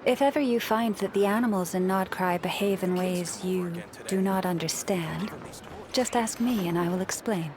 If ever you find that the animals in Nodcry behave in ways you do not understand, just ask me and I will explain.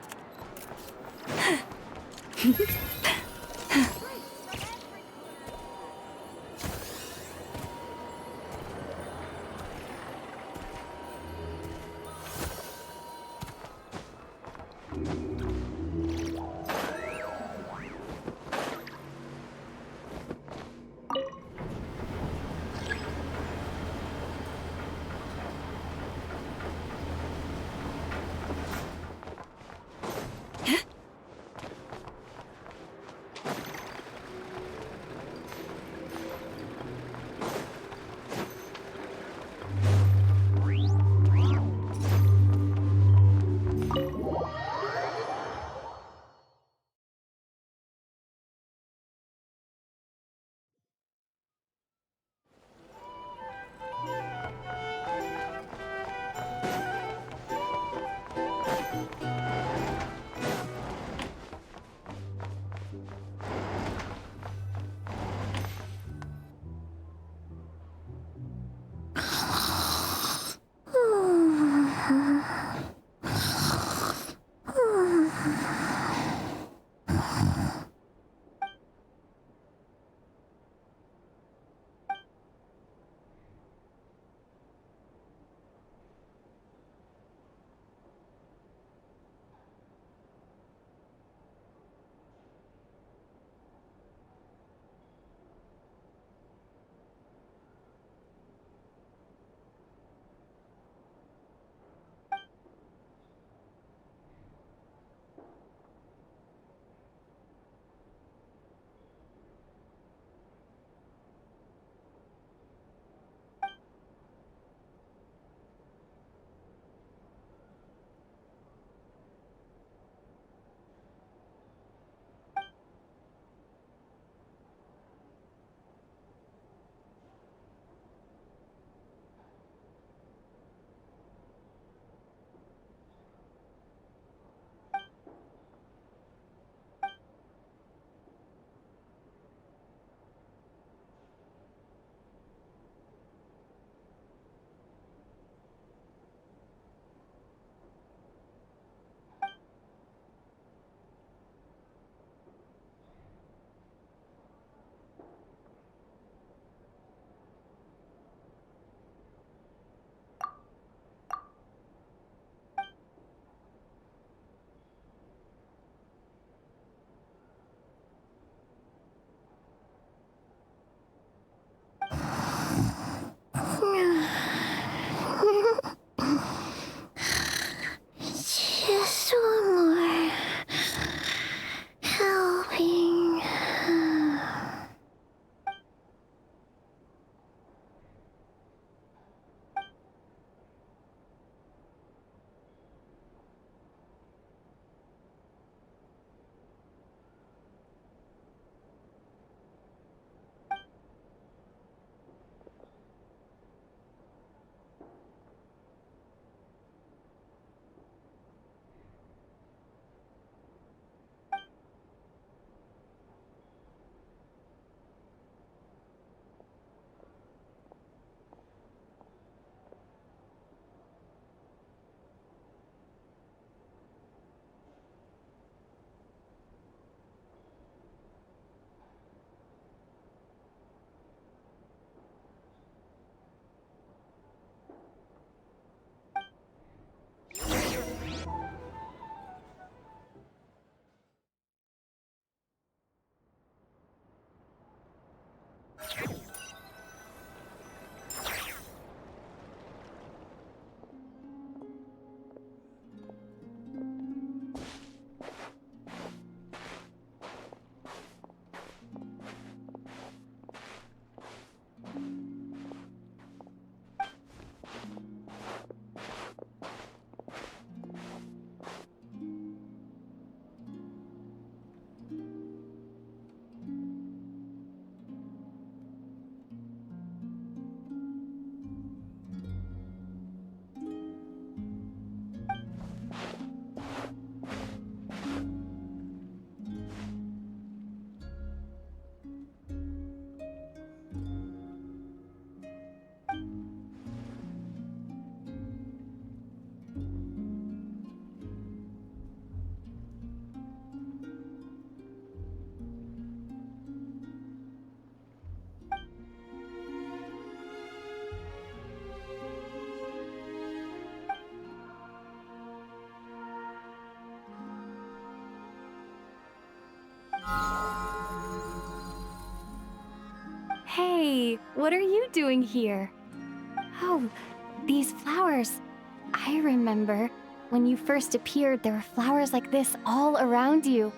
Hey, what are you doing here? Oh, these flowers. I remember. When you first appeared, there were flowers like this all around you.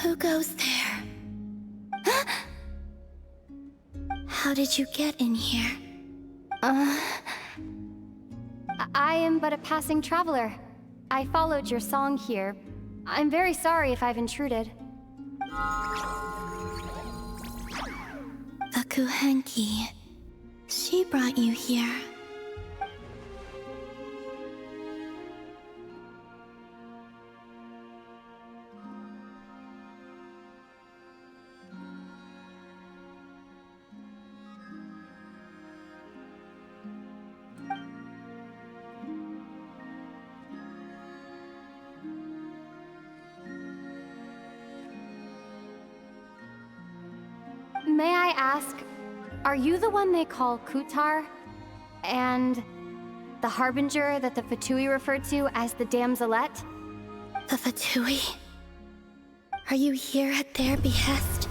Who goes there? How did you get in here? I am but a passing traveler. I followed your song here. I'm very sorry if I've intruded. The Kuhenki. She brought you here. May I ask, are you the one they call Kutar? And the harbinger that the Fatui referred to as the Damselette? The Fatui? Are you here at their behest?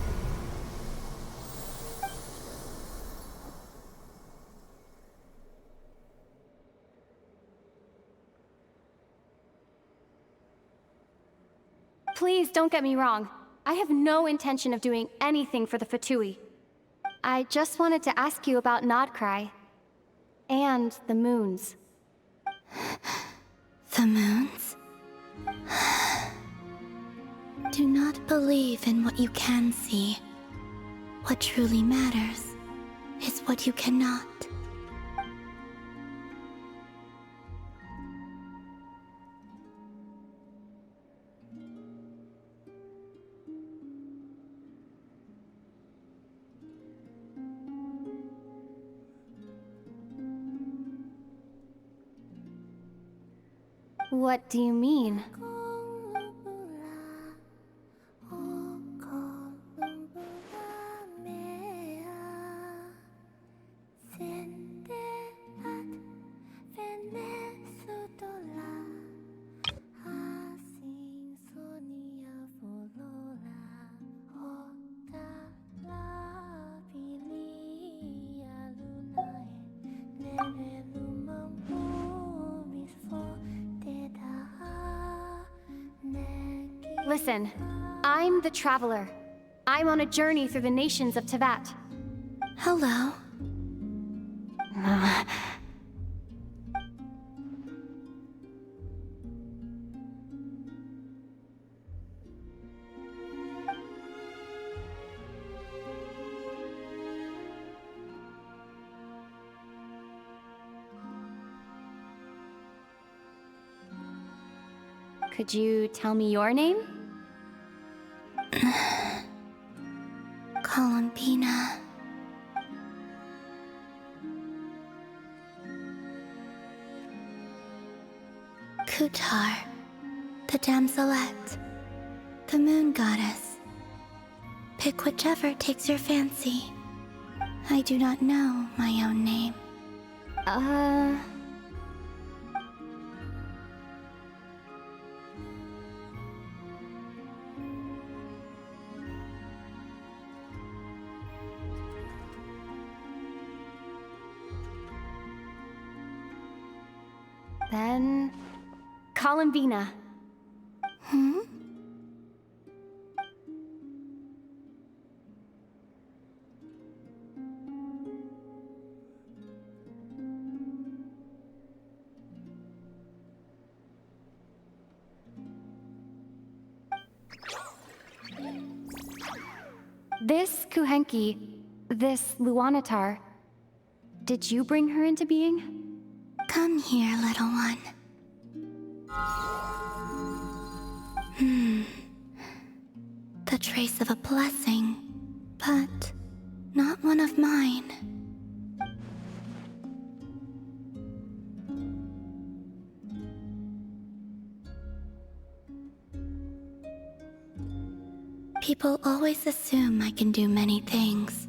Please don't get me wrong. I have no intention of doing anything for the Fatui. I just wanted to ask you about Nodcry. And the moons. The moons? Do not believe in what you can see. What truly matters is what you cannot. What do you mean? Listen, I'm the Traveler. I'm on a journey through the nations of Teyvat. Hello. Could you tell me your name? Columbina. Kutar, the damselette, the moon goddess. Pick whichever takes your fancy. I do not know my own name. Then... Columbina. Hmm? This Kuhenki, this Luanatar, did you bring her into being? Come here, little one. The trace of a blessing, but not one of mine. People always assume I can do many things.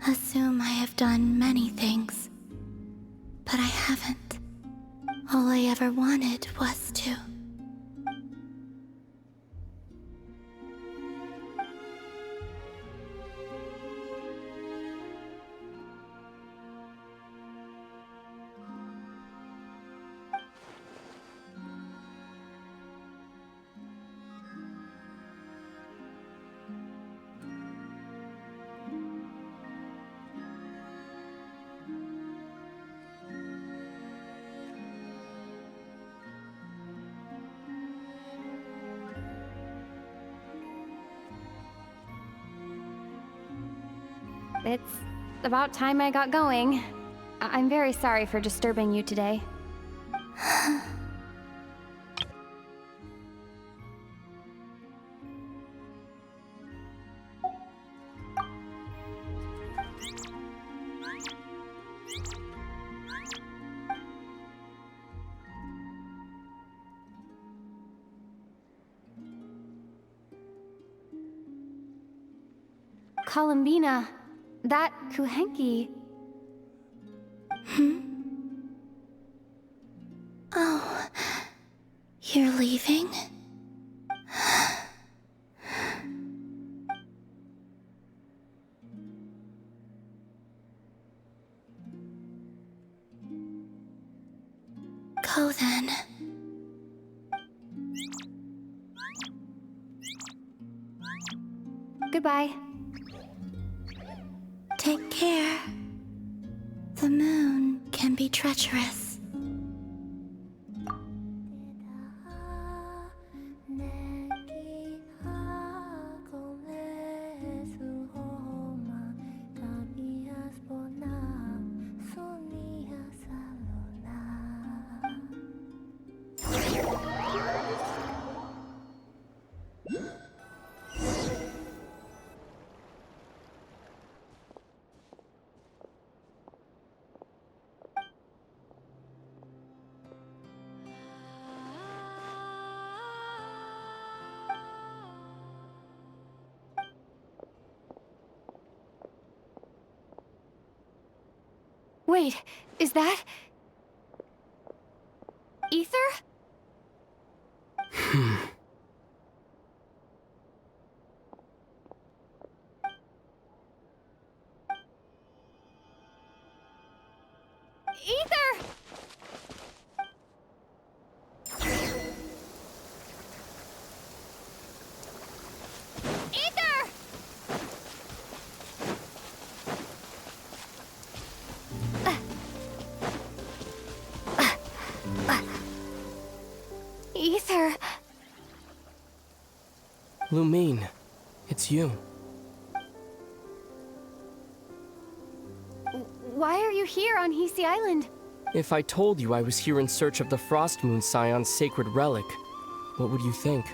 Assume I have done many things. But I haven't. All I ever wanted was to. It's about time I got going. I'm very sorry for disturbing you today. Columbina, that Kuhenki... Oh, you're leaving? Go then. Goodbye. Take care. The moon can be treacherous. Wait, is that... Ether? Ether! Ether! Ether... Lumine, it's you. Why are you here on Hisi Island? If I told you I was here in search of the Frost Moon Scion's sacred relic, what would you think?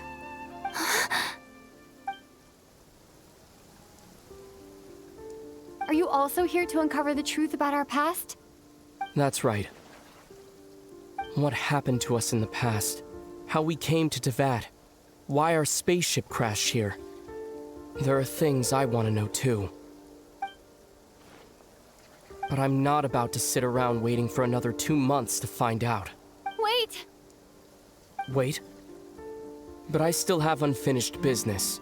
Are you also here to uncover the truth about our past? That's right. What happened to us in the past? How we came to Tevat? Why our spaceship crashed here? There are things I want to know too. But I'm not about to sit around waiting for another 2 months to find out. Wait! Wait? But I still have unfinished business.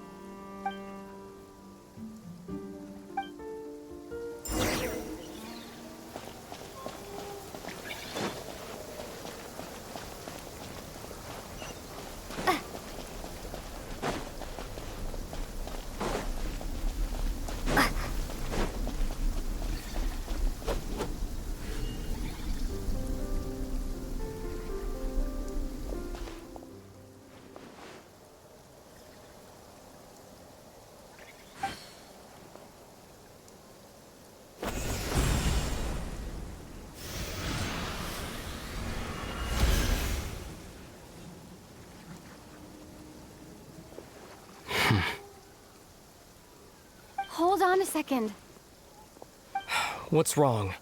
Hold on a second. What's wrong?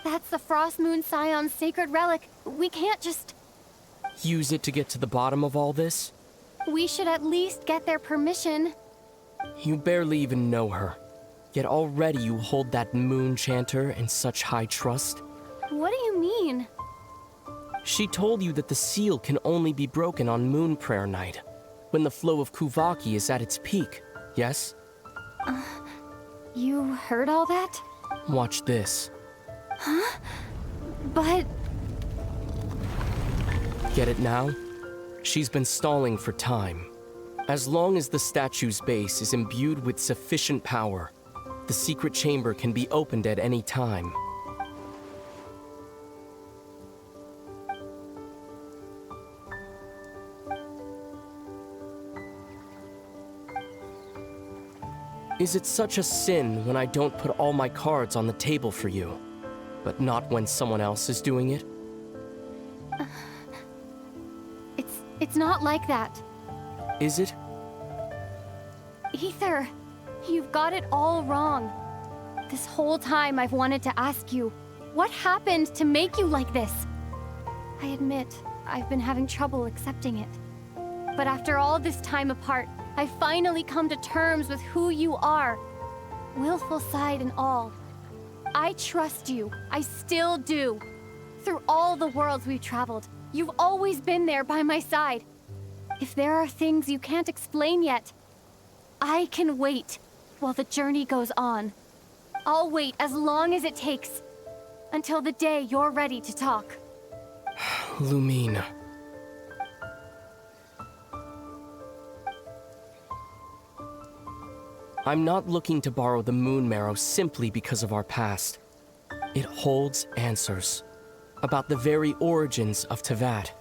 That's the Frost Moon Scion's sacred relic. We can't just... Use it to get to the bottom of all this? We should at least get their permission. You barely even know her. Yet already you hold that moon chanter in such high trust. What do you mean? She told you that the seal can only be broken on Moon Prayer Night, when the flow of Kuvaki is at its peak, yes? You heard all that? Watch this. But... Get it now? She's been stalling for time. As long as the statue's base is imbued with sufficient power, the secret chamber can be opened at any time. Is it such a sin when I don't put all my cards on the table for you, but not when someone else is doing it? It's not like that. Is it? Ether, you've got it all wrong. This whole time I've wanted to ask you, what happened to make you like this? I admit, I've been having trouble accepting it. But after all this time apart, I've finally come to terms with who you are. Willful side and all. I trust you. I still do. Through all the worlds we've traveled, you've always been there by my side. If there are things you can't explain yet, I can wait while the journey goes on. I'll wait as long as it takes, until the day you're ready to talk. Lumine. I'm not looking to borrow the Moon Marrow simply because of our past. It holds answers about the very origins of Tevat.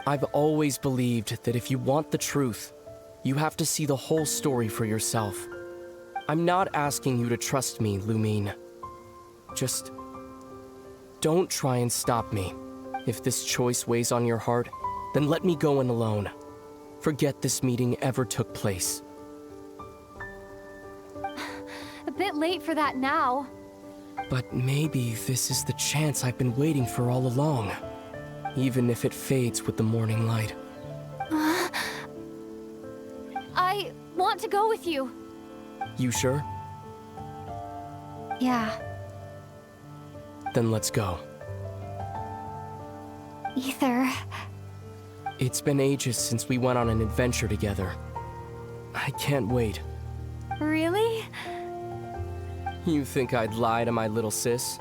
I've always believed that if you want the truth, you have to see the whole story for yourself. I'm not asking you to trust me, Lumine. Just don't try and stop me. If this choice weighs on your heart, then let me go in alone. Forget this meeting ever took place. A bit late for that now. But maybe this is the chance I've been waiting for all along. Even if it fades with the morning light. I want to go with you. You sure? Yeah. Then let's go. Ether... It's been ages since we went on an adventure together. I can't wait. Really? You think I'd lie to my little sis?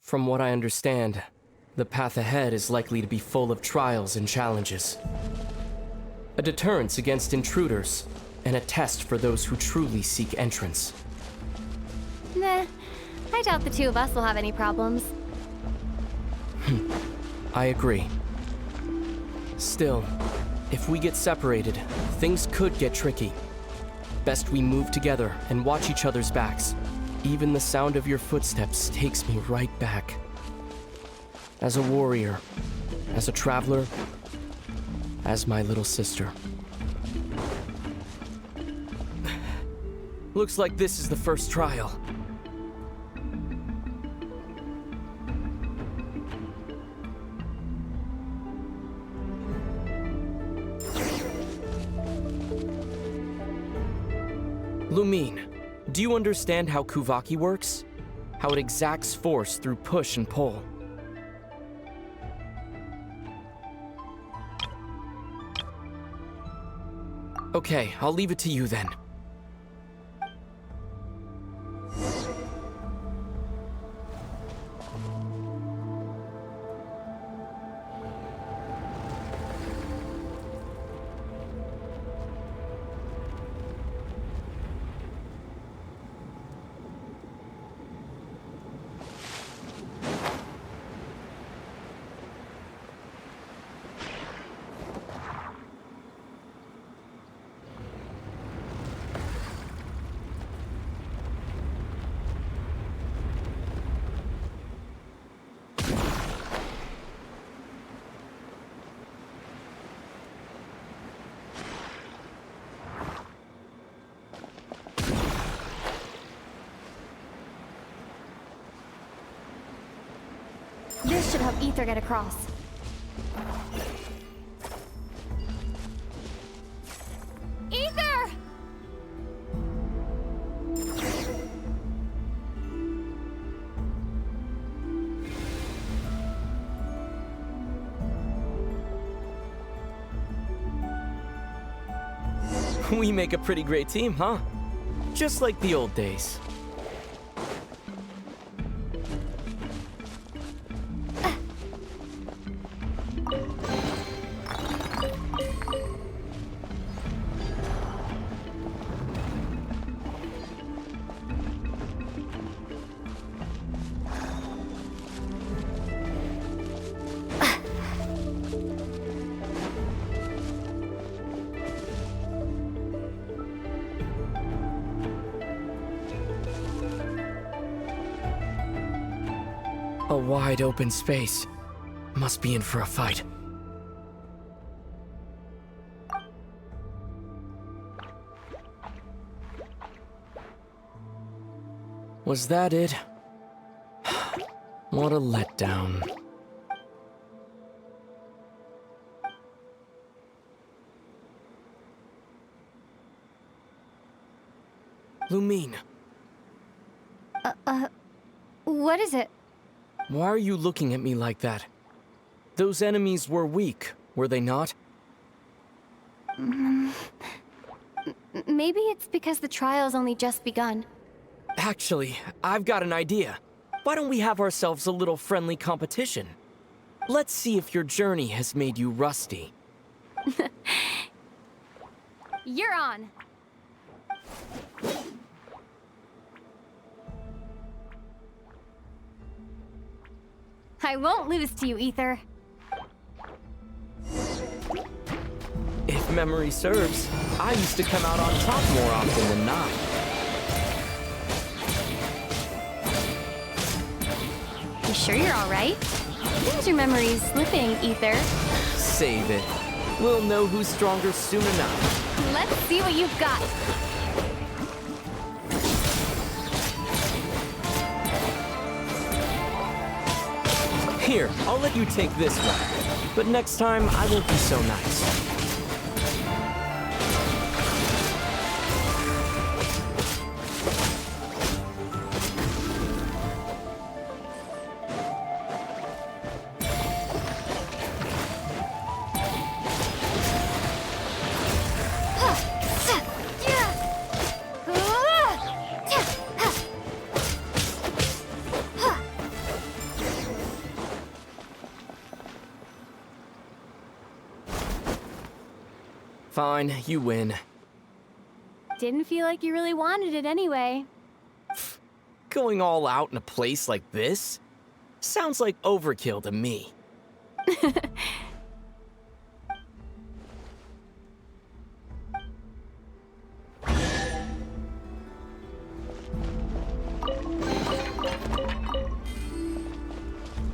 From what I understand, the path ahead is likely to be full of trials and challenges. A deterrence against intruders, and a test for those who truly seek entrance. Nah, I doubt the two of us will have any problems. I agree. Still, if we get separated, things could get tricky. Best we move together and watch each other's backs. Even the sound of your footsteps takes me right back. As a warrior, as a traveler, as my little sister. Looks like this is the first trial. Lumine, do you understand how Kuvaki works? How it exacts force through push and pull? Okay, I'll leave it to you then. This should help Ether get across. Ether! We make a pretty great team, huh? Just like the old days. A wide open space. Must be in for a fight. Was that it? What a letdown. Lumine. What is it? Why are you looking at me like that? Those enemies were weak, were they not? Maybe it's because the trial's only just begun. Actually, I've got an idea. Why don't we have ourselves a little friendly competition? Let's see if your journey has made you rusty. You're on! I won't lose to you, Ether. If memory serves, I used to come out on top more often than not. You sure you're alright? Seems your memory's slipping, Ether. Save it. We'll know who's stronger soon enough. Let's see what you've got. Here, I'll let you take this one. But next time, I won't be so nice. Fine, you win. Didn't feel like you really wanted it anyway. Going all out in a place like this? Sounds like overkill to me.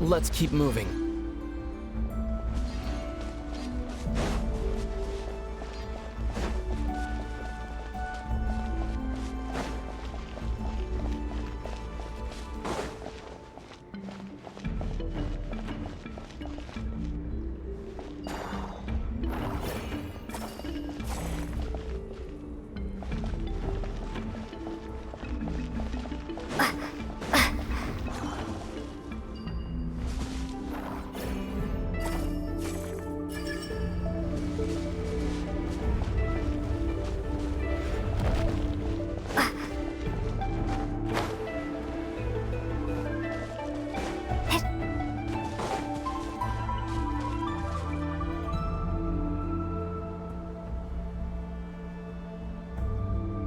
Let's keep moving.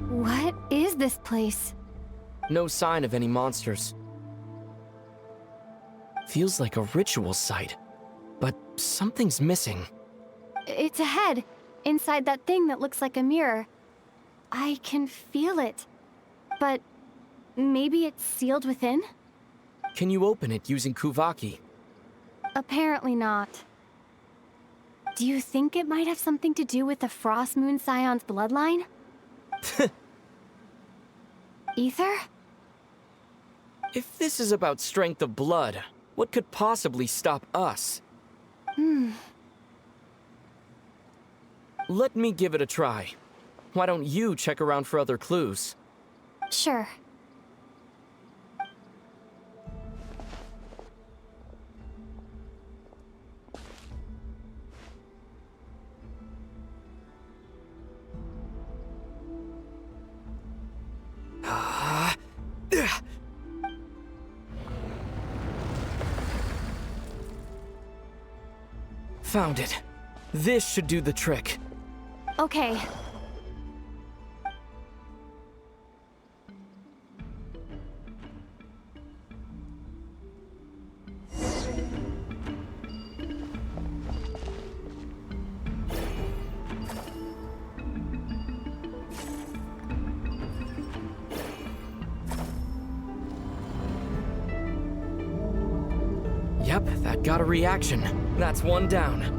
What is this place? No sign of any monsters. Feels like a ritual site, but something's missing. It's a head, inside that thing that looks like a mirror. I can feel it. But maybe it's sealed within? Can you open it using Kuvaki? Apparently not. Do you think it might have something to do with the Frost Moon Scion's bloodline? Ether? If this is about strength of blood, what could possibly stop us? Let me give it a try. Why don't you check around for other clues? Sure. Found it. This should do the trick. Okay. Yep, that got a reaction. That's one down.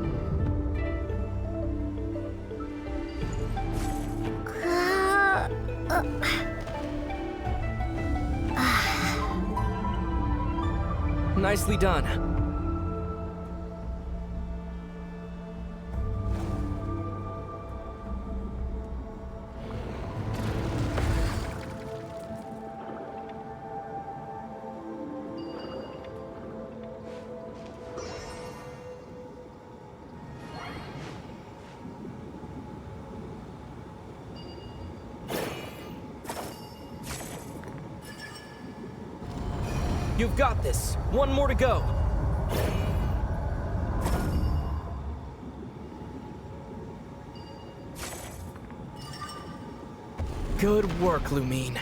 Nicely done. You've got this. One more to go. Good work, Lumine.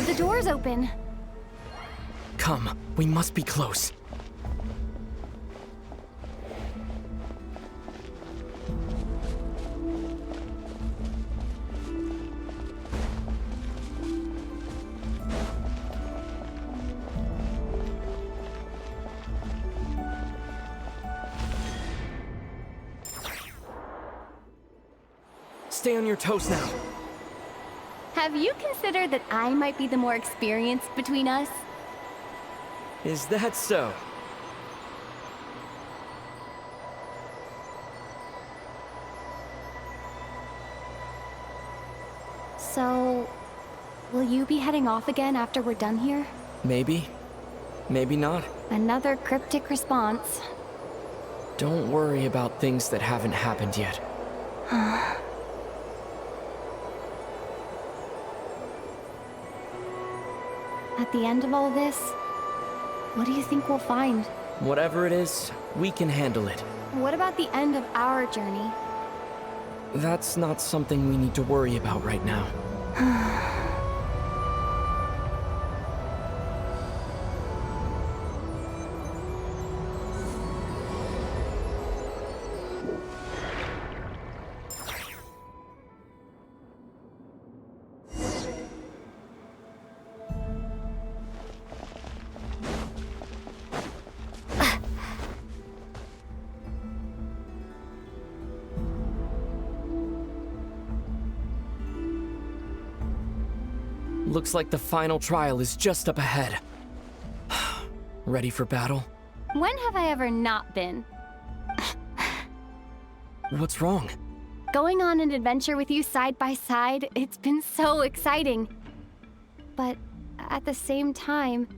The door's open. Come, we must be close. Stay on your toes now. Have you considered that I might be the more experienced between us? Is that so? So, will you be heading off again after we're done here? Maybe. Maybe not. Another cryptic response. Don't worry about things that haven't happened yet. At the end of all this, what do you think we'll find? Whatever it is, we can handle it. What about the end of our journey? That's not something we need to worry about right now. Looks like the final trial is just up ahead. Ready for battle? When have I ever not been? What's wrong? Going on an adventure with you side by side, it's been so exciting. But at the same time,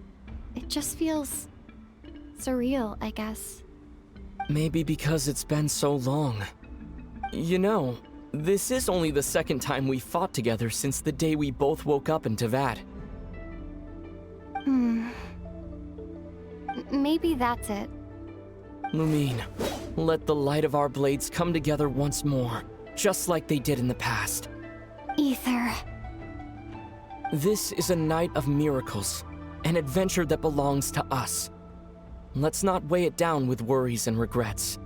it just feels surreal, I guess. Maybe because it's been so long. You know, this is only the second time we fought together since the day we both woke up in Teyvat. Maybe that's it. Lumine, let the light of our blades come together once more, just like they did in the past. Ether. This is a night of miracles, an adventure that belongs to us. Let's not weigh it down with worries and regrets.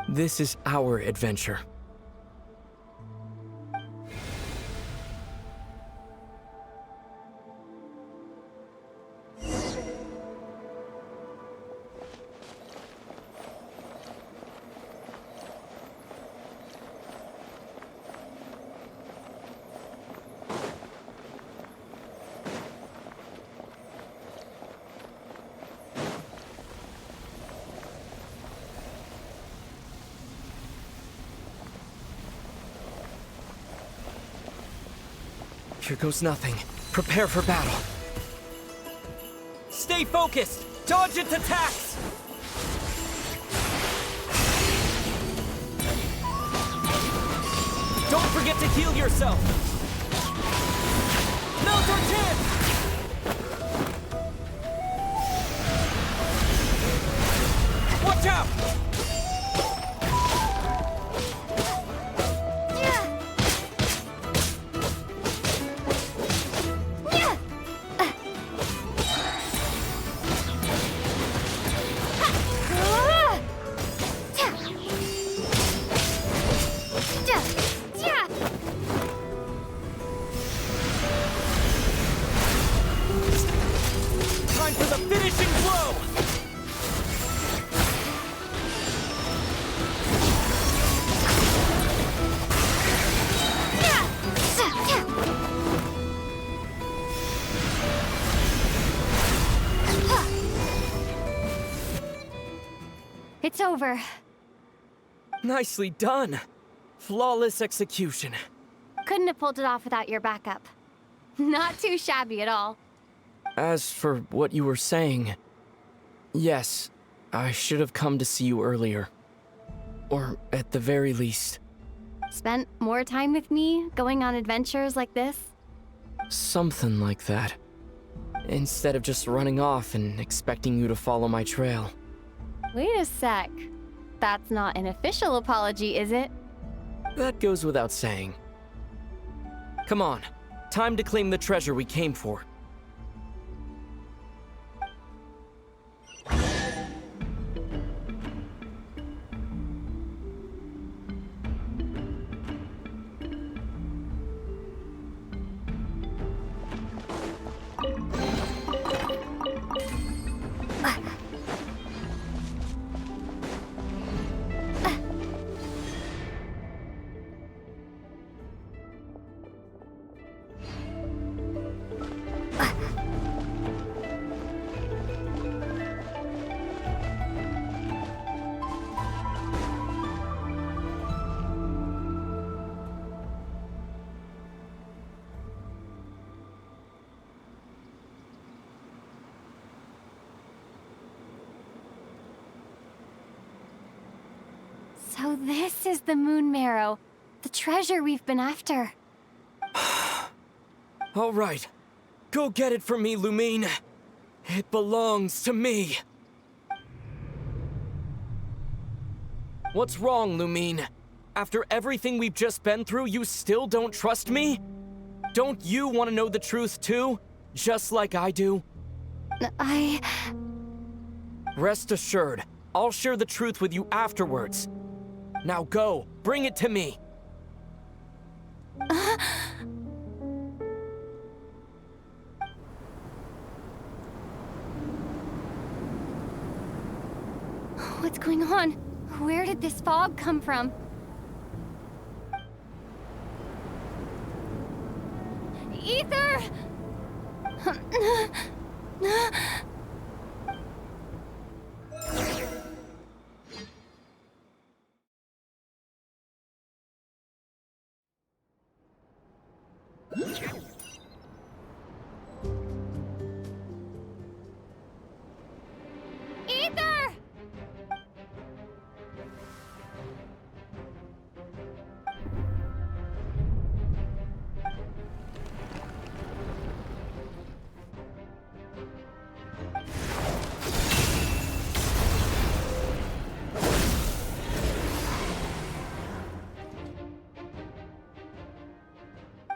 This is our adventure. Here goes nothing. Prepare for battle. Stay focused! Dodge its attacks! Don't forget to heal yourself! Now's our chance! Watch out! Time for the finishing blow! It's over. Nicely done. Flawless execution. Couldn't have pulled it off without your backup. Not too shabby at all. As for what you were saying, Yes, I should have come to see you earlier. Or at the very least, Spent more time with me, going on adventures like this? something like that. Instead of just running off and expecting you to follow my trail. Wait a sec. That's not an official apology, is it? That goes without saying. Come on, time to claim the treasure we came for. So this is the moon marrow, the treasure we've been after. All right, go get it for me, Lumine. It belongs to me. What's wrong, Lumine? After everything we've just been through, you still don't trust me? Don't you want to know the truth too? Just like I do? Rest assured, I'll share the truth with you afterwards. Now go, bring it to me. What's going on? Where did this fog come from? Ether! Ether!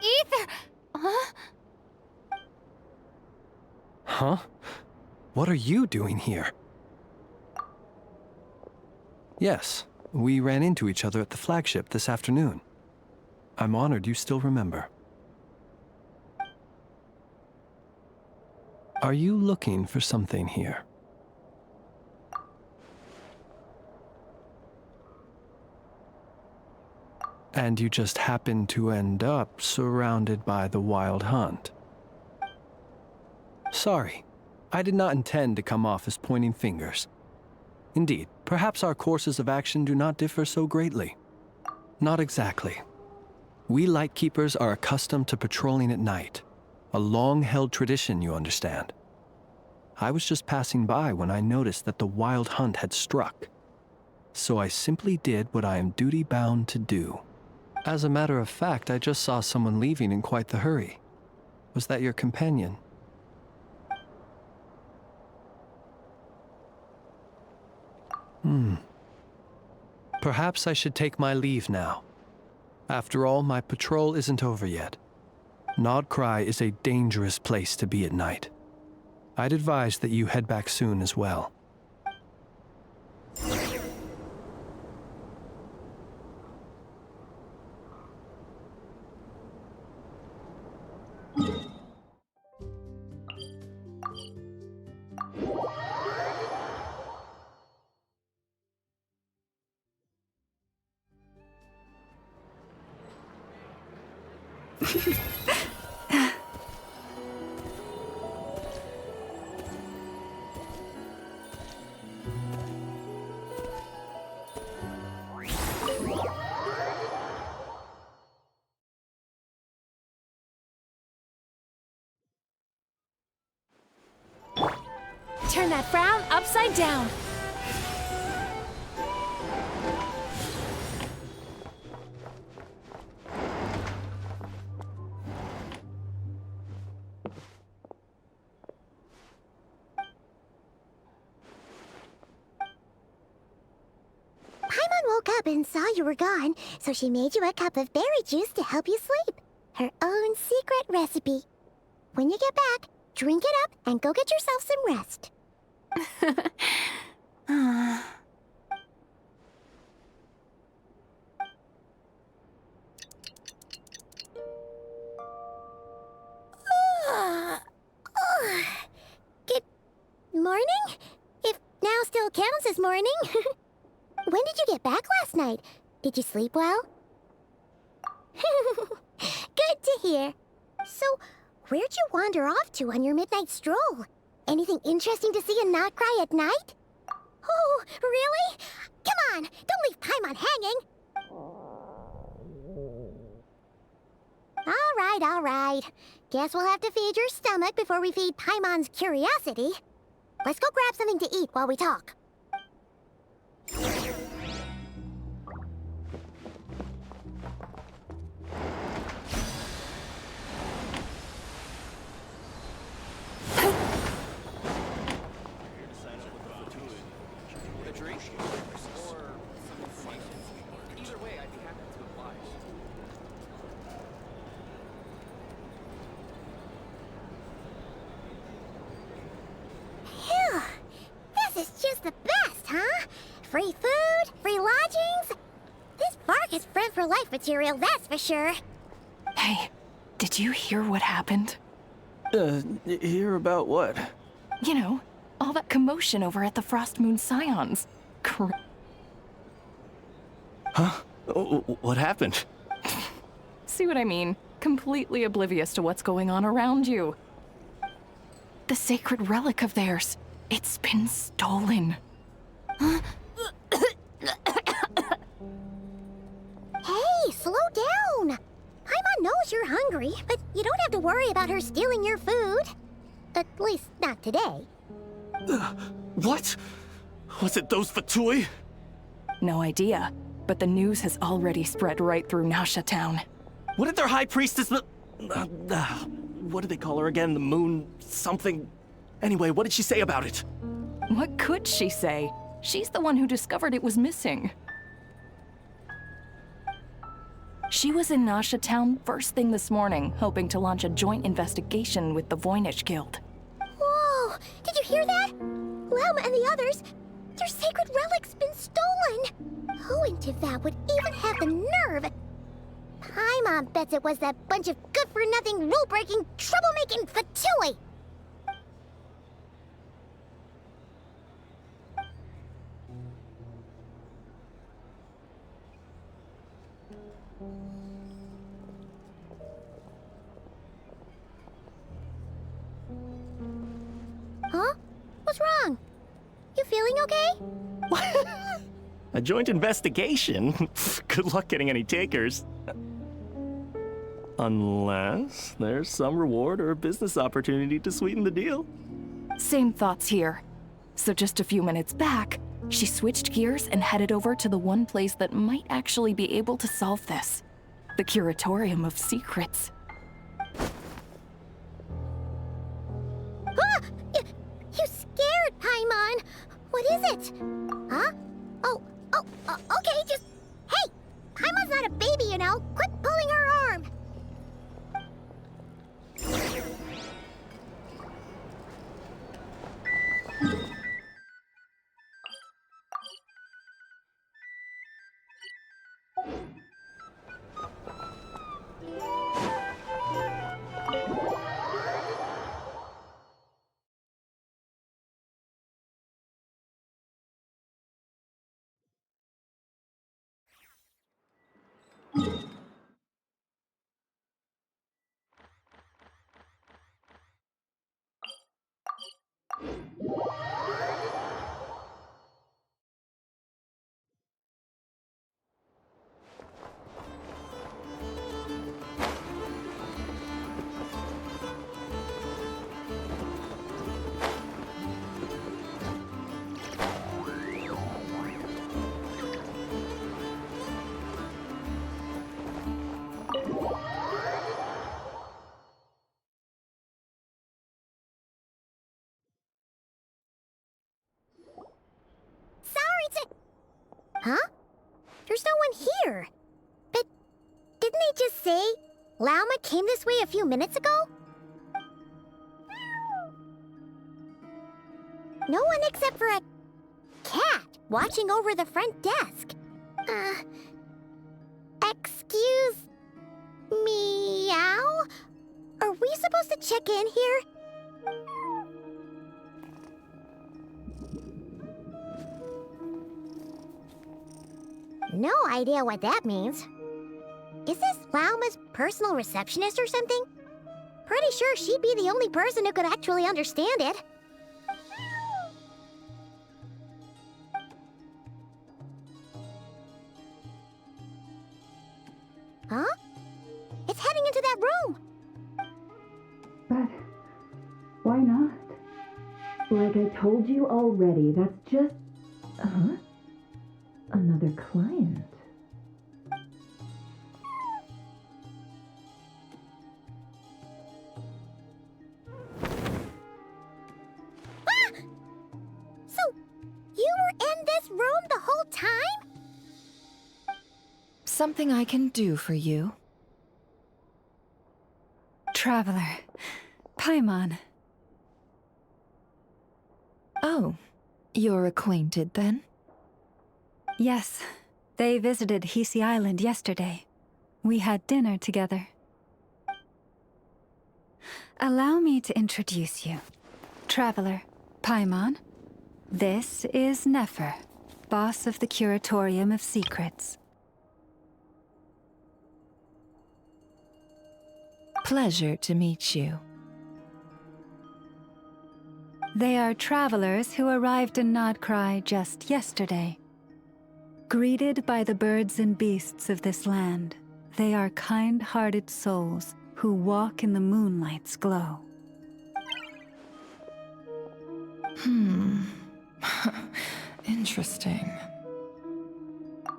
Ether! Huh? Huh? What are you doing here? Yes, we ran into each other at the flagship this afternoon. I'm honored you still remember. Are you looking for something here? And you just happen to end up surrounded by the Wild Hunt. Sorry, I did not intend to come off as pointing fingers. Indeed, perhaps our courses of action do not differ so greatly. Not exactly. We Lightkeepers are accustomed to patrolling at night. A long-held tradition, you understand. I was just passing by when I noticed that the Wild Hunt had struck. So I simply did what I am duty-bound to do. As a matter of fact, I just saw someone leaving in quite the hurry. Was that your companion? Perhaps I should take my leave now. After all, my patrol isn't over yet. Nodcry is a dangerous place to be at night. I'd advise that you head back soon as well. Turn turn that frown upside down. Paimon woke up and saw you were gone, so she made you a cup of berry juice to help you sleep. Her own secret recipe. When you get back, drink it up and go get yourself some rest. Good morning? If now still counts as morning. When did you get back last night? Did you sleep well? Good to hear. So, where'd you wander off to on your midnight stroll? Anything interesting to see and not cry at night? Oh, really? Come on, don't leave Paimon hanging. All right. Guess we'll have to feed your stomach before we feed Paimon's curiosity. Let's go grab something to eat while we talk. Phew, this is just the best, huh? Free food, free lodgings. This park is friend for life material, that's for sure. Hey, did you hear what happened? Hear about what? You know, all that commotion over at the Frost Moon Scions. Huh? What happened? See what I mean? Completely oblivious to what's going on around you. The sacred relic of theirs. It's been stolen. Hey, slow down. Paimon knows you're hungry, but you don't have to worry about her stealing your food. At least not today. What? Was it those Fatui? No idea, but the news has already spread right through Nasha Town. What did their high priestess what did they call her again? The moon something? Anyway, what did she say about it? What could she say? She's the one who discovered it was missing. She was in Nasha Town first thing this morning, hoping to launch a joint investigation with the Voynich Guild. Whoa! Did you hear that? Lem and the others, their sacred relic's been stolen. Who in Tivat would even have the nerve? Paimon bets it was that bunch of good-for-nothing, rule-breaking, troublemaking Fatui. Huh? What's wrong? You feeling okay? A joint investigation? Good luck getting any takers. Unless there's some reward or business opportunity to sweeten the deal. Same thoughts here. So just a few minutes back, she switched gears and headed over to the one place that might actually be able to solve this. The Curatorium of Secrets. Ah! You scared, Paimon! What is it? Huh? Okay, just... Hey! Paimon's not a baby, you know! Quit pulling her arm! Huh? There's no one here. But didn't they just say Lauma came this way a few minutes ago? No one except for a cat watching over the front desk. Excuse meow? Are we supposed to check in here? No idea what that means. Is this Lauma's personal receptionist or something? Pretty sure she'd be the only person who could actually understand it. Huh? It's heading into that room! But why not? Like I told you already, that's just... Huh? Another client. Ah! So, you were in this room the whole time? Something I can do for you? Traveler. Paimon. Oh, you're acquainted then? Yes, they visited Hisi Island yesterday. We had dinner together. Allow me to introduce you. Traveler, Paimon. This is Nefer, boss of the Curatorium of Secrets. Pleasure to meet you. They are travelers who arrived in Nodcry just yesterday. Greeted by the birds and beasts of this land, they are kind-hearted souls who walk in the moonlight's glow. Interesting.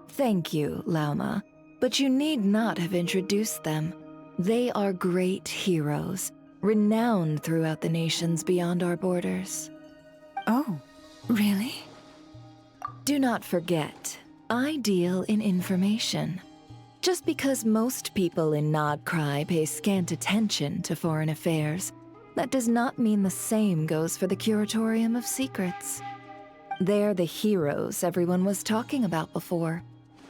Thank you, Lauma, but you need not have introduced them. They are great heroes, renowned throughout the nations beyond our borders. Oh, really? Do not forget, I deal in information. Just because most people in Nodcry pay scant attention to foreign affairs, that does not mean the same goes for the Curatorium of Secrets. They're the heroes everyone was talking about before.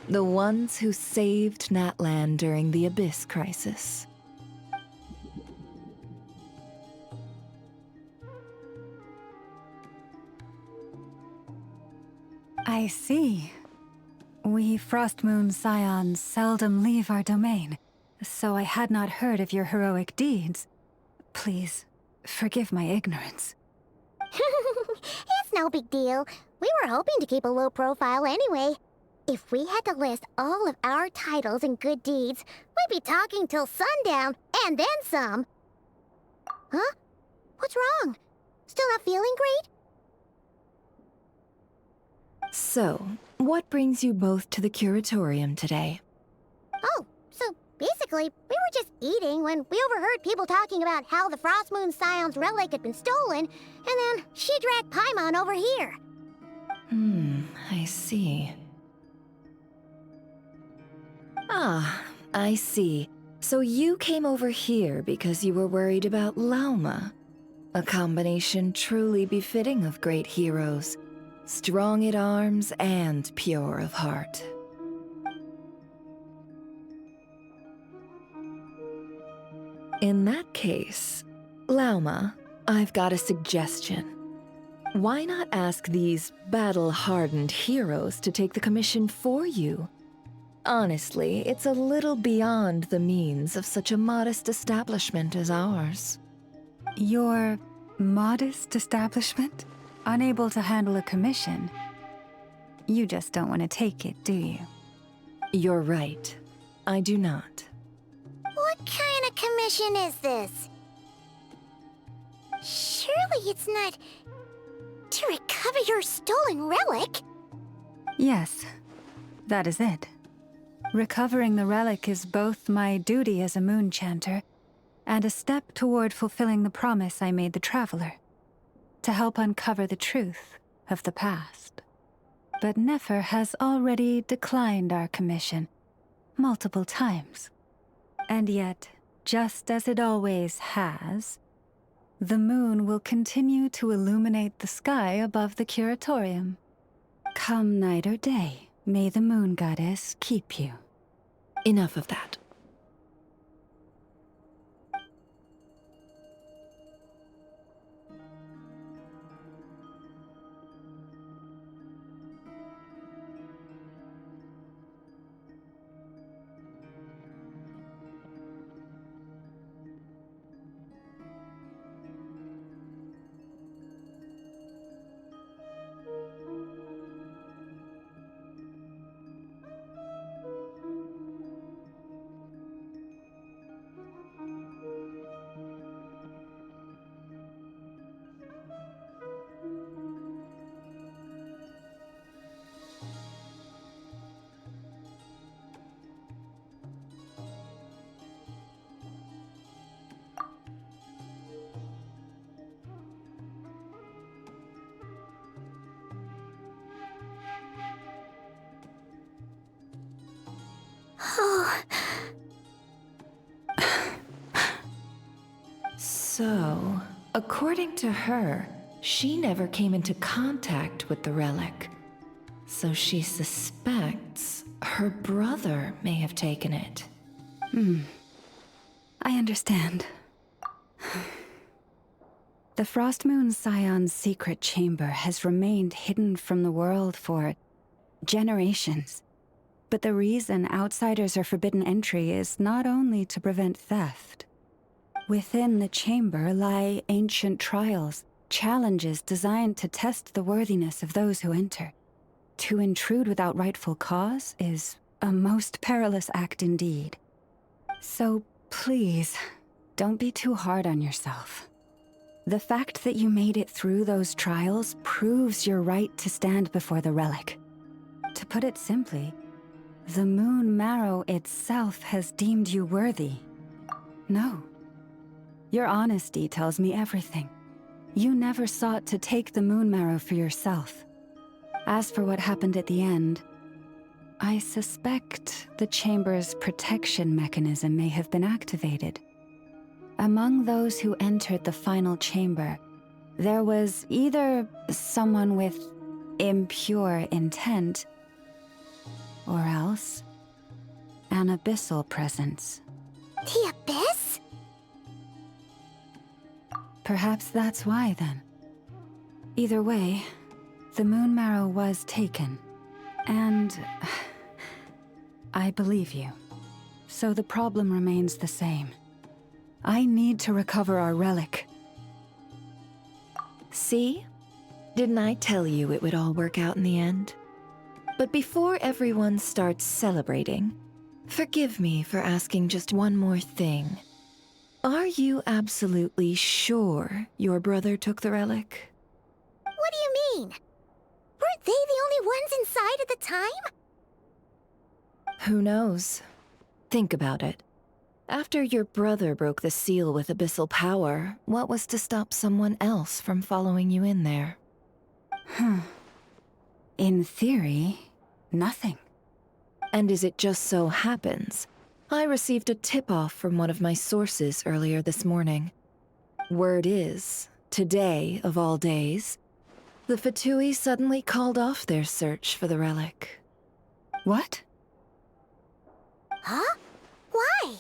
The ones who saved Natlan during the Abyss Crisis. I see. We Frostmoon Scions seldom leave our domain, so I had not heard of your heroic deeds. Please, forgive my ignorance. It's no big deal. We were hoping to keep a low profile anyway. If we had to list all of our titles and good deeds, we'd be talking till sundown, and then some. Huh? What's wrong? Still not feeling great? So, what brings you both to the Curatorium today? Oh, so basically, we were just eating when we overheard people talking about how the Frostmoon Scion's relic had been stolen, and then she dragged Paimon over here. I see. Ah, I see. So you came over here because you were worried about Lauma. A combination truly befitting of great heroes. Strong at arms and pure of heart. In that case, Lauma, I've got a suggestion. Why not ask these battle-hardened heroes to take the commission for you? Honestly, it's a little beyond the means of such a modest establishment as ours. Your modest establishment? Unable to handle a commission? You just don't want to take it, do you? You're right. I do not. What kind of commission is this? Surely it's not to recover your stolen relic? Yes, that is it. Recovering the relic is both my duty as a moon chanter and a step toward fulfilling the promise I made the Traveler, to help uncover the truth of the past. but Nefer has already declined our commission multiple times. And yet, just as it always has, the moon will continue to illuminate the sky above the curatorium. Come night or day, may the moon goddess keep you. Enough of that. So, according to her, she never came into contact with the relic. So she suspects her brother may have taken it. I understand. The Frost Moon Scion's secret chamber has remained hidden from the world for generations. But the reason outsiders are forbidden entry is not only to prevent theft. Within the chamber lie ancient trials, challenges designed to test the worthiness of those who enter. To intrude without rightful cause is a most perilous act indeed. So please, don't be too hard on yourself. The fact that you made it through those trials proves your right to stand before the relic. To put it simply, the Moon Marrow itself has deemed you worthy. No. Your honesty tells me everything. You never sought to take the Moon Marrow for yourself. As for what happened at the end, I suspect the chamber's protection mechanism may have been activated. Among those who entered the final chamber, there was either someone with impure intent, or else an abyssal presence. The Abyss? Perhaps that's why, then. Either way, the Moon Marrow was taken. And I believe you. So the problem remains the same. I need to recover our relic. See? Didn't I tell you it would all work out in the end? But before everyone starts celebrating, forgive me for asking just one more thing. Are you absolutely sure your brother took the relic? What do you mean? Weren't they the only ones inside at the time? Who knows? Think about it. After your brother broke the seal with abyssal power, what was to stop someone else from following you in there? In theory, nothing. And as it just so happens, I received a tip-off from one of my sources earlier this morning. Word is, today of all days, the Fatui suddenly called off their search for the relic. What? Huh? Why?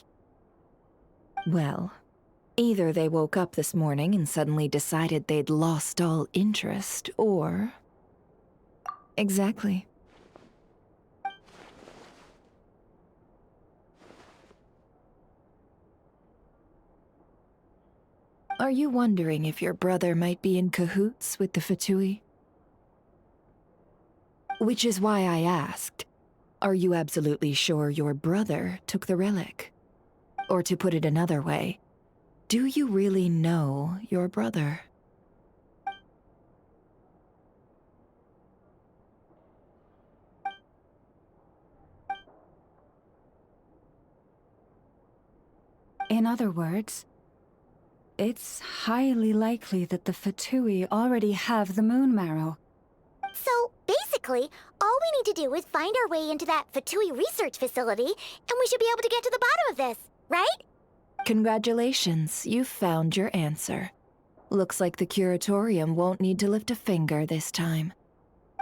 Well, either they woke up this morning and suddenly decided they'd lost all interest, or... Exactly. Are you wondering if your brother might be in cahoots with the Fatui? Which is why I asked, are you absolutely sure your brother took the relic? Or to put it another way, do you really know your brother? In other words, it's highly likely that the Fatui already have the Moon Marrow. So, basically, Exactly. All we need to do is find our way into that Fatui research facility, and we should be able to get to the bottom of this, right? Congratulations, you've found your answer. Looks like the curatorium won't need to lift a finger this time.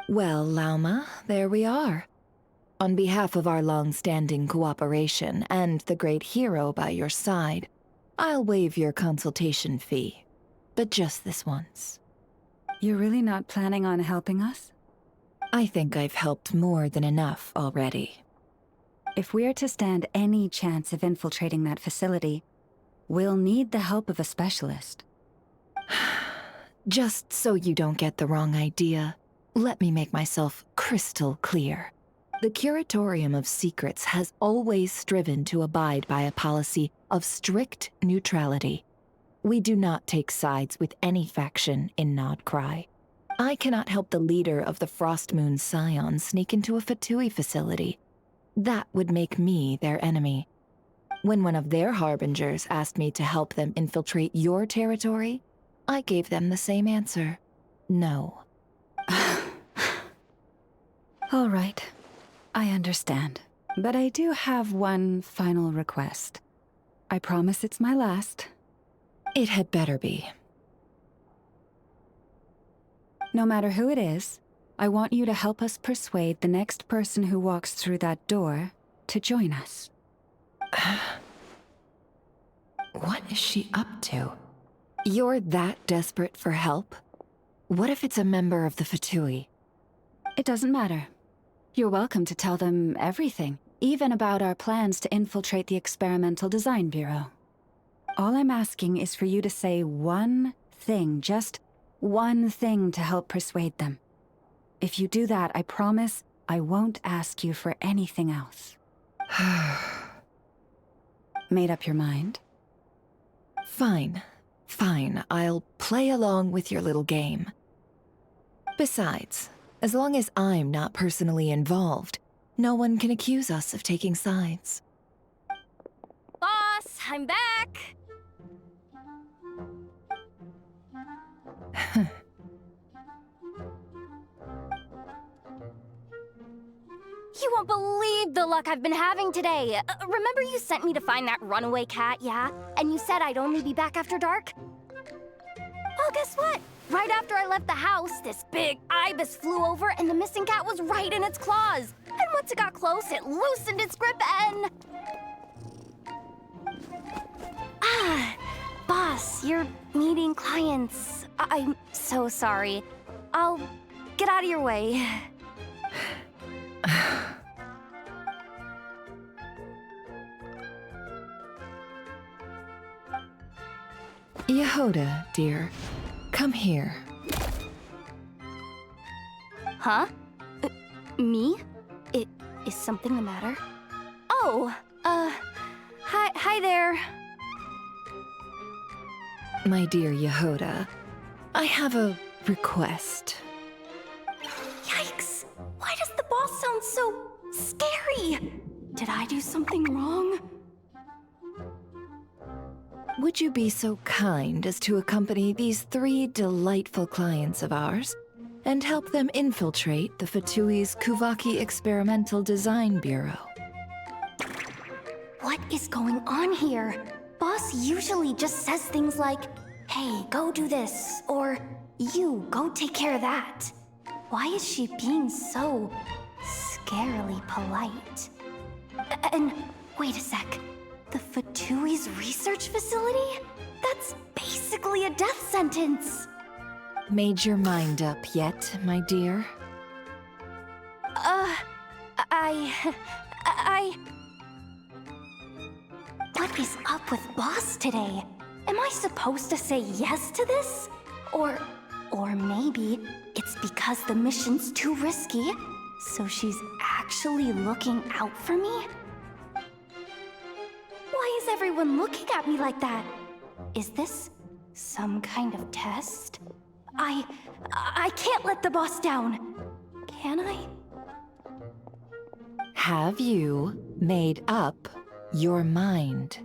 Well, Lauma, there we are. On behalf of our long-standing cooperation and the great hero by your side, I'll waive your consultation fee. But just this once. You're really not planning on helping us? I think I've helped more than enough already. If we're to stand any chance of infiltrating that facility, we'll need the help of a specialist. Just so you don't get the wrong idea, let me make myself crystal clear. The Curatorium of Secrets has always striven to abide by a policy of strict neutrality. We do not take sides with any faction in Nodcry. I cannot help the leader of the Frostmoon Scions sneak into a Fatui facility. That would make me their enemy. When one of their harbingers asked me to help them infiltrate your territory, I gave them the same answer. No. All right. I understand. But I do have one final request. I promise it's my last. It had better be. No matter who it is, I want you to help us persuade the next person who walks through that door to join us. What is she up to? You're that desperate for help? What if it's a member of the Fatui? It doesn't matter. You're welcome to tell them everything, even about our plans to infiltrate the Experimental Design Bureau. All I'm asking is for you to say one thing, just one thing to help persuade them. If you do that, I promise I won't ask you for anything else. Made up your mind? Fine. Fine, I'll play along with your little game. Besides, as long as I'm not personally involved, no one can accuse us of taking sides. Boss, I'm back! You won't believe the luck I've been having today. Remember you sent me to find that runaway cat, yeah? And you said I'd only be back after dark? Well, guess what? Right after I left the house, this big ibis flew over and the missing cat was right in its claws. And once it got close, it loosened its grip and... Boss, you're meeting clients. I'm so sorry. I'll get out of your way. Yehoda, dear, come here. Huh? Me? Is something the matter? Oh, hi there. My dear Yehoda, I have a request. Yikes! Why does the boss sound so scary? Did I do something wrong? Would you be so kind as to accompany these 3 delightful clients of ours and help them infiltrate the Fatui's Kuvaki Experimental Design Bureau? What is going on here? Boss usually just says things like, hey, go do this, or you, go take care of that. Why is she being so scarily polite? And wait a sec. The Fatui's research facility? That's basically a death sentence. Made your mind up yet, my dear? What is up with Boss today? Am I supposed to say yes to this? Or maybe it's because the mission's too risky, so she's actually looking out for me? Why is everyone looking at me like that? Is this some kind of test? I can't let the boss down. Can I? Have you made up your mind?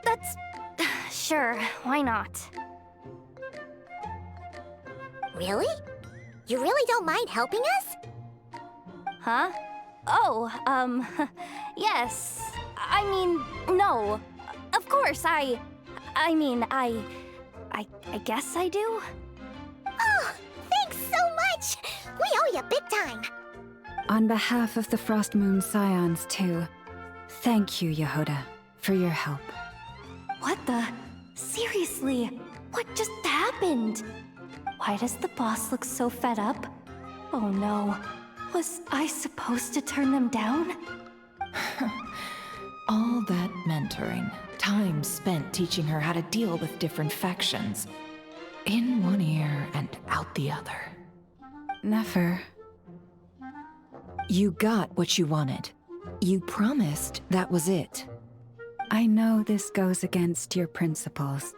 That's... Sure, why not? Really? You really don't mind helping us? Huh? Oh, yes. I mean, no. Of course, I guess I do. Oh, thanks so much! We owe you big time! On behalf of the Frost Moon Scions, too, thank you, Yehoda, for your help. What the? Seriously, what just happened? Why does the boss look so fed up? Oh no, was I supposed to turn them down? All that mentoring, time spent teaching her how to deal with different factions. In one ear and out the other. Never. You got what you wanted. You promised that was it. I know this goes against your principles.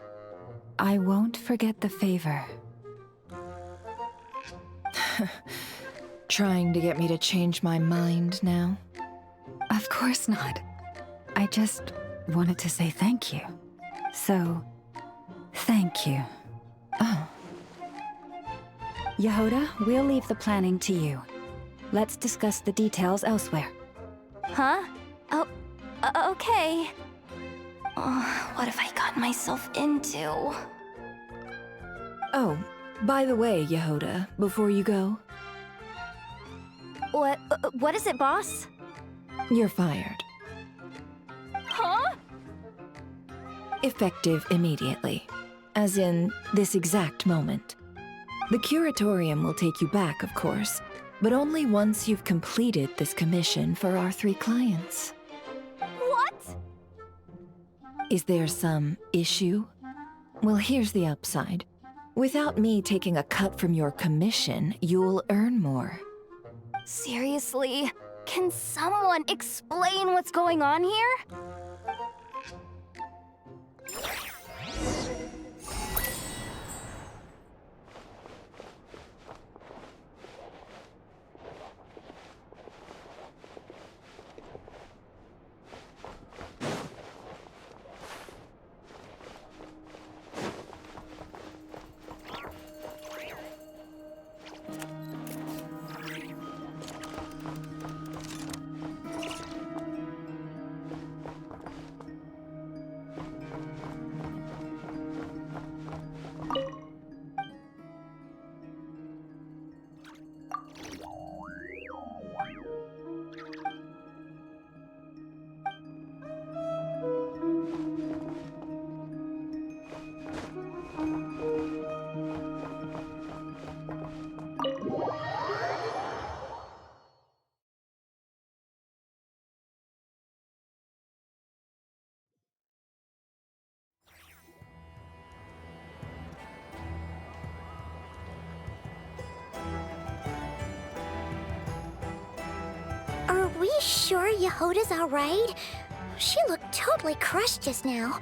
I won't forget the favor. Trying to get me to change my mind now? Of course not. I just wanted to say thank you. So, thank you. Oh. Yehoda, we'll leave the planning to you. Let's discuss the details elsewhere. Huh? Oh, okay. Oh, what have I gotten myself into? Oh, by the way, Yehoda, before you go, What is it, boss? you're fired. Huh? Effective immediately. As in, this exact moment. The curatorium will take you back, of course, but only once you've completed this commission for our 3 clients. What? Is there some issue? Well, here's the upside. Without me taking a cut from your commission, you'll earn more. Seriously? Can someone explain what's going on here? Are we sure Yehoda's alright? She looked totally crushed just now.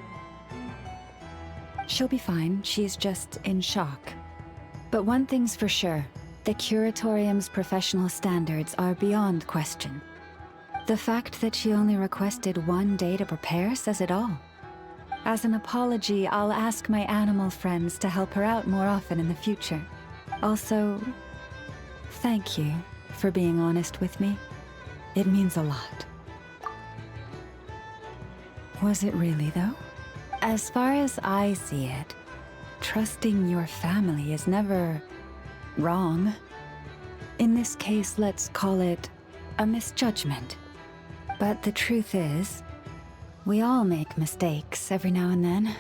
She'll be fine. She's just in shock. But one thing's for sure. The curatorium's professional standards are beyond question. The fact that she only requested 1 day to prepare says it all. As an apology, I'll ask my animal friends to help her out more often in the future. Also, thank you for being honest with me. It means a lot. Was it really, though? As far as I see it, trusting your family is never wrong. In this case, let's call it a misjudgment. But the truth is, we all make mistakes every now and then.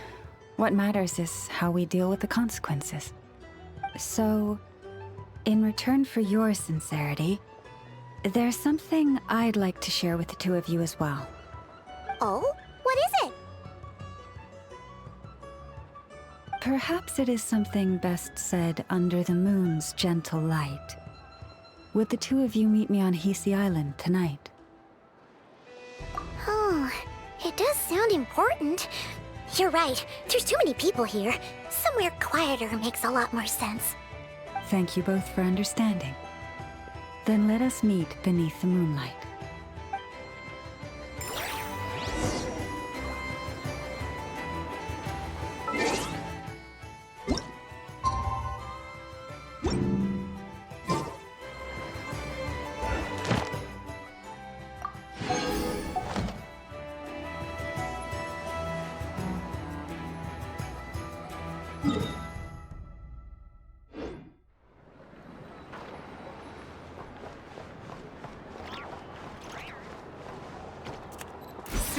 What matters is how we deal with the consequences. So, in return for your sincerity, there's something I'd like to share with the 2 of you as well. Oh? What is it? Perhaps it is something best said under the moon's gentle light. Would the 2 of you meet me on Hisi Island tonight? Oh, it does sound important. You're right, there's too many people here. Somewhere quieter makes a lot more sense. Thank you both for understanding. Then let us meet beneath the moonlight.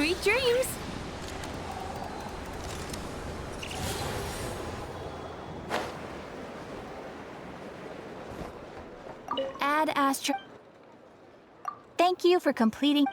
Sweet dreams! Ad Astra. Thank you for completing.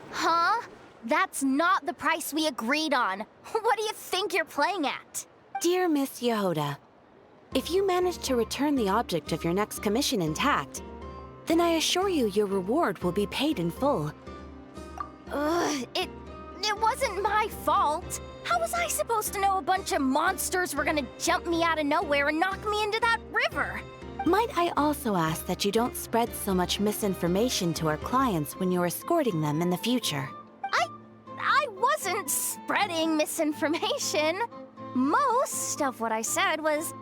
Huh? That's not the price we agreed on. What do you think you're playing at? Dear Miss Yehoda, if you manage to return the object of your next commission intact, then I assure you your reward will be paid in full. It wasn't my fault. How was I supposed to know a bunch of monsters were gonna jump me out of nowhere and knock me into that river? Might I also ask that you don't spread so much misinformation to our clients when you're escorting them in the future? I wasn't spreading misinformation. Most of what I said was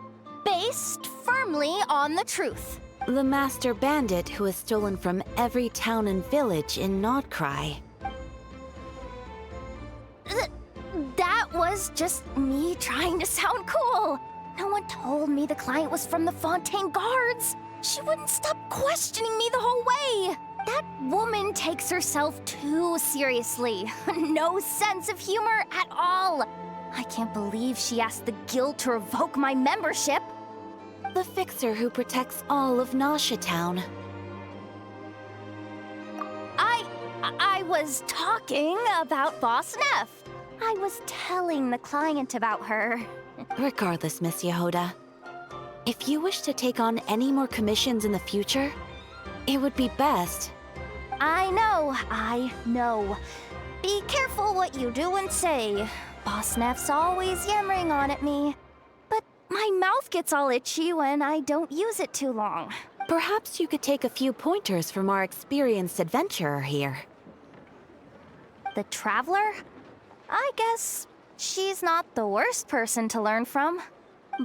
based firmly on the truth. The master bandit who has stolen from every town and village in Nodcry. That was just me trying to sound cool. No one told me the client was from the Fontaine Guards. She wouldn't stop questioning me the whole way. That woman takes herself too seriously. No sense of humor at all. I can't believe she asked the guild to revoke my membership. The fixer who protects all of Nasha Town. I was talking about Boss Neff. I was telling the client about her. Regardless, Miss Yehoda, if you wish to take on any more commissions in the future, it would be best. I know. Be careful what you do and say. Boss Neff's always yammering on at me. But my mouth gets all itchy when I don't use it too long. Perhaps you could take a few pointers from our experienced adventurer here. The Traveler? I guess she's not the worst person to learn from.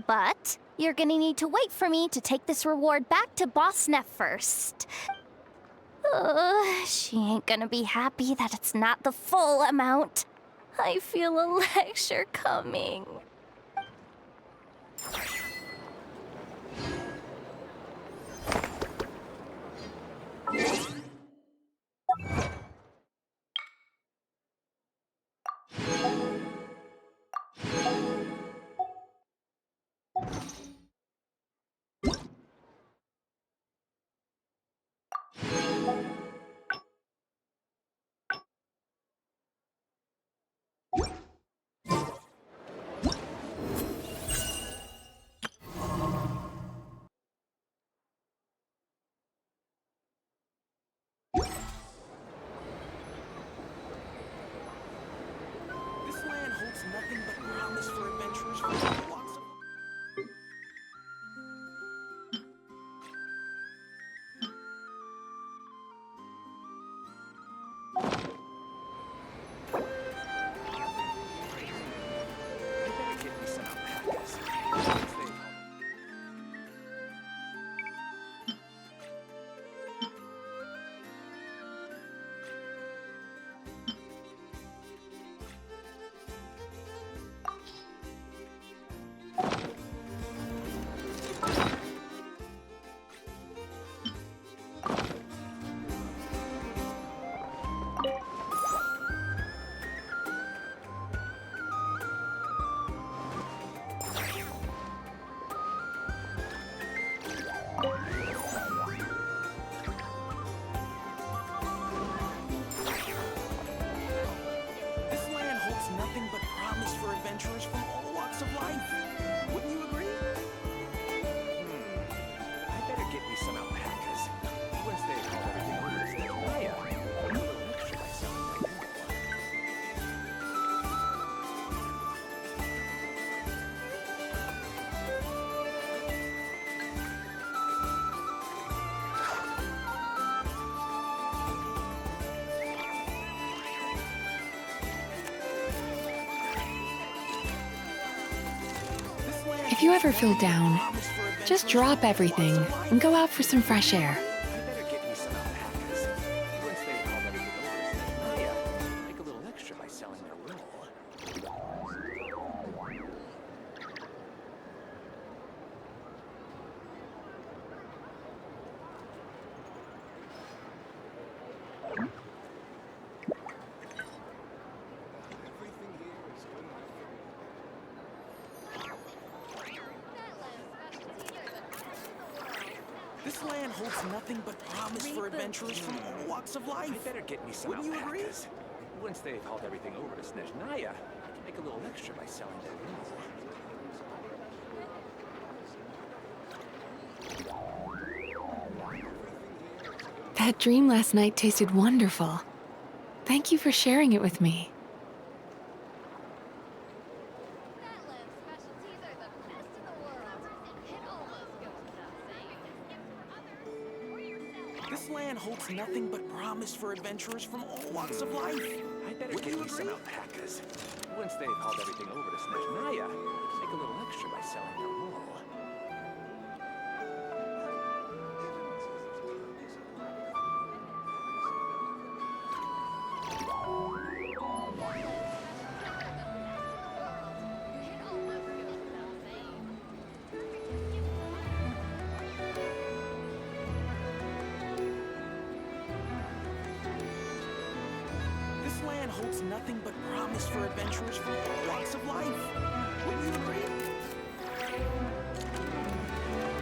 But you're gonna need to wait for me to take this reward back to Boss Neff first. She ain't gonna be happy that it's not the full amount. I feel a lecture coming. If you ever feel down, just drop everything and go out for some fresh air. Make a little extra by selling their wool. This land holds nothing but promise for adventurers from all walks of life. I better get me some Wouldn't you agree? alpacas. Once they've hauled everything over to Snezhnaya, I can make a little extra by selling their wool. That dream last night tasted wonderful. Thank you for sharing it with me. This land holds nothing but promise for adventurers from all walks of life. I better Wouldn't get you me some agree? alpacas. Once they've hauled everything over to Snezhnaya, make a little extra by selling their wool. This land holds nothing but promise for adventurers from all walks of life. Wouldn't you agree?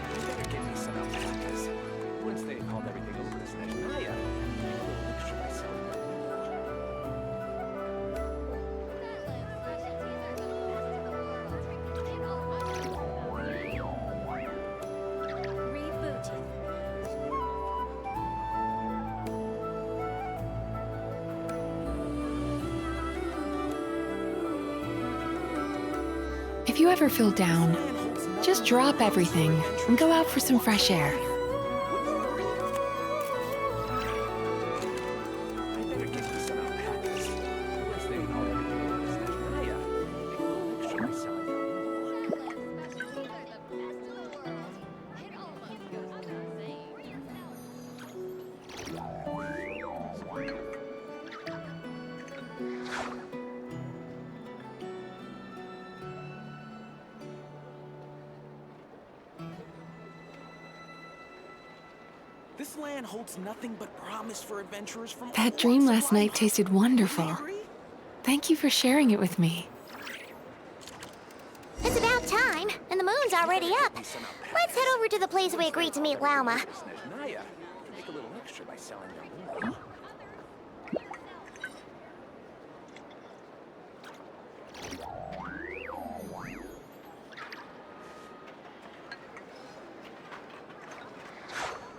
I better get me some alpacas. Once they've hauled everything over to Snezhnaya, make a little extra by selling their wool. If you ever feel down, just drop everything and go out for some fresh air. I better get me some alpacas. Once they've hauled everything over to Snezhnaya, make a little extra by selling their wool. This land holds nothing but promise for adventurers from all That walks dream of last life. night tasted wonderful. Wouldn't you agree? Thank you for sharing it with me. It's about time, and the moon's already up. Let's head over to the place we agreed to meet Lauma. Snezhnaya, make a little extra by selling their wool.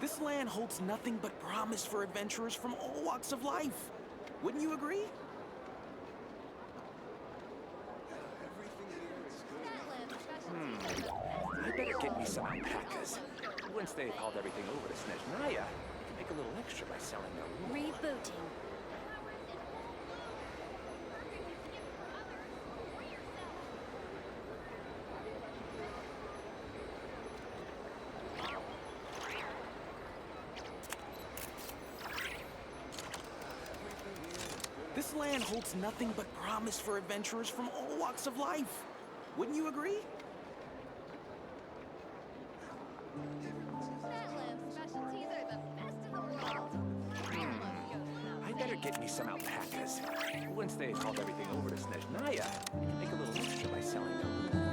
This land holds nothing but promise for adventurers from all walks of life. Wouldn't you agree? I better get me some alpacas. Once they've hauled everything over to Snezhnaya, I can make a little extra by selling their wool. Rebooting. This land holds nothing but promise for adventurers from all walks of life. Wouldn't you agree? I better get me some alpacas. Once they've hauled everything over to Snezhnaya, I can make a little extra by selling their wool.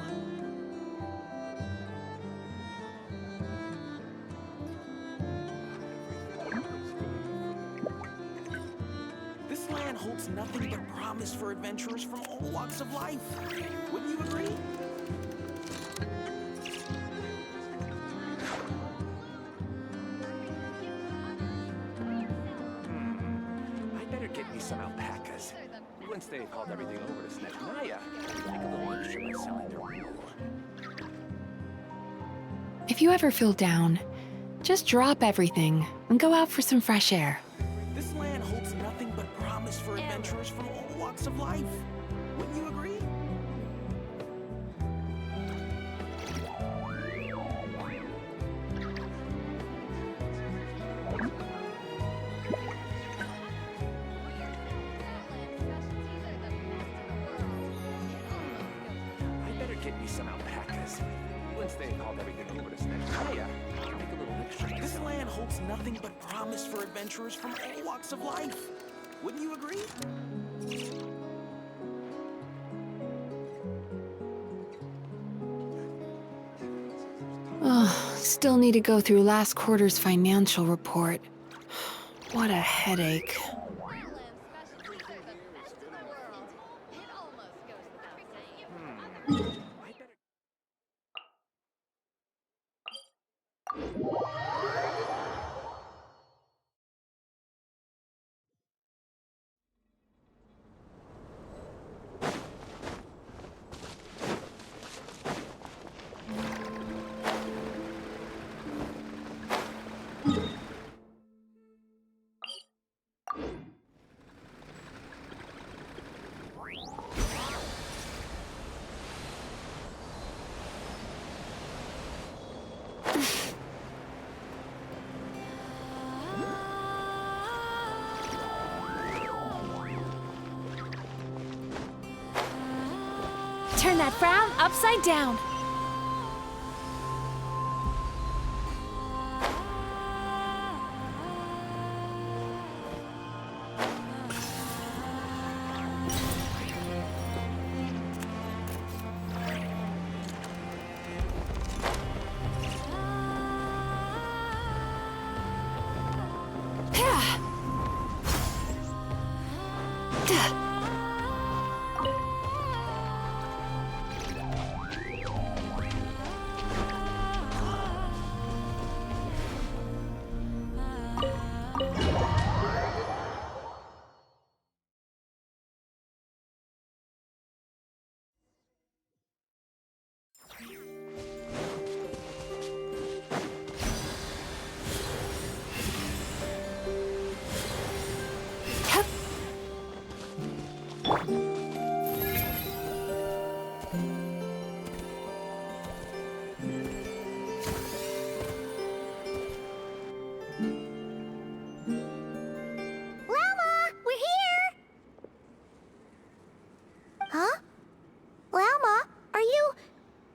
This land holds nothing but promise for adventurers from all walks of life. Wouldn't you agree? I better get me some alpacas. Once they've hauled everything over to Snezhnaya, I can make a little extra by selling their wool. If you ever feel down, just drop everything and go out for some fresh air. This land holds nothing but promise for adventurers from all walks of life. Wouldn't you agree? get me some alpacas. Once they hauled everything over to Snegmaya, I'll make a little extra. This land holds nothing but promise for adventurers from all walks of life. Wouldn't you agree? Oh, still need to go through last quarter's financial report. What a headache. Turn that frown upside down.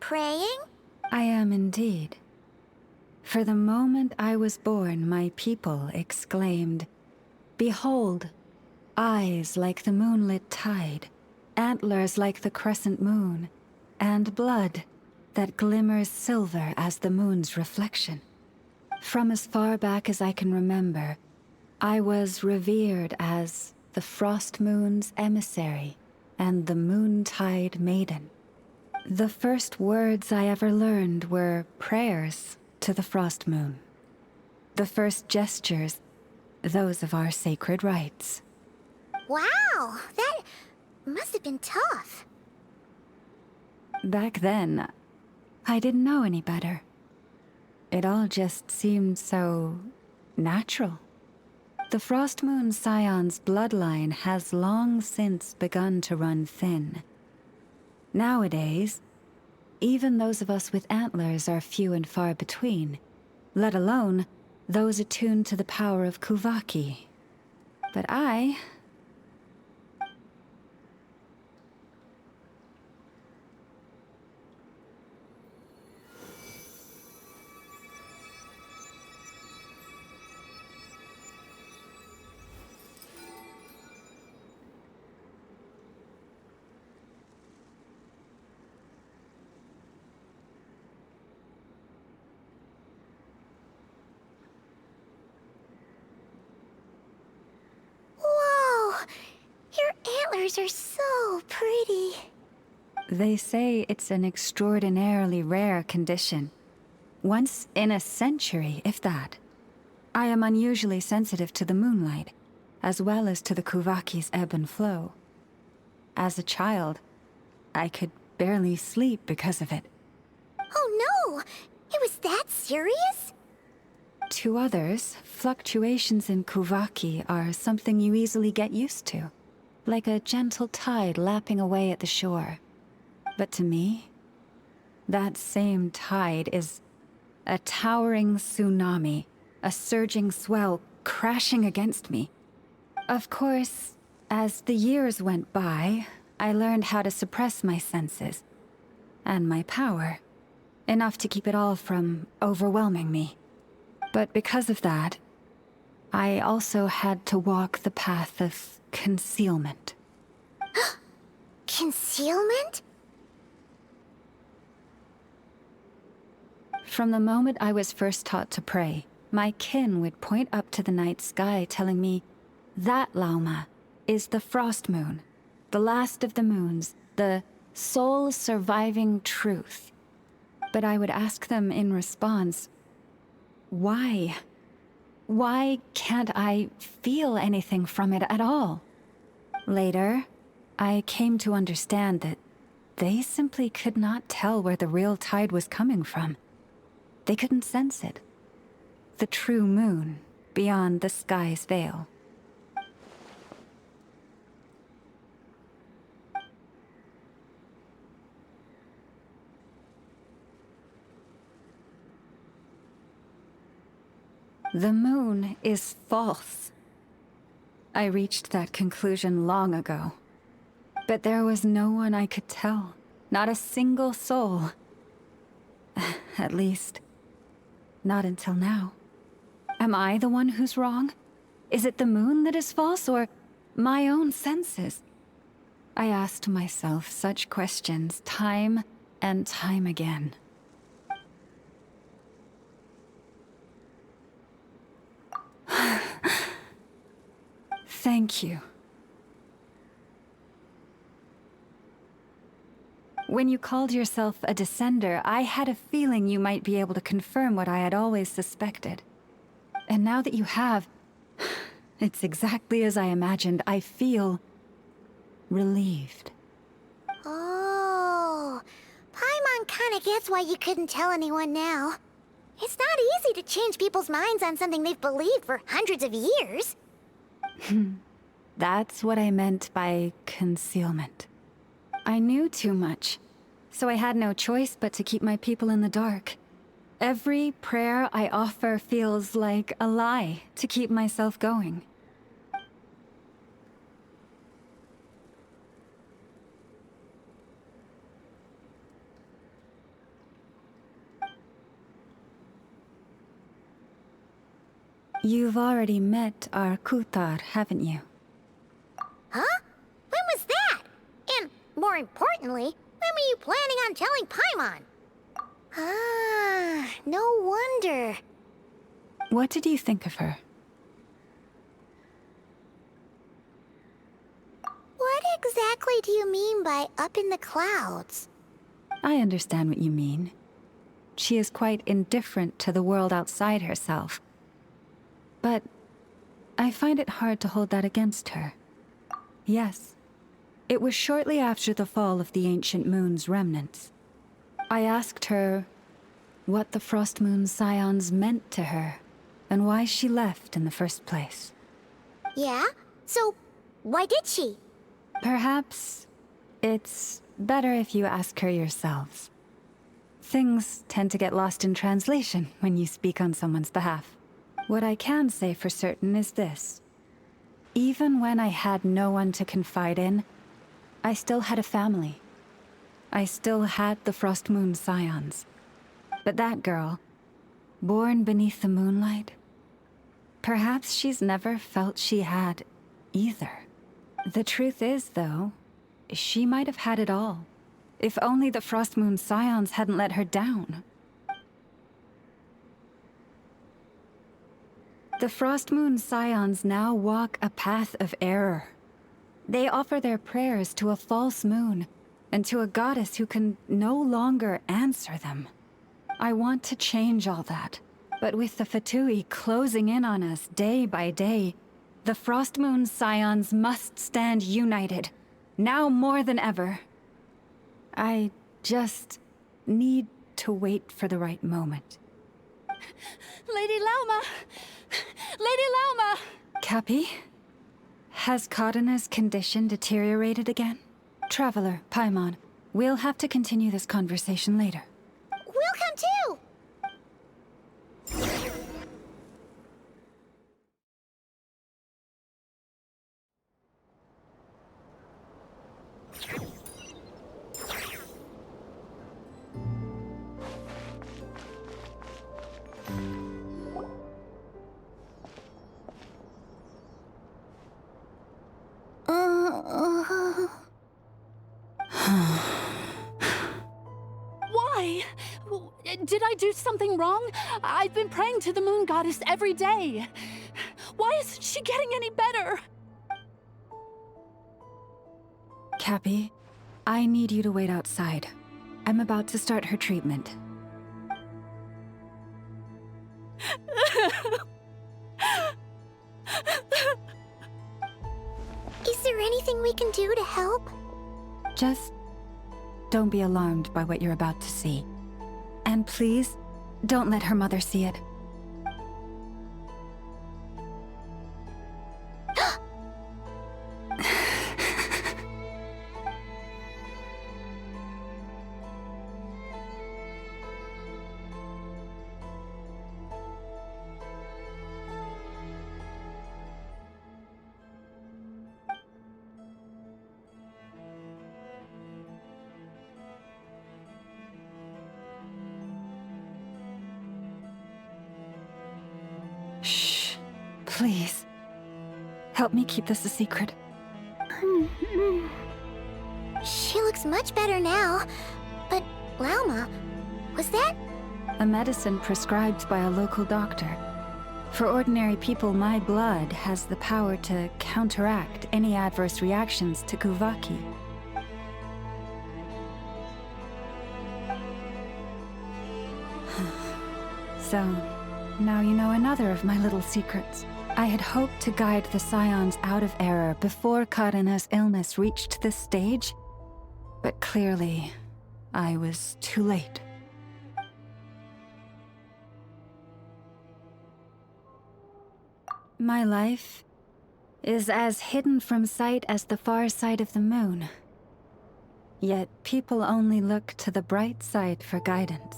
Praying? I am indeed. For the moment I was born, my people exclaimed, "Behold, eyes like the moonlit tide, antlers like the crescent moon, and blood that glimmers silver as the moon's reflection." From as far back as I can remember, I was revered as the Frost Moon's emissary and the Moontide Maiden. The first words I ever learned were prayers to the Frost Moon. The first gestures, those of our sacred rites. Wow, that must have been tough. Back then, I didn't know any better. It all just seemed so natural. The Frost Moon Scion's bloodline has long since begun to run thin. Nowadays, even those of us with antlers are few and far between, let alone those attuned to the power of Kuvaki. But I... Antlers are so pretty. They say it's an extraordinarily rare condition. Once in a century, if that. I am unusually sensitive to the moonlight, as well as to the Kuvaki's ebb and flow. As a child, I could barely sleep because of it. Oh no! It was that serious? To others, fluctuations in Kuvaki are something you easily get used to. Like a gentle tide lapping away at the shore. But to me, that same tide is a towering tsunami, a surging swell crashing against me. Of course, as the years went by, I learned how to suppress my senses. and my power. Enough to keep it all from overwhelming me. But because of that, I also had to walk the path of concealment. Concealment? From the moment I was first taught to pray, my kin would point up to the night sky telling me, that Lauma is the frost moon, the last of the moons, the sole surviving truth. But I would ask them in response, why? Why can't I feel anything from it at all? Later, I came to understand that they simply could not tell where the real tide was coming from. They couldn't sense it. The true moon beyond the sky's veil. The moon is false. I reached that conclusion long ago. But there was no one I could tell. Not a single soul. At least, not until now. Am I the one who's wrong? Is it the moon that is false, or my own senses? I asked myself such questions time and time again. Thank you. When you called yourself a descender, I had a feeling you might be able to confirm what I had always suspected. And now that you have, it's exactly as I imagined. I feel relieved. Oh, Paimon kinda gets why you couldn't tell anyone now. It's not easy to change people's minds on something they've believed for hundreds of years. That's what I meant by concealment. I knew too much, so I had no choice but to keep my people in the dark. Every prayer I offer feels like a lie to keep myself going. You've already met our Kutar, haven't you? Huh? When was that? And, more importantly, when were you planning on telling Paimon? Ah, no wonder. What did you think of her? What exactly do you mean by up in the clouds? I understand what you mean. She is quite indifferent to the world outside herself. But I find it hard to hold that against her. Yes, it was shortly after the fall of the ancient moon's remnants. I asked her what the Frost Moon Scions meant to her, and why she left in the first place. Yeah? So, why did she? Perhaps it's better if you ask her yourselves. Things tend to get lost in translation when you speak on someone's behalf. What I can say for certain is this. Even when I had no one to confide in, I still had a family. I still had the Frost Moon Scions. But that girl, born beneath the moonlight, perhaps she's never felt she had either. The truth is, though, she might have had it all. If only the Frost Moon Scions hadn't let her down. The Frost Moon Scions now walk a path of error. They offer their prayers to a false moon, and to a goddess who can no longer answer them. I want to change all that, but with the Fatui closing in on us day by day, the Frost Moon Scions must stand united, now more than ever. I just need to wait for the right moment. Lady Lauma! Lady Lauma! Cappy? Has Kadena's condition deteriorated again? Traveler, Paimon, we'll have to continue this conversation later. We'll come too! Did I do something wrong? I've been praying to the moon goddess every day. Why isn't she getting any better? Cappy, I need you to wait outside. I'm about to start her treatment. Is there anything we can do to help? Just don't be alarmed by what you're about to see. And please, don't let her mother see it. Shh. Please. Help me keep this a secret. She looks much better now. But, Lauma, was that? A medicine prescribed by a local doctor. For ordinary people, my blood has the power to counteract any adverse reactions to Kuvaki. So, now you know another of my little secrets. I had hoped to guide the Scions out of error before Karina's illness reached this stage, but clearly, I was too late. My life is as hidden from sight as the far side of the moon. Yet people only look to the bright side for guidance.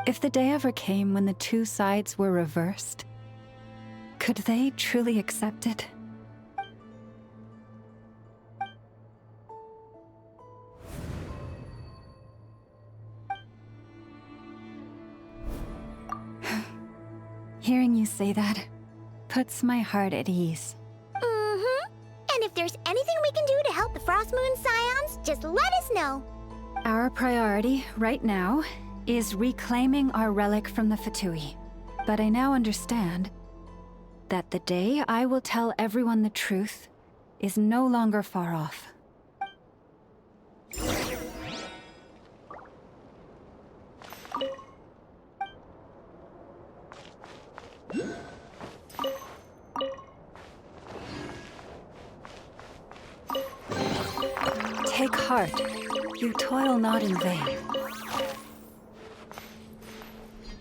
If the day ever came when the two sides were reversed, could they truly accept it? Hearing you say that puts my heart at ease. And if there's anything we can do to help the Frost Moon Scions, just let us know. Our priority right now is reclaiming our relic from the Fatui. But I now understand that the day I will tell everyone the truth is no longer far off. Take heart. You toil not in vain.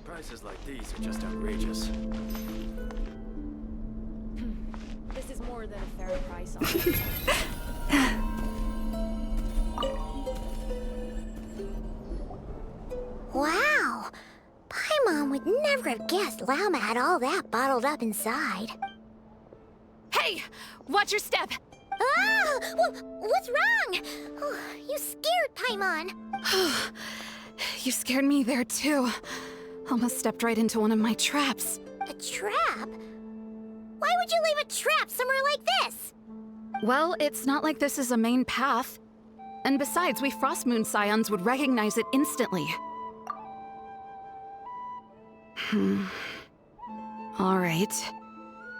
Prices like these are just outrageous. This is more than a fair price on Wow! Paimon would never have guessed Lauma had all that bottled up inside. Hey! Watch your step! Ah! What's wrong? Oh, you scared Paimon. You scared me there too. Almost stepped right into one of my traps. A trap? Why would you leave a trap somewhere like this? Well, it's not like this is a main path. And besides, we Frostmoon Scions would recognize it instantly. Alright.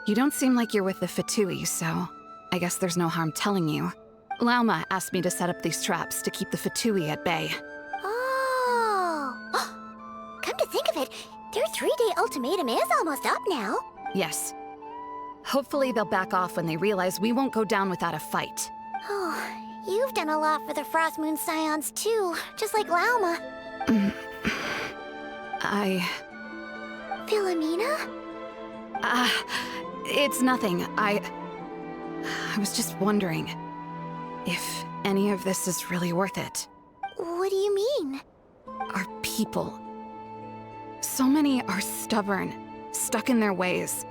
You don't seem like you're with the Fatui, so I guess there's no harm telling you. Lauma asked me to set up these traps to keep the Fatui at bay. Oh! Come to think of it, their 3-day ultimatum is almost up now. Yes. Hopefully they'll back off when they realize we won't go down without a fight. Oh, you've done a lot for the Frost Moon Scions too, just like Lauma. Philomena? It's nothing. I was just wondering if any of this is really worth it. What do you mean? Our people. So many are stubborn, stuck in their ways,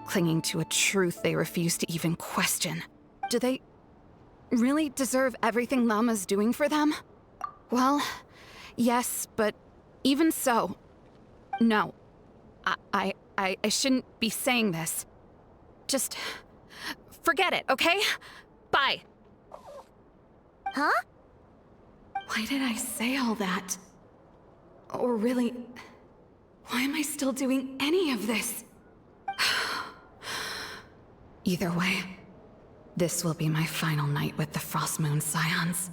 clinging to a truth they refuse to even question. Do they really deserve everything Lauma's doing for them? Well, yes, but even so, no. I shouldn't be saying this. Just forget it, okay? Bye. Huh? Why did I say all that? Or really, why am I still doing any of this? Either way, this will be my final night with the Frost Moon Scions.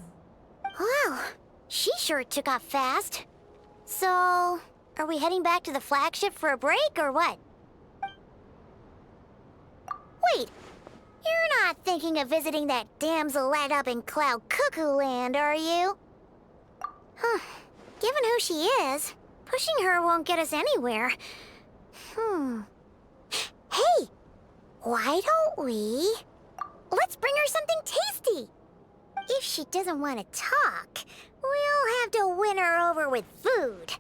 Wow, she sure took off fast. So, are we heading back to the flagship for a break, or what? Wait, you're not thinking of visiting that damselette up in Cloud Cuckoo Land, are you? Huh, given who she is, pushing her won't get us anywhere. Hey, why don't we... Let's bring her something tasty! If she doesn't want to talk, we'll have to win her over with food.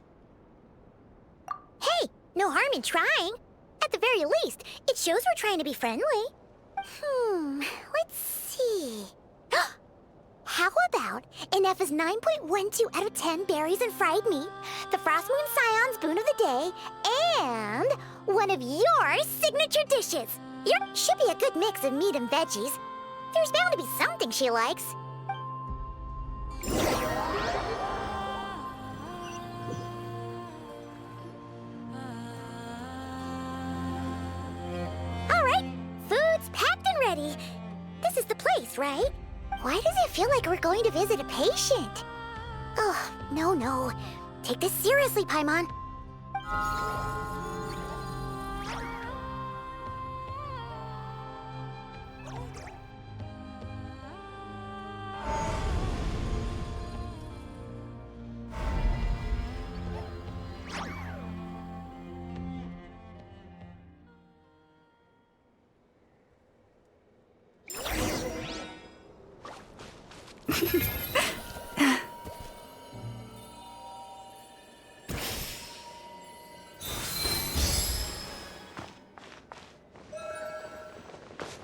Hey, no harm in trying. At the very least, it shows we're trying to be friendly. Let's see. How about an F's 9.12 out of 10 berries and fried meat, the Frost Moon Scion's boon of the day, and one of your signature dishes. Yours should be a good mix of meat and veggies. There's bound to be something she likes. All right, food's packed and ready. This is the place, right? Why does it feel like we're going to visit a patient? Oh, no. Take this seriously, Paimon.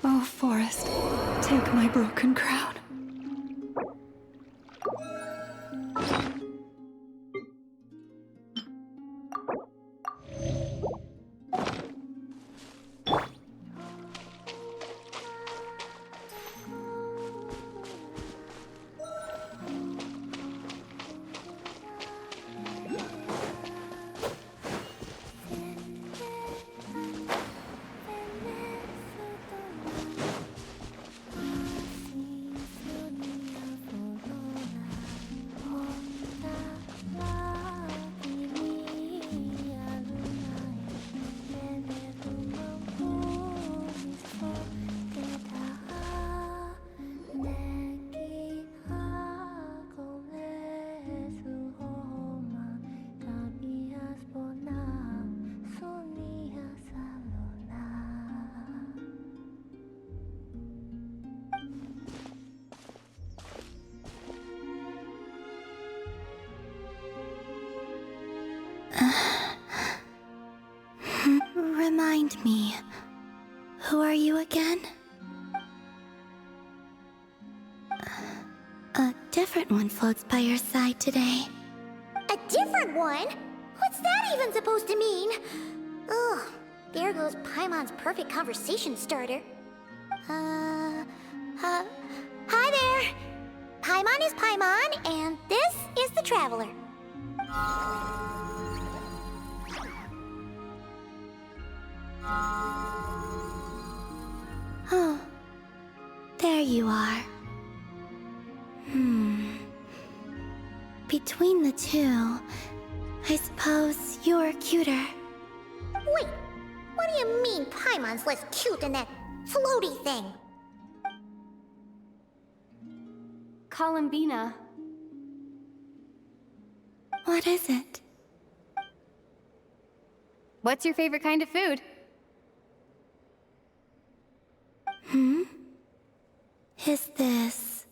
Oh, Forest, take my broken crown. Remind me, who are you again? A different one floats by your side today. A different one? What's that even supposed to mean? Ugh, there goes Paimon's perfect conversation starter. Hi there! Paimon is Paimon, and this is the Traveler. Oh, there you are. Between the two, I suppose you're cuter. Wait, what do you mean Paimon's less cute than that floaty thing? Columbina. What is it? What's your favorite kind of food? Is this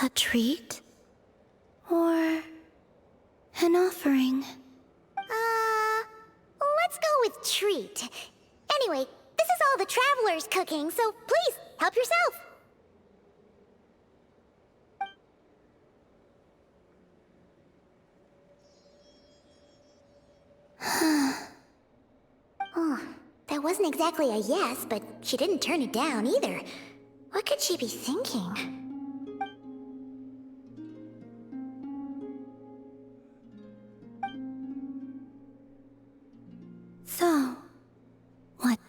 a treat? Or an offering? Let's go with treat. Anyway, this is all the Traveler's cooking, so please, help yourself. Oh, that wasn't exactly a yes, but she didn't turn it down either. What could she be thinking?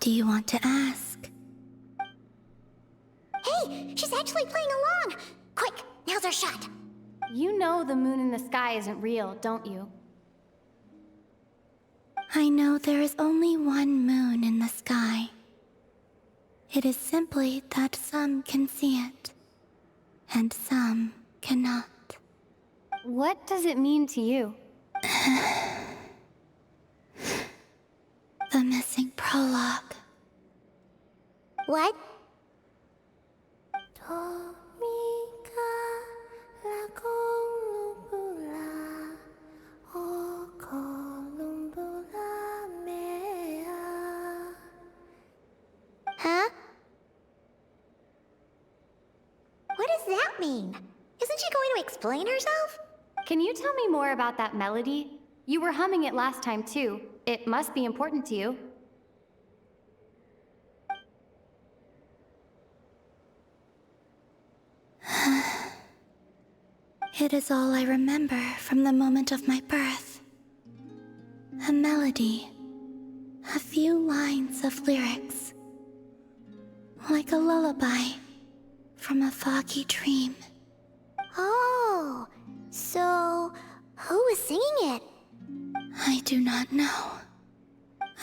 do you want to ask? Hey, she's actually playing along! Quick, now's our shot. You know the moon in the sky isn't real, don't you? I know there is only one moon in the sky. It is simply that some can see it, and some cannot. What does it mean to you? The missing prologue. What? Huh? What does that mean? Isn't she going to explain herself? Can you tell me more about that melody? You were humming it last time too. It must be important to you. It is all I remember from the moment of my birth. A melody. A few lines of lyrics. Like a lullaby from a foggy dream. Oh, so who was singing it? I do not know.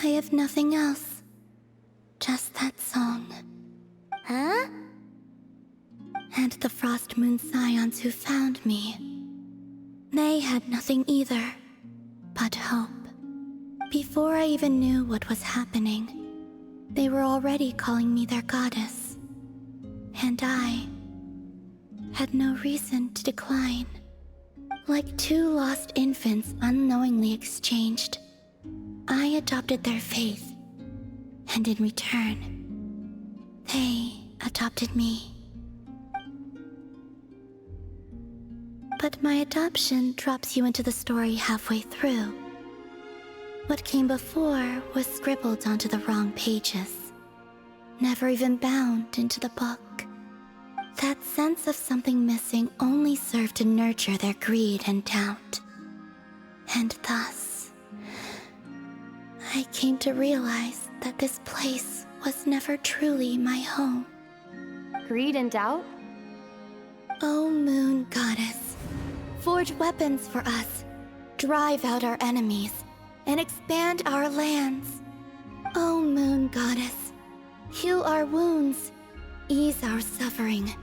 I have nothing else. Just that song. Huh? And the Frost Moon Scions who found me. They had nothing either, but hope. Before I even knew what was happening, they were already calling me their goddess. And I had no reason to decline. Like two lost infants unknowingly exchanged, I adopted their faith. And in return, they adopted me. But my adoption drops you into the story halfway through. What came before was scribbled onto the wrong pages, never even bound into the book. That sense of something missing only served to nurture their greed and doubt. And thus, I came to realize that this place was never truly my home. Greed and doubt? O Moon Goddess, forge weapons for us, drive out our enemies, and expand our lands. O Moon Goddess, heal our wounds, ease our suffering,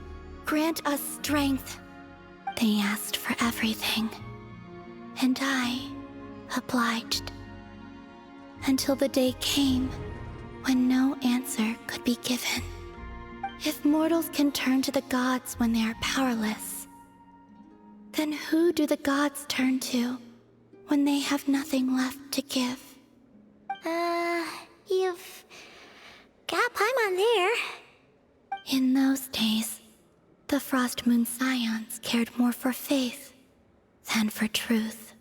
grant us strength. They asked for everything, and I obliged. Until the day came when no answer could be given. If mortals can turn to the gods when they are powerless, then who do the gods turn to when they have nothing left to give? You've got Paimon there. In those days, the Frost Moon Scions cared more for faith than for truth.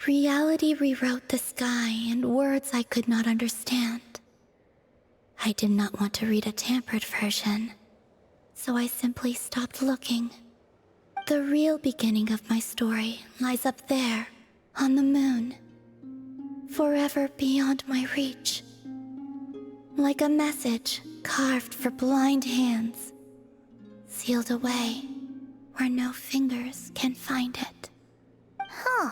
Reality rewrote the sky in words I could not understand. I did not want to read a tampered version, so I simply stopped looking. The real beginning of my story lies up there, on the moon, forever beyond my reach. Like a message carved for blind hands, sealed away where no fingers can find it. Huh.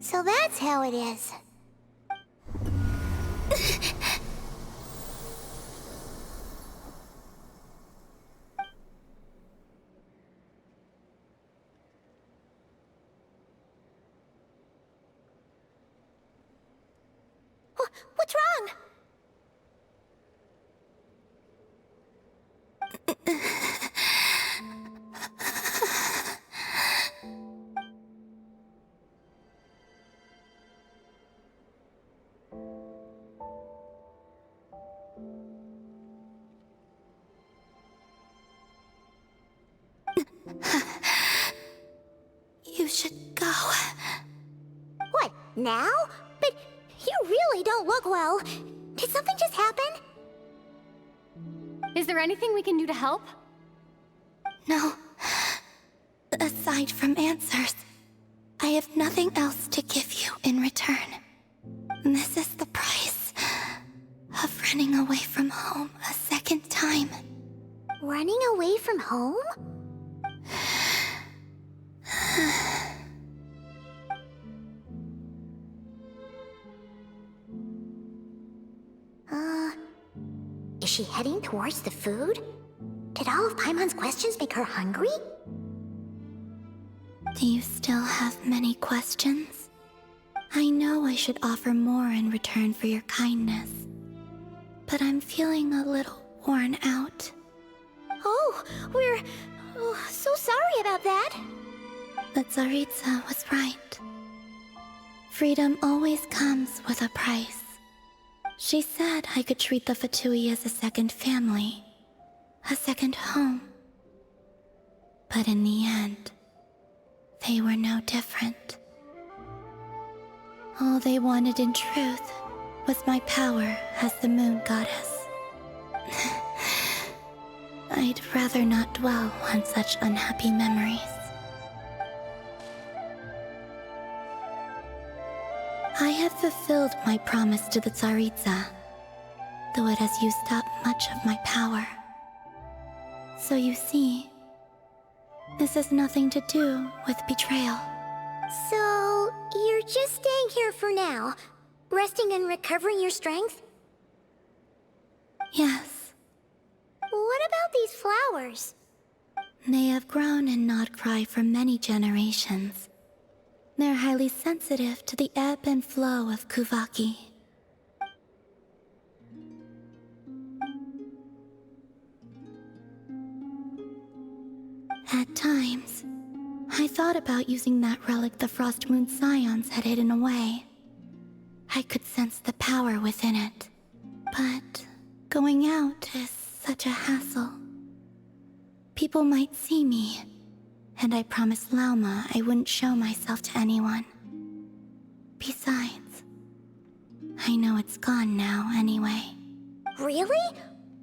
So that's how it is. What's wrong? You should go. What, now? But you really don't look well. Did something just happen? Is there anything we can do to help? No. Aside from answers, I have nothing else to give you in return. This is the price of running away from home a second time. Running away from home? Is she heading towards the food? Did all of Paimon's questions make her hungry? Do you still have many questions? I know I should offer more in return for your kindness, but I'm feeling a little worn out. Oh, we're so sorry about that. The Tsaritsa was right. Freedom always comes with a price. She said I could treat the Fatui as a second family, a second home. But in the end, they were no different. All they wanted in truth was my power as the moon goddess. I'd rather not dwell on such unhappy memories. I have fulfilled my promise to the Tsaritsa, though it has used up much of my power. So you see, this has nothing to do with betrayal. So, you're just staying here for now, resting and recovering your strength? Yes. What about these flowers? They have grown in Nodcry for many generations. They're highly sensitive to the ebb and flow of Kuvaki. At times, I thought about using that relic the Frost Moon Scions had hidden away. I could sense the power within it. But going out is such a hassle. People might see me, and I promised Lauma I wouldn't show myself to anyone. Besides, I know it's gone now anyway. Really?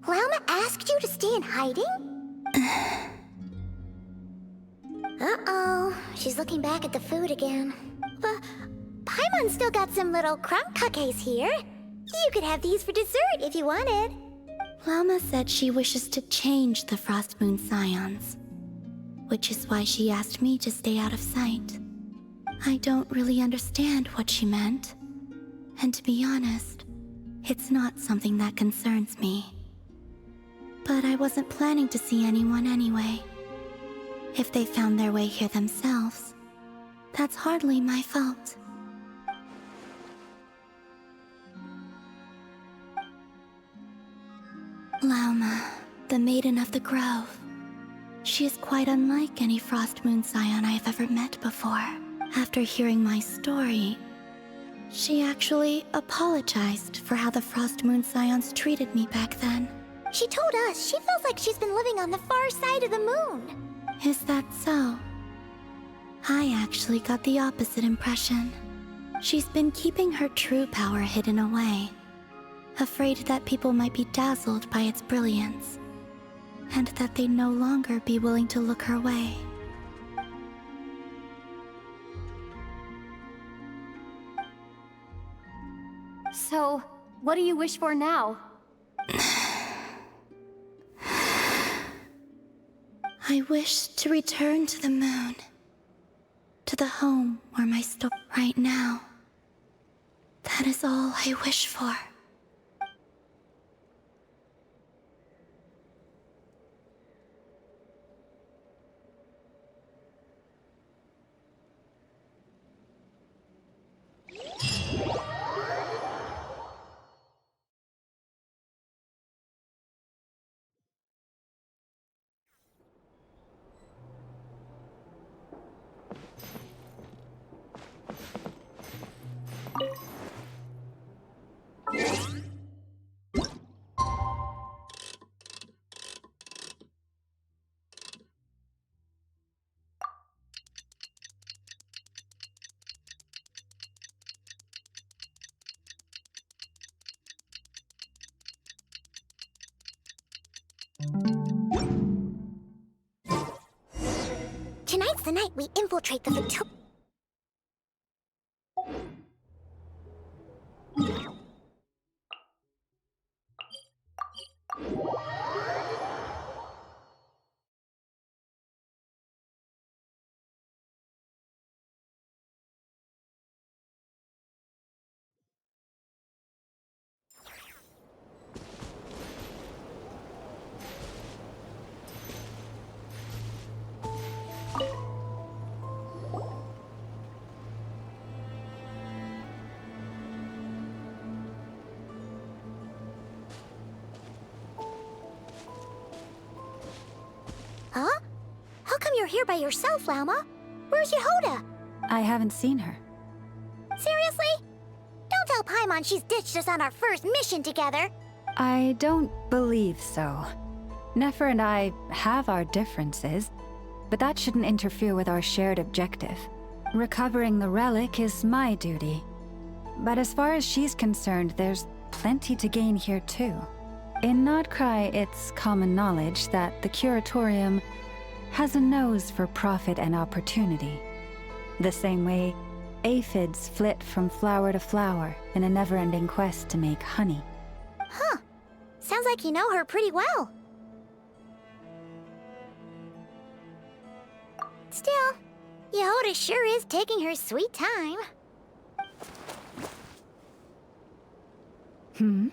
Lauma asked you to stay in hiding? Uh-oh, she's looking back at the food again. But Paimon still got some little crumb cookies here. You could have these for dessert if you wanted. Lauma said she wishes to change the Frost Moon Scions, which is why she asked me to stay out of sight. I don't really understand what she meant, and to be honest, it's not something that concerns me. But I wasn't planning to see anyone anyway. If they found their way here themselves, that's hardly my fault. Lauma, the Maiden of the Grove. She is quite unlike any Frost Moon Scion I have ever met before. After hearing my story, she actually apologized for how the Frost Moon Scions treated me back then. She told us she feels like she's been living on the far side of the moon. Is that so? I actually got the opposite impression. She's been keeping her true power hidden away, afraid that people might be dazzled by its brilliance, and that they'd no longer be willing to look her way. So, what do you wish for now? I wish to return to the moon, to the home where my story right now. That is all I wish for. the night we infiltrate the Victoria. Huh? How come you're here by yourself, Lauma? Where's Yehoda? I haven't seen her. Seriously? Don't tell Paimon she's ditched us on our first mission together. I don't believe so. Nefer and I have our differences, but that shouldn't interfere with our shared objective. Recovering the relic is my duty. But as far as she's concerned, there's plenty to gain here too. In Nodcry, it's common knowledge that the Curatorium has a nose for profit and opportunity. The same way aphids flit from flower to flower in a never-ending quest to make honey. Huh. Sounds like you know her pretty well. Still, Yehoda sure is taking her sweet time. Hmm?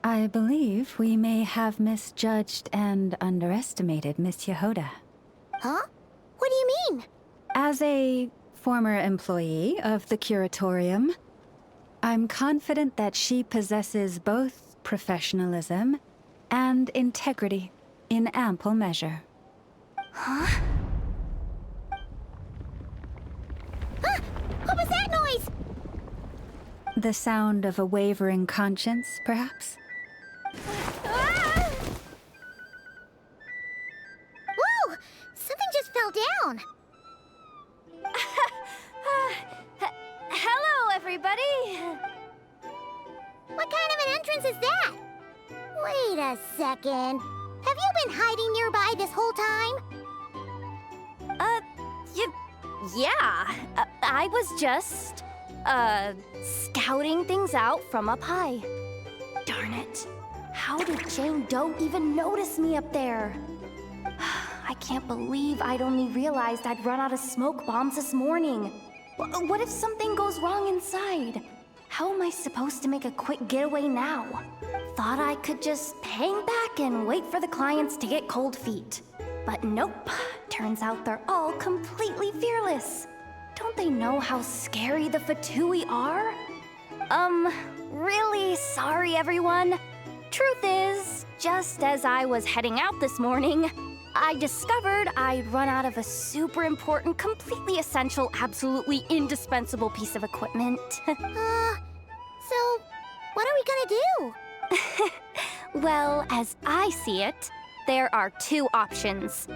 I believe we may have misjudged and underestimated Miss Yehoda. Huh? What do you mean? As a former employee of the Curatorium, I'm confident that she possesses both professionalism and integrity in ample measure. Huh? Ah! What was that noise? The sound of a wavering conscience, perhaps? Ah! Whoa! Something just fell down. Hello, everybody! What kind of an entrance is that? Wait a second. Have you been hiding nearby this whole time? Yeah. I was just, scouting things out from up high. Darn it. How did Jane Doe even notice me up there? I can't believe I'd only realized I'd run out of smoke bombs this morning. What if something goes wrong inside? How am I supposed to make a quick getaway now? Thought I could just hang back and wait for the clients to get cold feet. But nope. Turns out they're all completely fearless. Don't they know how scary the Fatui are? Really sorry, everyone. Truth is, just as I was heading out this morning, I discovered I'd run out of a super important, completely essential, absolutely indispensable piece of equipment. So, what are we gonna do? Well, as I see it, there are two options.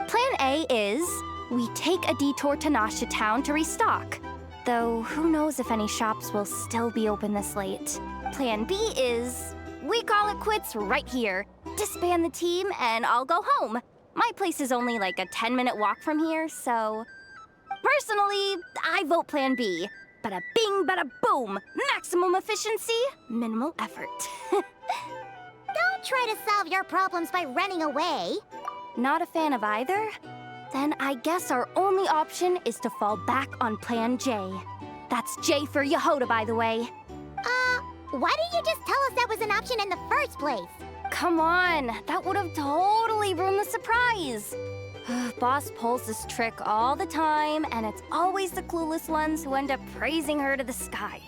Plan A is we take a detour to Nasha Town to restock. Though who knows if any shops will still be open this late. Plan B is we call it quits right here. Disband the team and I'll go home. My place is only like a 10-minute walk from here, so... Personally, I vote Plan B. Bada bing, bada boom. Maximum efficiency, minimal effort. Don't try to solve your problems by running away. Not a fan of either? Then I guess our only option is to fall back on Plan J. That's J for Yehoda, by the way. Why didn't you just tell us that was an option in the first place? Come on, that would have totally ruined the surprise. Boss pulls this trick all the time, and it's always the clueless ones who end up praising her to the skies.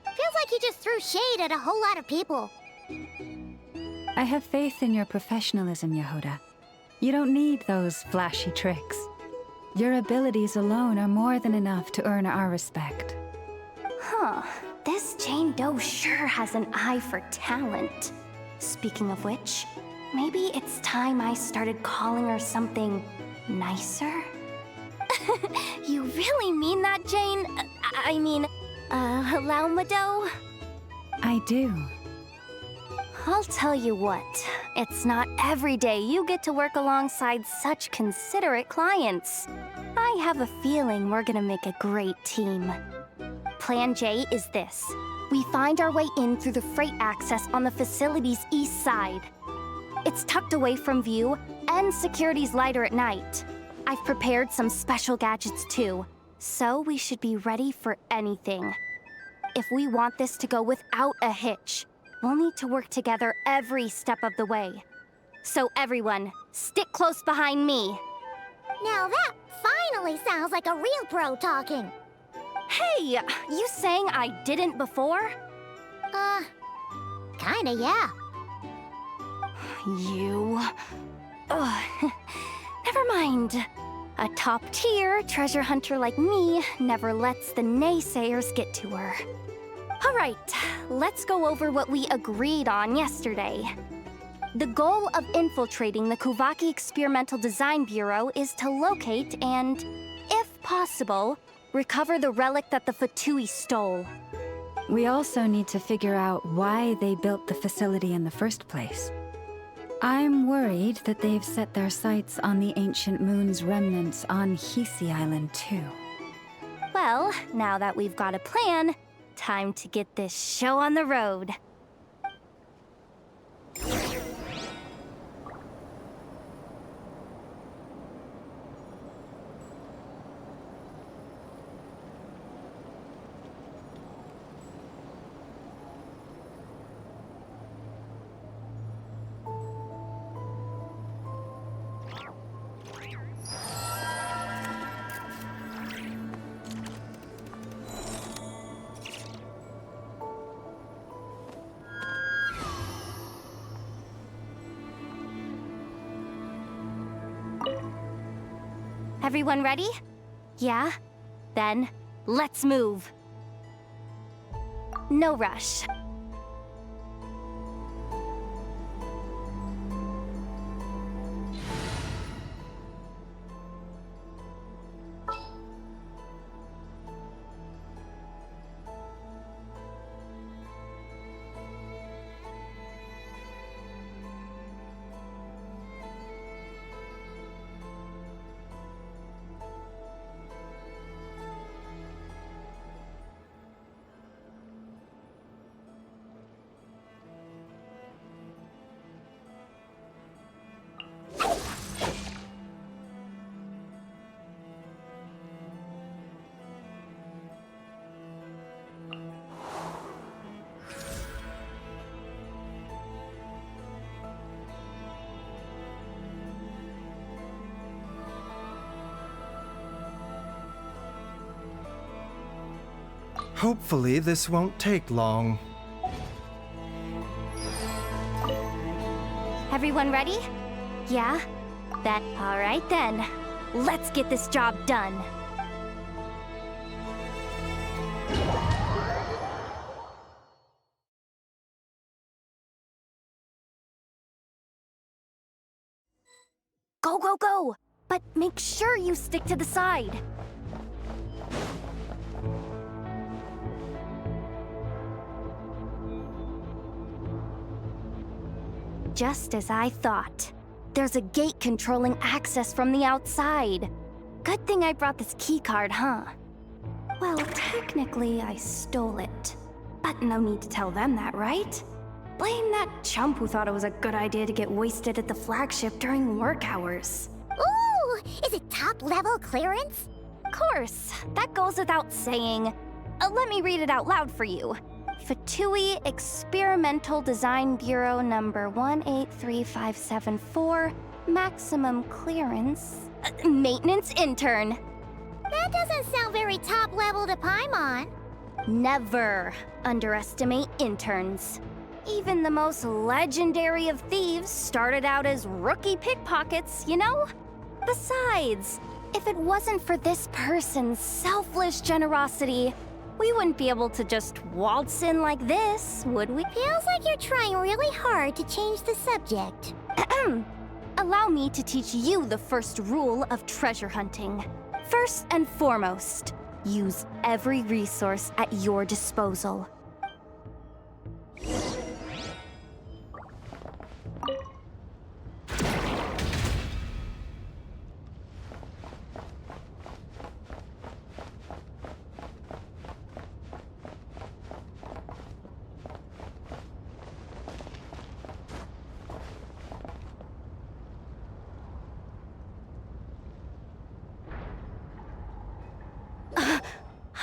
Feels like he just threw shade at a whole lot of people. I have faith in your professionalism, Yehoda. You don't need those flashy tricks. Your abilities alone are more than enough to earn our respect. Huh. This Jane Doe sure has an eye for talent. Speaking of which, maybe it's time I started calling her something nicer? You really mean that, Jane? I mean, Laumado? I do. I'll tell you what, it's not every day you get to work alongside such considerate clients. I have a feeling we're gonna make a great team. Plan J is this. We find our way in through the freight access on the facility's east side. It's tucked away from view, and security's lighter at night. I've prepared some special gadgets too, so we should be ready for anything. If we want this to go without a hitch, we'll need to work together every step of the way. So everyone, stick close behind me. Now that finally sounds like a real pro talking. Hey, you saying I didn't before? Kinda, yeah. You... Ugh. Never mind. A top-tier treasure hunter like me never lets the naysayers get to her. All right, let's go over what we agreed on yesterday. The goal of infiltrating the Kuvaki Experimental Design Bureau is to locate and, if possible, recover the relic that the Fatui stole. We also need to figure out why they built the facility in the first place. I'm worried that they've set their sights on the ancient moon's remnants on Hisi Island too. Well, now that we've got a plan, time to get this show on the road. Everyone ready? Yeah? Then, let's move. No rush. Hopefully this won't take long. Everyone ready? Yeah? Then, all right then. Let's get this job done. Go, go, go! But make sure you stick to the side. Just as I thought. There's a gate controlling access from the outside. Good thing I brought this keycard, huh? Well, technically, I stole it. But no need to tell them that, right? Blame that chump who thought it was a good idea to get wasted at the flagship during work hours. Ooh! Is it top-level clearance? Of course, that goes without saying. Let me read it out loud for you. Fatui Experimental Design Bureau number 183574, maximum clearance, maintenance intern. That doesn't sound very top-level to Paimon. Never underestimate interns. Even the most legendary of thieves started out as rookie pickpockets, you know? Besides, if it wasn't for this person's selfless generosity, we wouldn't be able to just waltz in like this, would we? Feels like you're trying really hard to change the subject. Allow me to teach you the first rule of treasure hunting. First and foremost, use every resource at your disposal.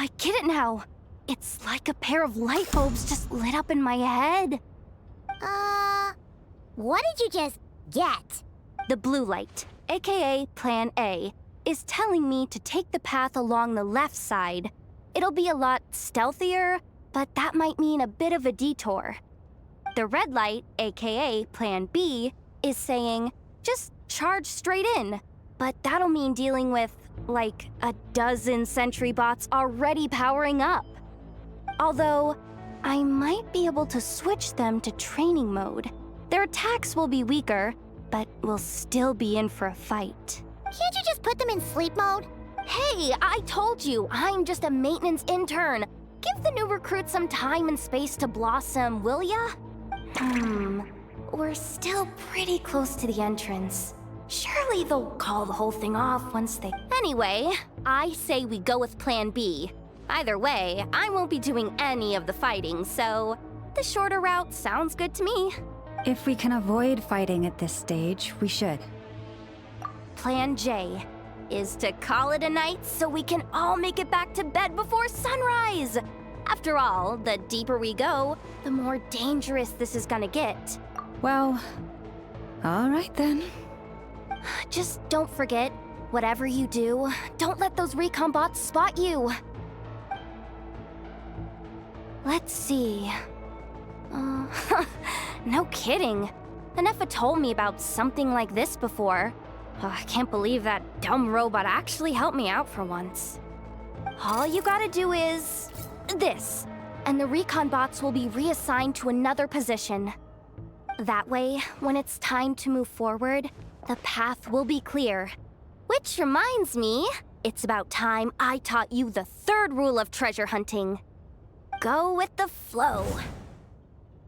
I get it now. It's like a pair of light bulbs just lit up in my head. What did you just get? The blue light, aka Plan A, is telling me to take the path along the left side. It'll be a lot stealthier, but that might mean a bit of a detour. The red light, aka Plan B, is saying, just charge straight in. But that'll mean dealing with, like, a dozen sentry bots already powering up. Although, I might be able to switch them to training mode. Their attacks will be weaker, but we'll still be in for a fight. Can't you just put them in sleep mode? Hey, I told you, I'm just a maintenance intern. Give the new recruits some time and space to blossom, will ya? We're still pretty close to the entrance. Surely they'll call the whole thing off once they... Anyway, I say we go with Plan B. Either way, I won't be doing any of the fighting, so the shorter route sounds good to me. If we can avoid fighting at this stage, we should. Plan J is to call it a night so we can all make it back to bed before sunrise. After all, the deeper we go, the more dangerous this is gonna get. Well, all right then. Just don't forget, whatever you do, don't let those recon bots spot you. Let's see. No kidding. Anefa told me about something like this before. I can't believe that dumb robot actually helped me out for once. All you gotta do is... this. And the recon bots will be reassigned to another position. That way, when it's time to move forward, the path will be clear. Which reminds me, it's about time I taught you the third rule of treasure hunting. Go with the flow.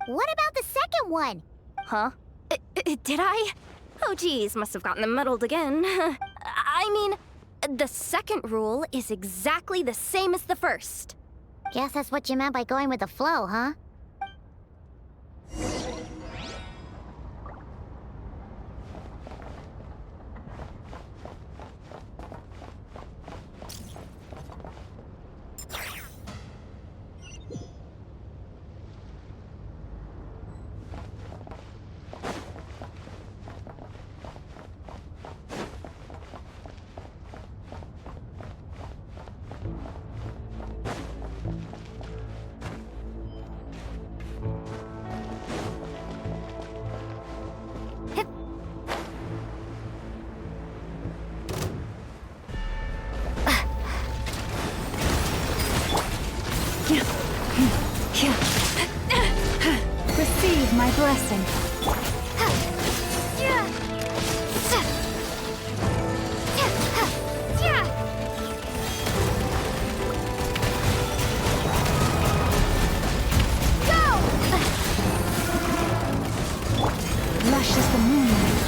What about the second one? Huh? Did I? Oh geez, must have gotten them muddled again. I mean, the second rule is exactly the same as the first. Guess that's what you meant by going with the flow, huh? Receive my blessing. Lush as the moonlight.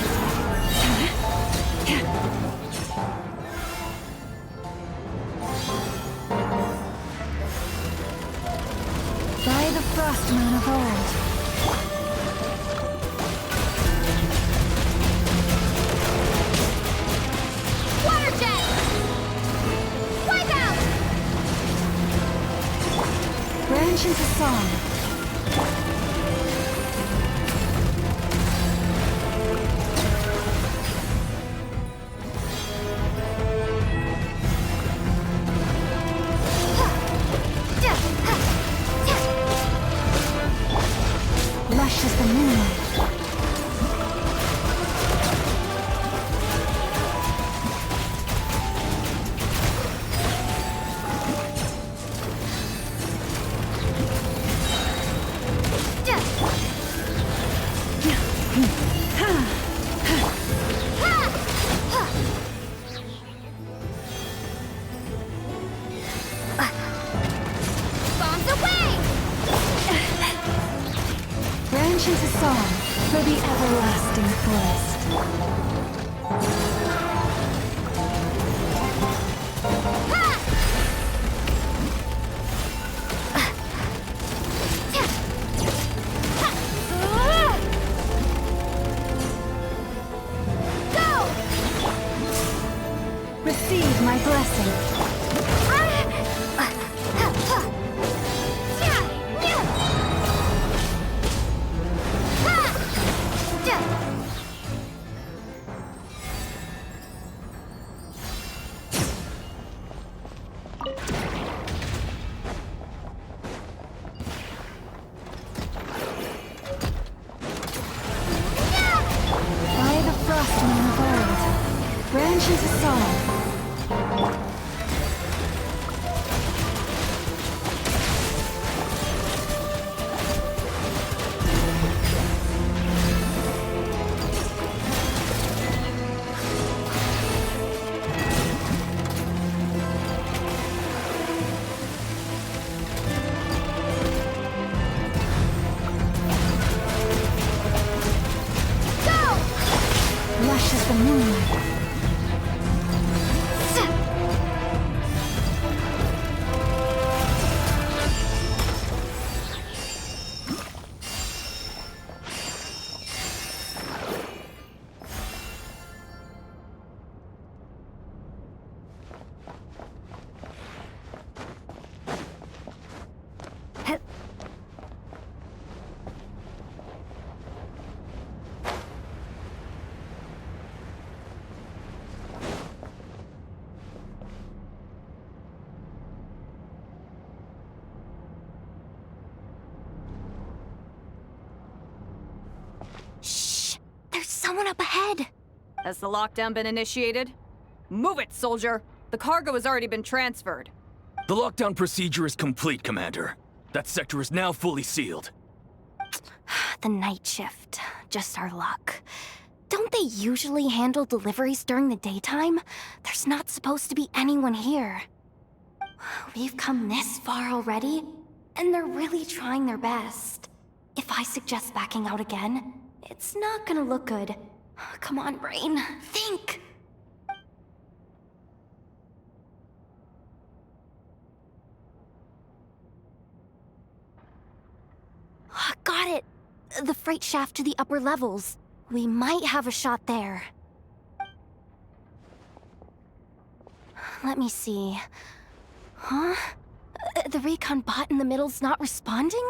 By the frost moon of old. Branch into song. Lush as the moonlight. Branch into song for the everlasting forest. Go! Receive my blessing. blossoming of old, branches of song. Lush as the moonlight. There's someone up ahead. Has the lockdown been initiated? Move it, soldier! The cargo has already been transferred. The lockdown procedure is complete, Commander. That sector is now fully sealed. The night shift. Just our luck. Don't they usually handle deliveries during the daytime? There's not supposed to be anyone here. We've come this far already, and they're really trying their best. If I suggest backing out again, it's not gonna look good. Come on, brain. Think! Got it! The freight shaft to the upper levels. We might have a shot there. Let me see. Huh? The recon bot in the middle's not responding?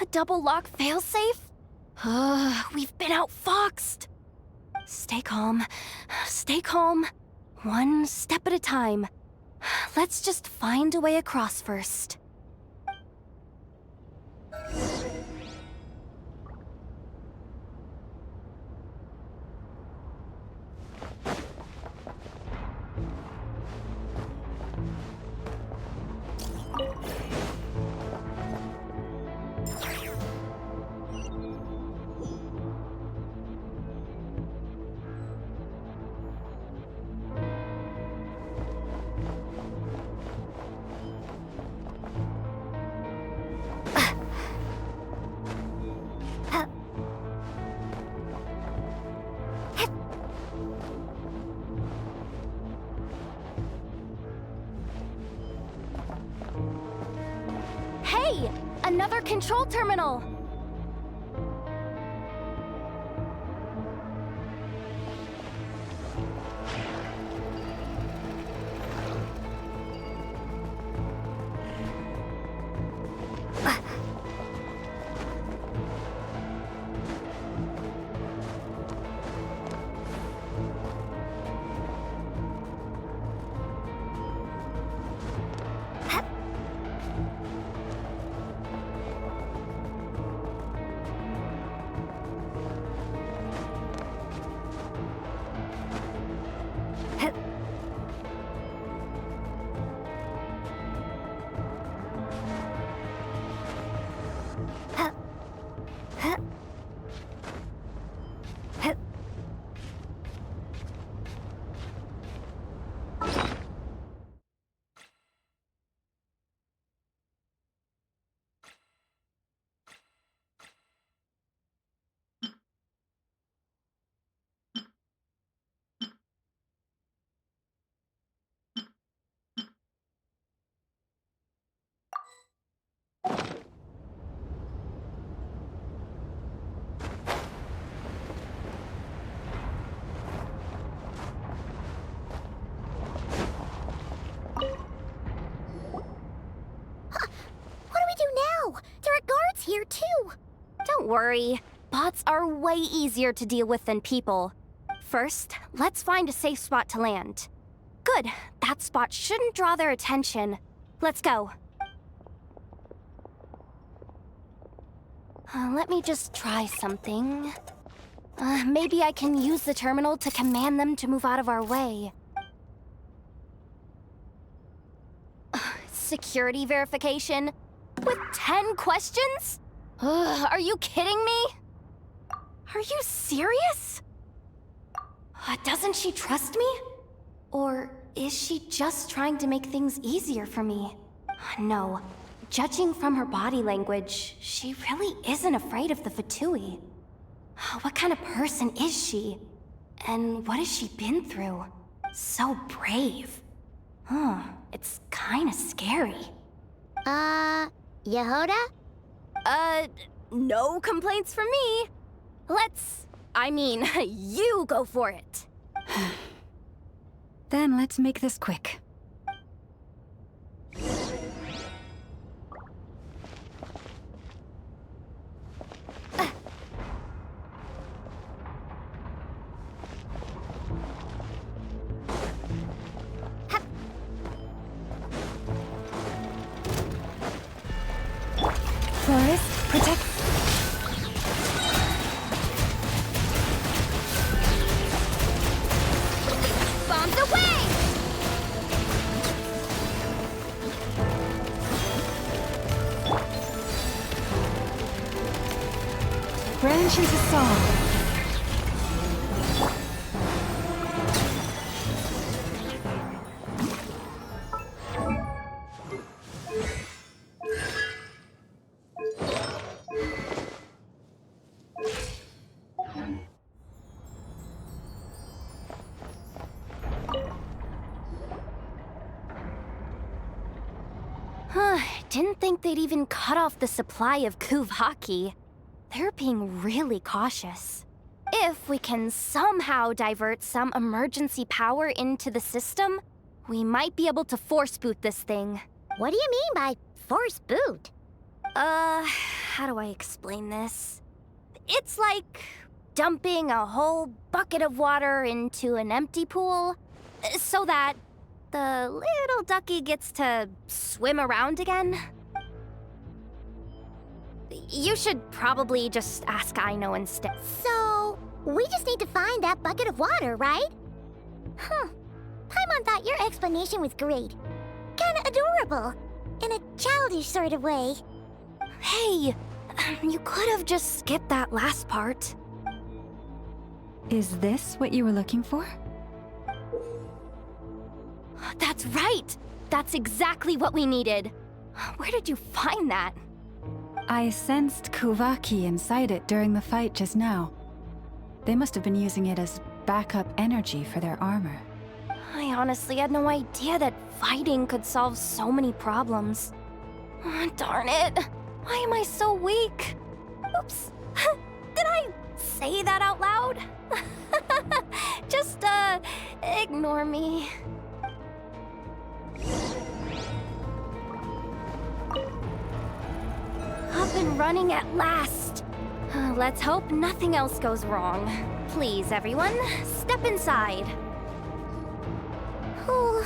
A double lock failsafe? We've been outfoxed. Stay calm. Stay calm. One step at a time. Let's just find a way across first. Hey! Another control terminal! Here too. Don't worry. Bots are way easier to deal with than people. First, let's find a safe spot to land. Good. That spot shouldn't draw their attention. Let's go. Let me just try something. Maybe I can use the terminal to command them to move out of our way. Security verification? With 10 questions? Are you kidding me? Are you serious? Doesn't she trust me? Or is she just trying to make things easier for me? No. Judging from her body language, she really isn't afraid of the Fatui. What kind of person is she? And what has she been through? So brave. It's kinda scary. Yehoda? No complaints from me. You go for it. Then let's make this quick. Forest, protect. Bombs away! Branch into saw. Didn't think they'd even cut off the supply of Kuvaki. They're being really cautious. If we can somehow divert some emergency power into the system, we might be able to force boot this thing. What do you mean by force boot? How do I explain this? It's like dumping a whole bucket of water into an empty pool, so that the little ducky gets to swim around again. You should probably just ask Aino instead. So, we just need to find that bucket of water, right? Paimon thought your explanation was great. Kinda adorable. In a childish sort of way. Hey, you could have just skipped that last part. Is this what you were looking for? That's right! That's exactly what we needed. Where did you find that? I sensed Kuvaki inside it during the fight just now. They must have been using it as backup energy for their armor. I honestly had no idea that fighting could solve so many problems. Darn it! Why am I so weak? Oops. Did I say that out loud? Just, ignore me. Up and running at last. Let's hope nothing else goes wrong. Please, everyone, step inside. Oh,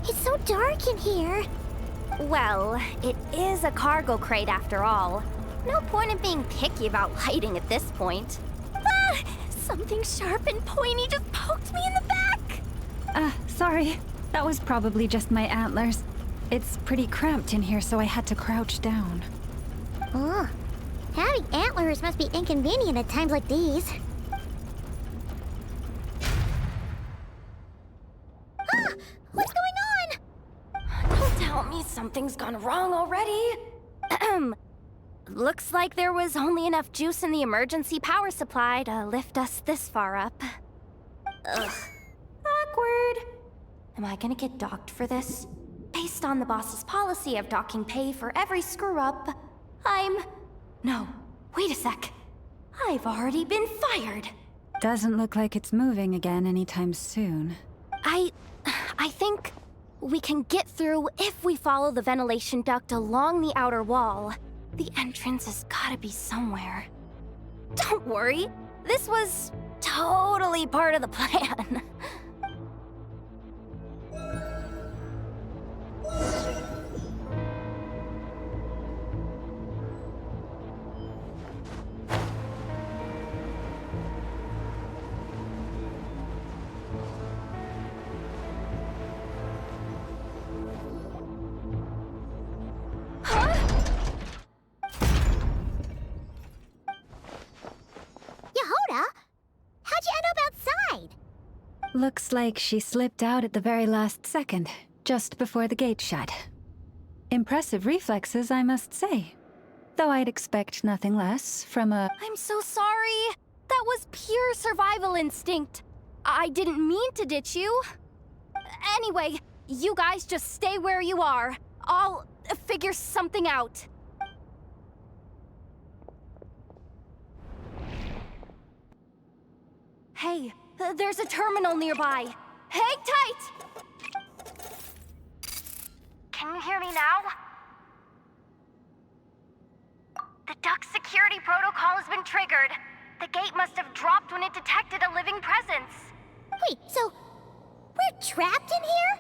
it's so dark in here. Well, it is a cargo crate after all. No point in being picky about lighting at this point. Something sharp and pointy just poked me in the back! Sorry. That was probably just my antlers. It's pretty cramped in here, so I had to crouch down. Oh, having antlers must be inconvenient at times like these. What's going on? Don't tell me something's gone wrong already. Looks like there was only enough juice in the emergency power supply to lift us this far up. Ugh. Awkward. Am I gonna get docked for this? Based on the boss's policy of docking pay for every screw-up, No, wait a sec. I've already been fired. Doesn't look like it's moving again anytime soon. I think we can get through if we follow the ventilation duct along the outer wall. The entrance has gotta be somewhere. Don't worry, this was totally part of the plan. Looks like she slipped out at the very last second, just before the gate shut. Impressive reflexes, I must say. Though I'd expect nothing less from a... I'm so sorry. That was pure survival instinct. I didn't mean to ditch you. Anyway, you guys just stay where you are. I'll figure something out. Hey, there's a terminal nearby. Hang tight! Can you hear me now? The duck security protocol has been triggered. The gate must have dropped when it detected a living presence. Wait, so we're trapped in here?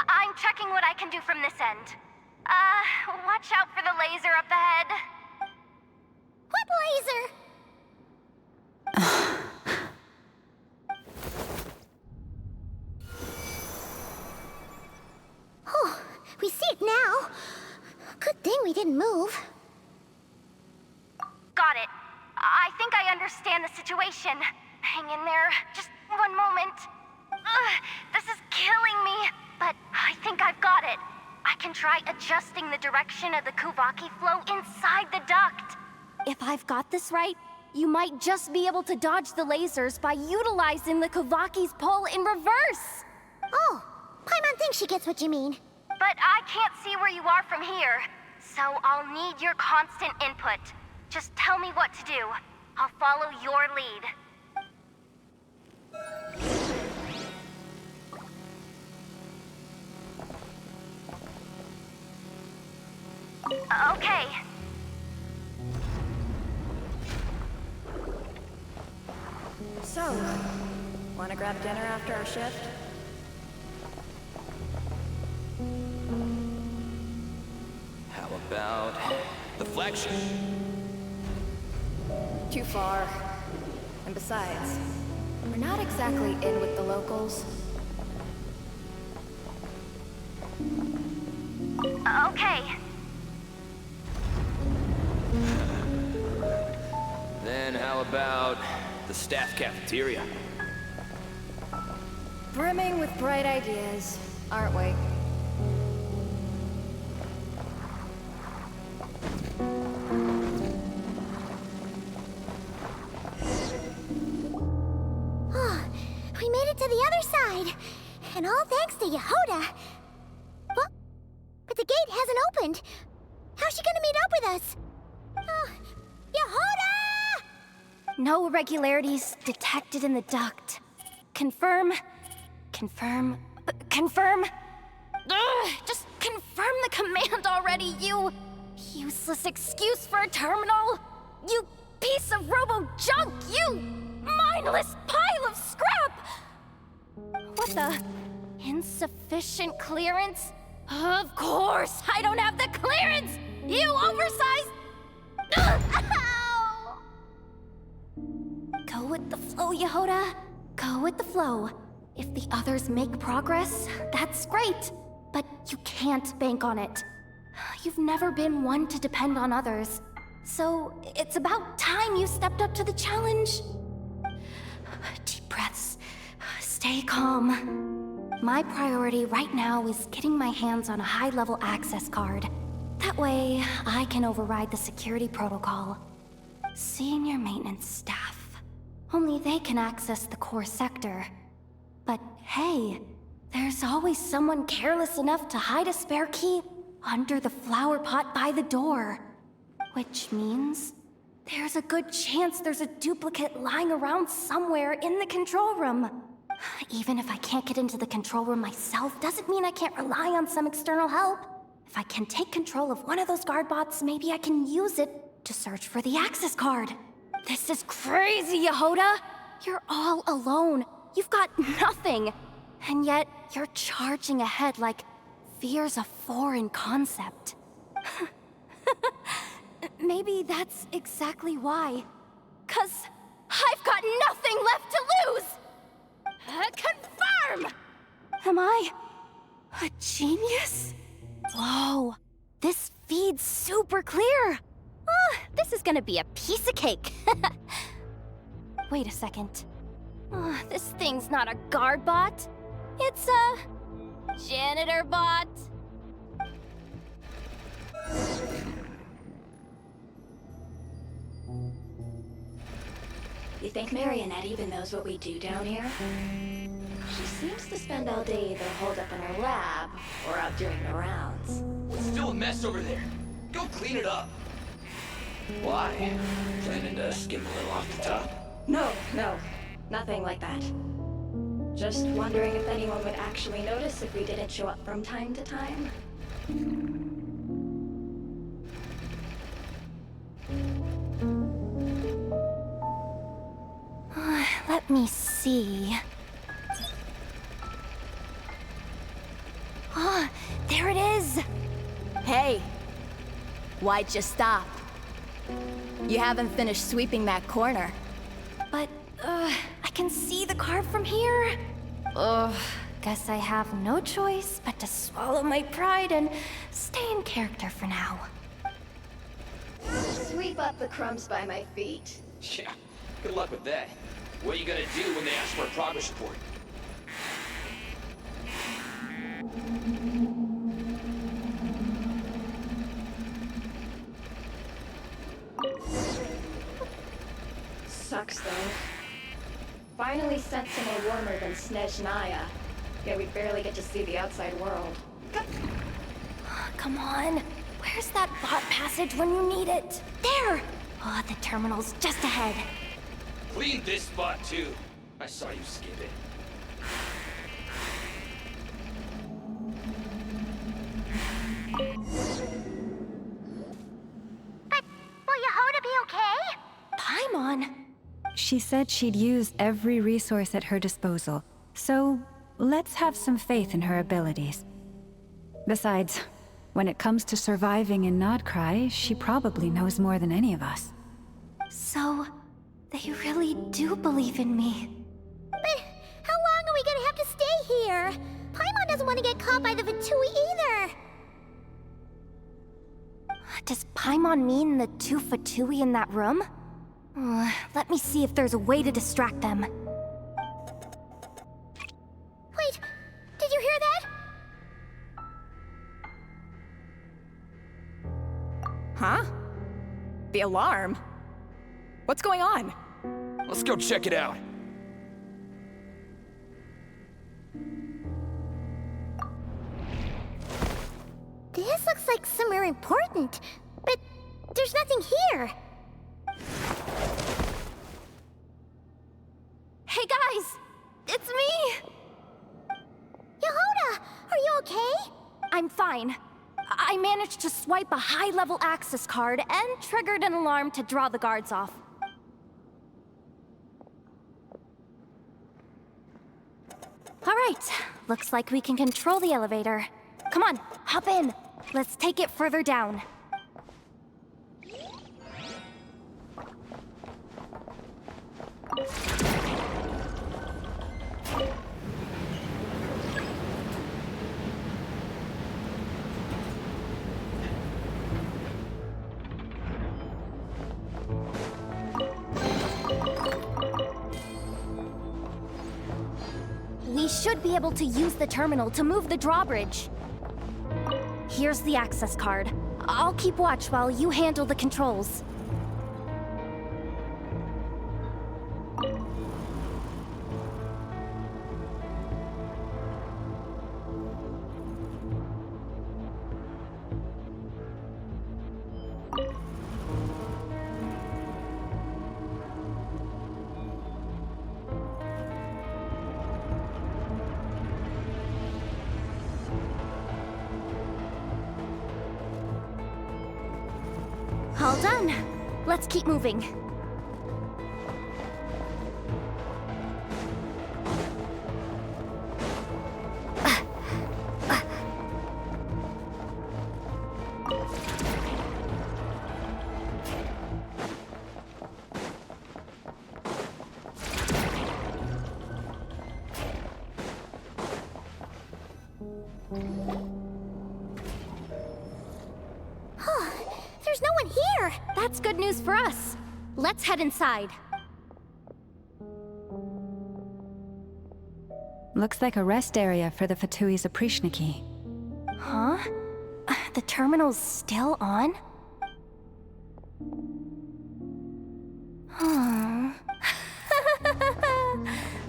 I'm checking what I can do from this end. Watch out for the laser up ahead. What laser? Oh, we see it now. Good thing we didn't move. Got it. I think I understand the situation. Hang in there. Just one moment. This is killing me, but I think I've got it. I can try adjusting the direction of the Kuvaki flow inside the duct. If I've got this right, you might just be able to dodge the lasers by utilizing the Kuvaki's pull in reverse. Oh, Paimon thinks she gets what you mean. But I can't see where you are from here, so I'll need your constant input. Just tell me what to do. I'll follow your lead. Okay. So, wanna grab dinner after our shift? How about the flagship? Too far. And besides, we're not exactly in with the locals. Okay. Then how about the staff cafeteria? Brimming with bright ideas, aren't we? Oh, we made it to the other side. And all thanks to Yehoda. But the gate hasn't opened. How's she gonna meet up with us? Yehoda! No irregularities detected in the duct. Confirm. Confirm. Confirm. Ugh, just confirm the command already, you useless excuse for a terminal. You piece of robo-junk, you mindless pile of scrap! What the? Insufficient clearance? Of course, I don't have the clearance! You oversized... Ow! Go with the flow, Yehoda. Go with the flow. If the others make progress, that's great. But you can't bank on it. You've never been one to depend on others. So it's about time you stepped up to the challenge. Deep breaths. Stay calm. My priority right now is getting my hands on a high-level access card. That way, I can override the security protocol. Senior maintenance staff. Only they can access the core sector. But hey, there's always someone careless enough to hide a spare key under the flower pot by the door. Which means there's a good chance there's a duplicate lying around somewhere in the control room. Even if I can't get into the control room myself, doesn't mean I can't rely on some external help. If I can take control of one of those guard bots, maybe I can use it to search for the access card. This is crazy, Yehoda! You're all alone. You've got nothing. And yet, you're charging ahead like fear's a foreign concept. Maybe that's exactly why. 'Cause I've got nothing left to lose! Confirm! Am I a genius? Whoa, this feed's super clear. This is gonna be a piece of cake. Wait a second. This thing's not a guard bot. It's a janitor bot. You think Marionette even knows what we do down here? She seems to spend all day either holed up in her lab or out doing the rounds. It's still a mess over there. Go clean it up. Why? Planning to skim a little off the top? No, nothing like that. Just wondering if anyone would actually notice if we didn't show up from time to time. Let me see. There it is! Hey! Why'd you stop? You haven't finished sweeping that corner. But, I can see the card from here. Guess I have no choice but to swallow my pride and stay in character for now. Sweep up the crumbs by my feet. Yeah, good luck with that. What are you gonna do when they ask for a progress report? Sucks though. Finally sent somewhere warmer than Snezhnaya. Yet we barely get to see the outside world. Come on. Where's that bot passage when you need it? There! The terminal's just ahead. Clean this spot too. I saw you skip it. But will Yehoda be okay? Paimon? She said she'd use every resource at her disposal, so let's have some faith in her abilities. Besides, when it comes to surviving in Nodcry, she probably knows more than any of us. So, they really do believe in me. But how long are we gonna have to stay here? Paimon doesn't want to get caught by the Fatui either. Does Paimon mean the two Fatui in that room? Let me see if there's a way to distract them. Wait, did you hear that? Huh? The alarm? What's going on? Let's go check it out. This looks like somewhere important, but there's nothing here. Hey guys! It's me! Yehoda, are you okay? I'm fine. I managed to swipe a high-level access card and triggered an alarm to draw the guards off. All right, looks like we can control the elevator. Come on, hop in. Let's take it further down. We should be able to use the terminal to move the drawbridge. Here's the access card. I'll keep watch while you handle the controls. All done. Let's keep moving. There's no one here! That's good news for us. Let's head inside. Looks like a rest area for the Fatui's Oprishniki. Huh? The terminal's still on? Huh.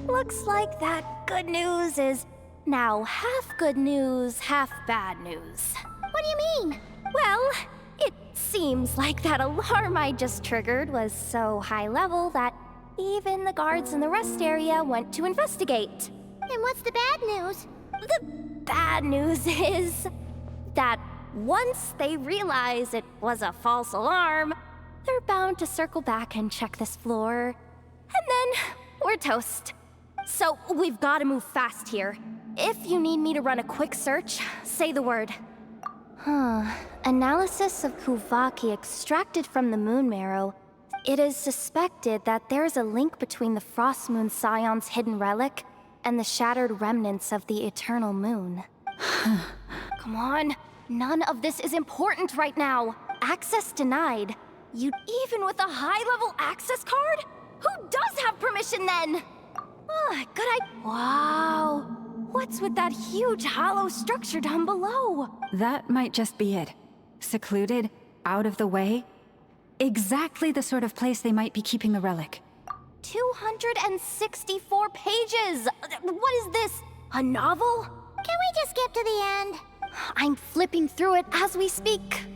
Looks like that good news is now half good news, half bad news. What do you mean? Well, it seems like that alarm I just triggered was so high level that even the guards in the rest area went to investigate. And what's the bad news? The bad news is that once they realize it was a false alarm, they're bound to circle back and check this floor. And then we're toast. So we've got to move fast here. If you need me to run a quick search, say the word. Analysis of Kuvaki extracted from the moon marrow. It is suspected that there's a link between the Frost Moon Scion's hidden relic and the shattered remnants of the Eternal Moon. Come on, none of this is important right now. Access denied. Even with a high-level access card? Who does have permission then? Good idea. Wow. What's with that huge hollow structure down below? That might just be it. Secluded, out of the way. Exactly the sort of place they might be keeping the relic. 264 pages! What is this? A novel? Can we just skip to the end? I'm flipping through it as we speak.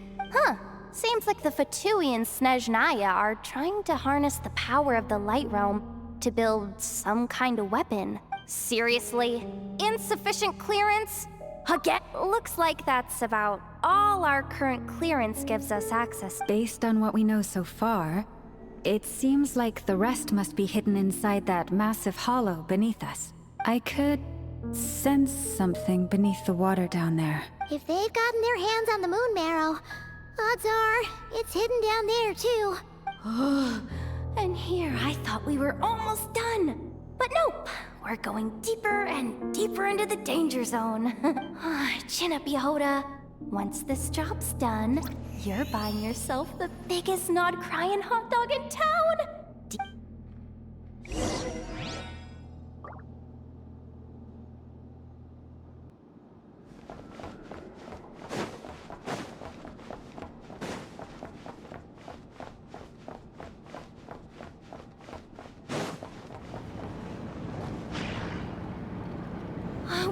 Seems like the Fatui and Snezhnaya are trying to harness the power of the Light Realm to build some kind of weapon. Seriously? Insufficient clearance? Again? Looks like that's about all our current clearance gives us access. Based on what we know so far, it seems like the rest must be hidden inside that massive hollow beneath us. I could sense something beneath the water down there. If they've gotten their hands on the moon marrow, odds are it's hidden down there too. And here I thought we were almost done. But nope, we're going deeper and deeper into the danger zone. Chin up, Yehoda. Once this job's done, you're buying yourself the biggest nod-crying hot dog in town!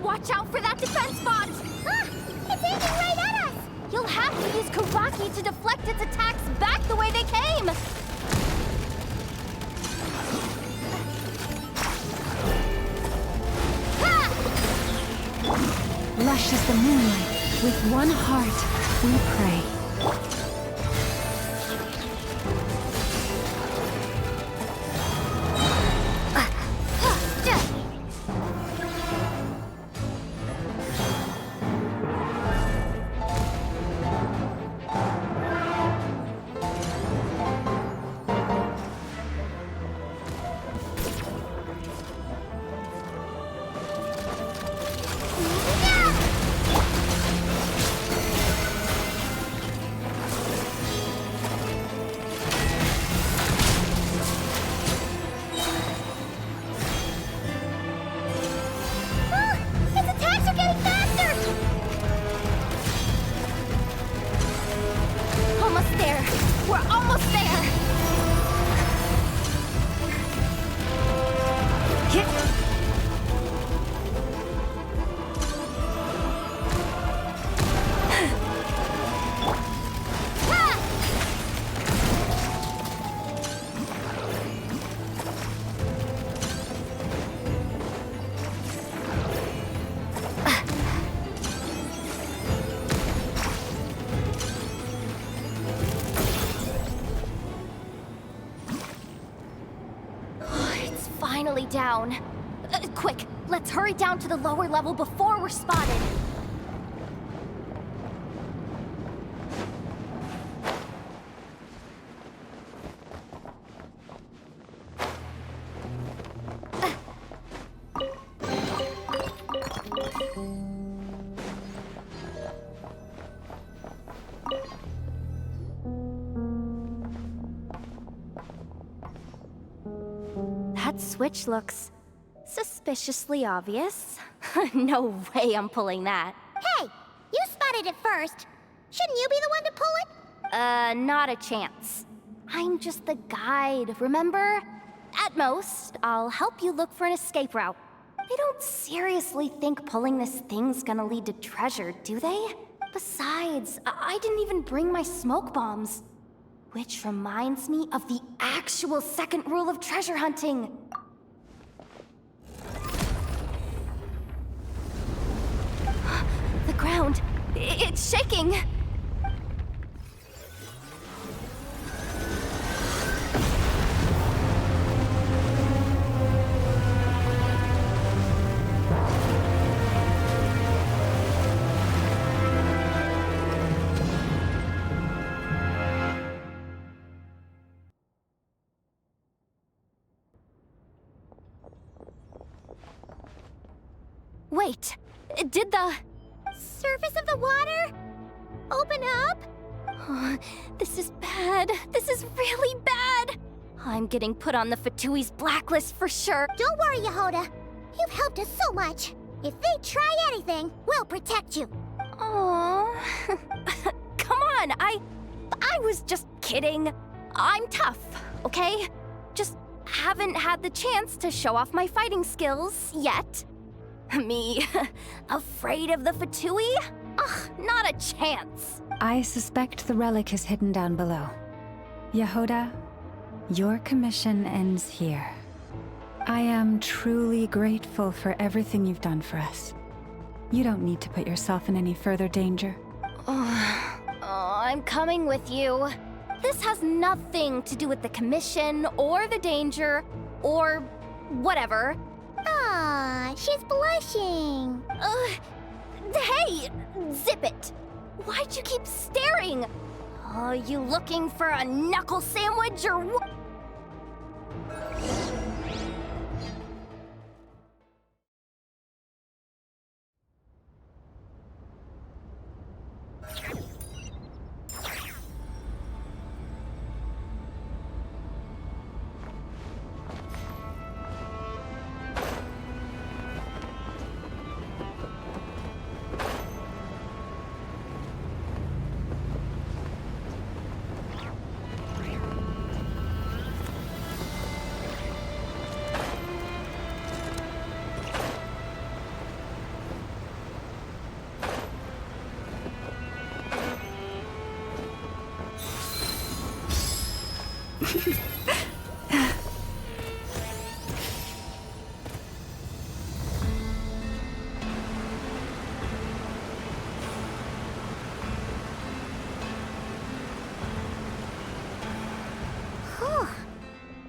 Watch out for that defense bot! It's aiming right at us! You'll have to use Kuvaki to deflect its attacks back the way they came! Lush as the moonlight, with one heart, we pray. Finally down. Quick, let's hurry down to the lower level before we're spotted. Switch looks suspiciously obvious. No way I'm pulling that. Hey! You spotted it first! Shouldn't you be the one to pull it? Not a chance. I'm just the guide, remember? At most, I'll help you look for an escape route. They don't seriously think pulling this thing's gonna lead to treasure, do they? Besides, I didn't even bring my smoke bombs. Which reminds me of the actual second rule of treasure hunting. The ground, it's shaking! Wait, did the surface of the water open up? Oh, this is bad. This is really bad. I'm getting put on the Fatui's blacklist for sure. Don't worry, Yehoda. You've helped us so much. If they try anything, we'll protect you. Aww. Come on, I was just kidding. I'm tough, okay? Just haven't had the chance to show off my fighting skills yet. Me, afraid of the Fatui? Ugh, not a chance. I suspect the relic is hidden down below. Yehoda, your commission ends here. I am truly grateful for everything you've done for us. You don't need to put yourself in any further danger. I'm coming with you. This has nothing to do with the commission, or the danger, or whatever. Ah, she's blushing. Hey, zip it. Why'd you keep staring? Are you looking for a knuckle sandwich or what?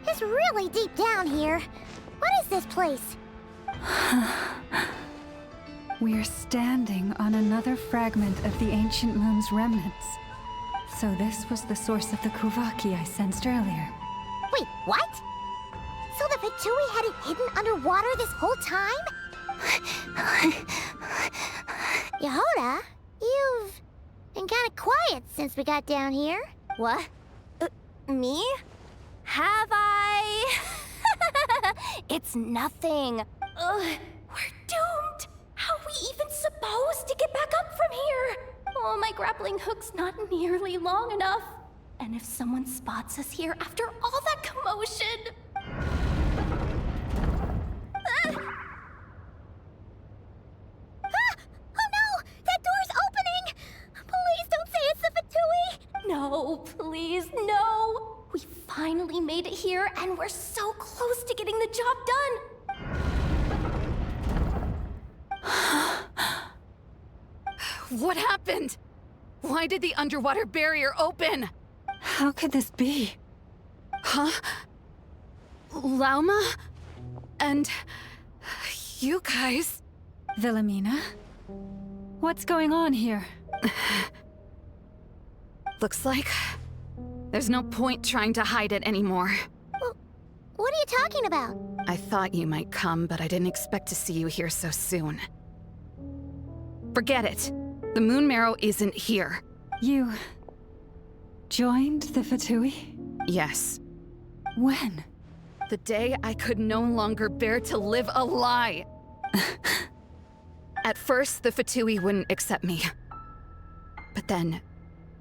It's really deep down here. What is this place? We're standing on another fragment of the ancient moon's remnants. So this was the source of the Kuvaki I sensed earlier. Wait, what? So the Fatui had it hidden underwater this whole time? Yehoda, you've been kind of quiet since we got down here. What? Me? Have I? It's nothing. We're doomed. How are we even supposed to get back up from here? Oh, my grappling hook's not nearly long enough. And if someone spots us here after all that commotion... Oh no! That door's opening! Please don't say it's the Fatui! No, please, no! We finally made it here, and we're so close to getting the job done! What happened? Why did the underwater barrier open? How could this be? Huh? Lauma? And... you guys... Wilhelmina? What's going on here? Looks like... there's no point trying to hide it anymore. Well, what are you talking about? I thought you might come, but I didn't expect to see you here so soon. Forget it. The moon marrow isn't here. You... joined the Fatui? Yes. When? The day I could no longer bear to live a lie. At first, the Fatui wouldn't accept me. But then,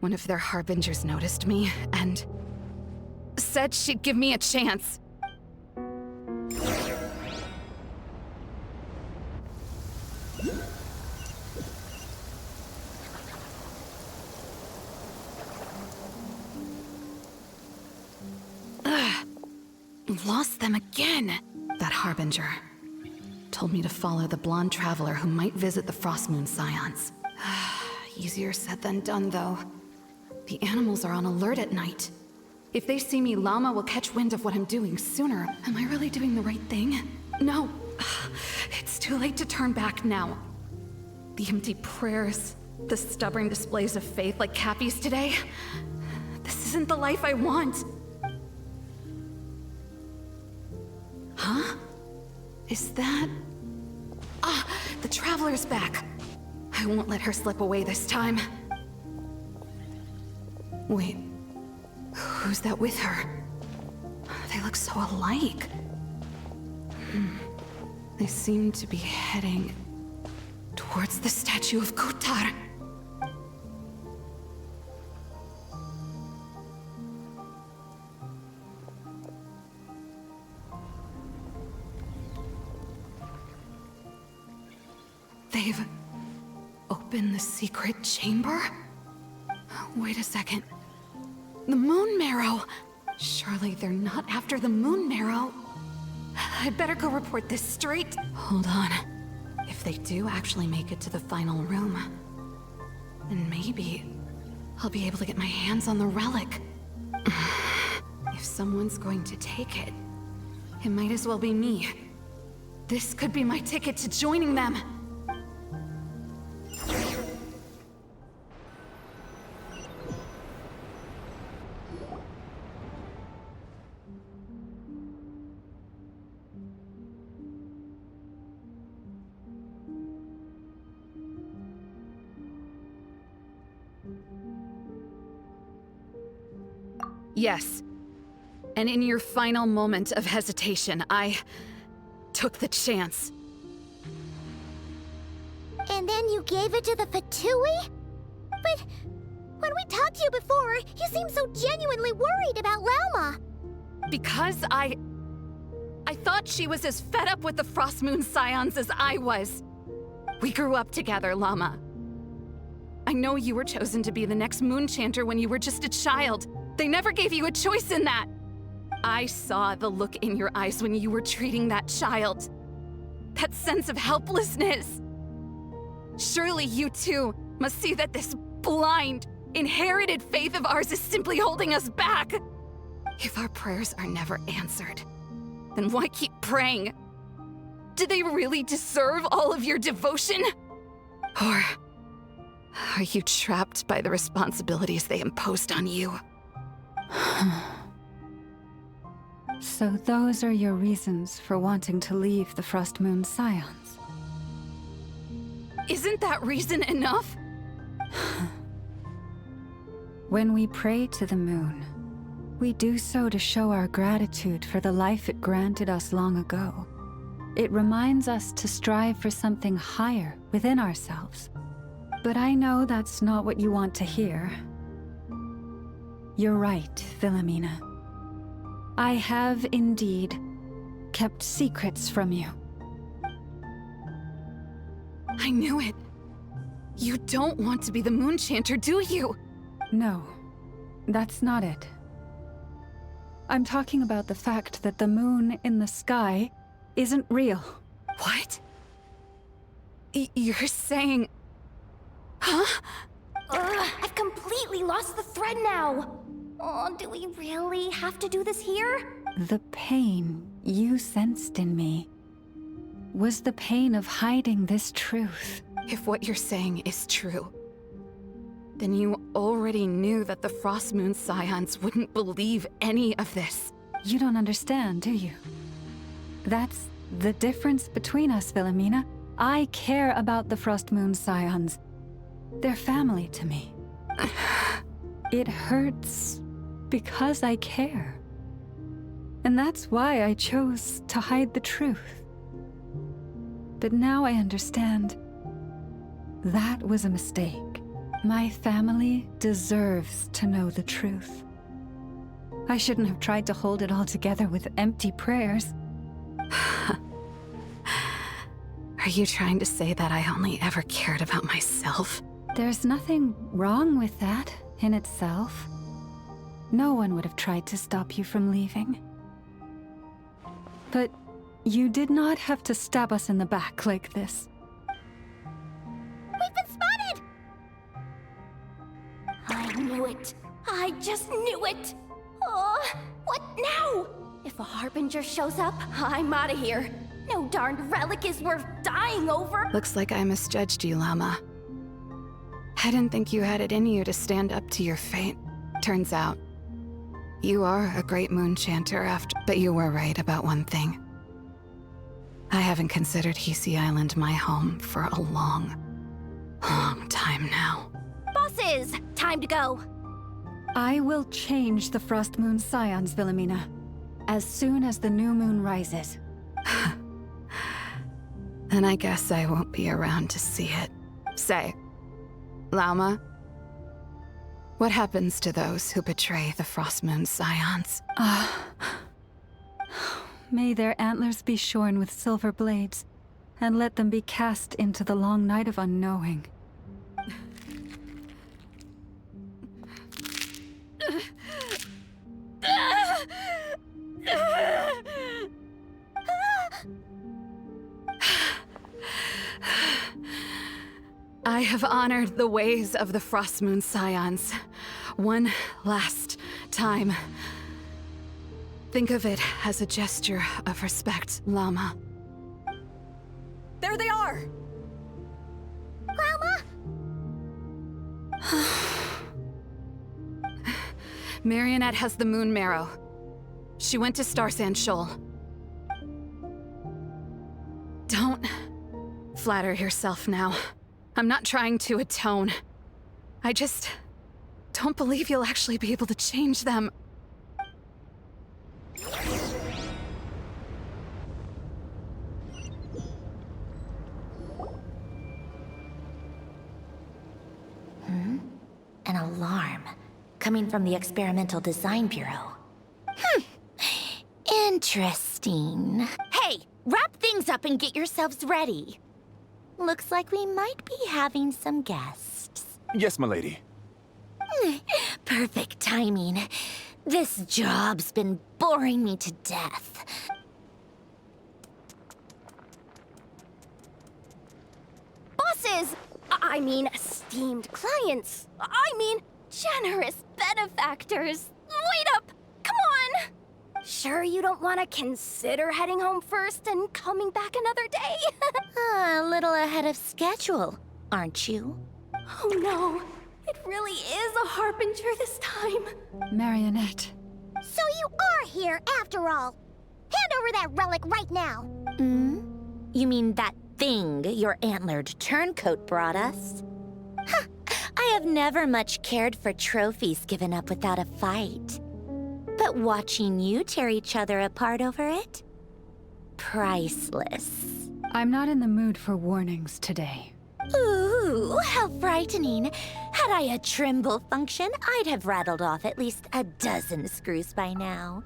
one of their harbingers noticed me and said she'd give me a chance. Lost them again. That harbinger told me to follow the blonde traveler who might visit the Frostmoon Scions. Easier said than done, though. The animals are on alert at night. If they see me, Llama will catch wind of what I'm doing sooner. Am I really doing the right thing? No. It's too late to turn back now. The empty prayers, the stubborn displays of faith like Cappy's today. This isn't the life I want. Huh? Is that... Ah, the Traveler's back. I won't let her slip away this time. Wait, who's that with her? They look so alike. They seem to be heading towards the statue of Kutar. They've opened the secret chamber? Wait a second. The Moon Marrow! Surely they're not after the Moon Marrow. I'd better go report this straight. Hold on. If they do actually make it to the final room, then maybe I'll be able to get my hands on the relic. If someone's going to take it, it might as well be me. This could be my ticket to joining them. Yes. And in your final moment of hesitation, I took the chance. And then you gave it to the Fatui? But when we talked to you before, you seemed so genuinely worried about Llama. Because I thought she was as fed up with the Frostmoon Scions as I was. We grew up together, Llama. I know you were chosen to be the next Moon Chanter when you were just a child. They never gave you a choice in that. I saw the look in your eyes when you were treating that child. That sense of helplessness. Surely you too must see that this blind, inherited faith of ours is simply holding us back. If our prayers are never answered, then why keep praying? Do they really deserve all of your devotion? Or are you trapped by the responsibilities they imposed on you? So those are your reasons for wanting to leave the Frostmoon Scions? Isn't that reason enough? When we pray to the moon, we do so to show our gratitude for the life it granted us long ago. It reminds us to strive for something higher within ourselves. But I know that's not what you want to hear. You're right, Philomena. I have indeed kept secrets from you. I knew it. You don't want to be the Moon Chanter, do you? No, that's not it. I'm talking about the fact that the moon in the sky isn't real. What? You're saying... Huh? I've completely lost the thread now. Oh, do we really have to do this here? The pain you sensed in me was the pain of hiding this truth. If what you're saying is true, then you already knew that the Frostmoon Scions wouldn't believe any of this. You don't understand, do you? That's the difference between us, Philomena. I care about the Frostmoon Scions. They're family to me. It hurts because I care. And that's why I chose to hide the truth. But now I understand. That was a mistake. My family deserves to know the truth. I shouldn't have tried to hold it all together with empty prayers. Are you trying to say that I only ever cared about myself? There's nothing wrong with that in itself. No one would have tried to stop you from leaving. But you did not have to stab us in the back like this. We've been spotted! I knew it. I just knew it. Oh, what now? If a Harbinger shows up, I'm out of here. No darned relic is worth dying over. Looks like I misjudged you, Llama. I didn't think you had it in you to stand up to your fate. Turns out, you are a great moon chanter but you were right about one thing. I haven't considered Hisi Island my home for a long time now. Bosses, time to go. I will change the Frost Moon Scions, Wilhelmina, as soon as the new moon rises. Then I guess I won't be around to see it. Say, Llama, what happens to those who betray the Frost Moon Scions? May their antlers be shorn with silver blades, and let them be cast into the long night of unknowing. I have honored the ways of the Frost Moon Scions one last time. Think of it as a gesture of respect, Llama. There they are! Llama? Marionette has the moon marrow. She went to Star Sand Shoal. Don't flatter yourself now. I'm not trying to atone. I just don't believe you'll actually be able to change them. An alarm coming from the Experimental Design Bureau. Interesting. Hey, wrap things up and get yourselves ready. Looks like we might be having some guests. Yes, milady. Perfect timing. This job's been boring me to death. Bosses! I mean, esteemed clients. I mean, generous benefactors. Wait up! Come on! Sure you don't want to consider heading home first and coming back another day? A little ahead of schedule, aren't you? Oh no, it really is a Harbinger this time. Marionette. So you are here after all. Hand over that relic right now. You mean that thing your antlered turncoat brought us? I have never much cared for trophies given up without a fight. But watching you tear each other apart over it? Priceless. I'm not in the mood for warnings today. Ooh, how frightening. Had I a Trimble function, I'd have rattled off at least a dozen screws by now.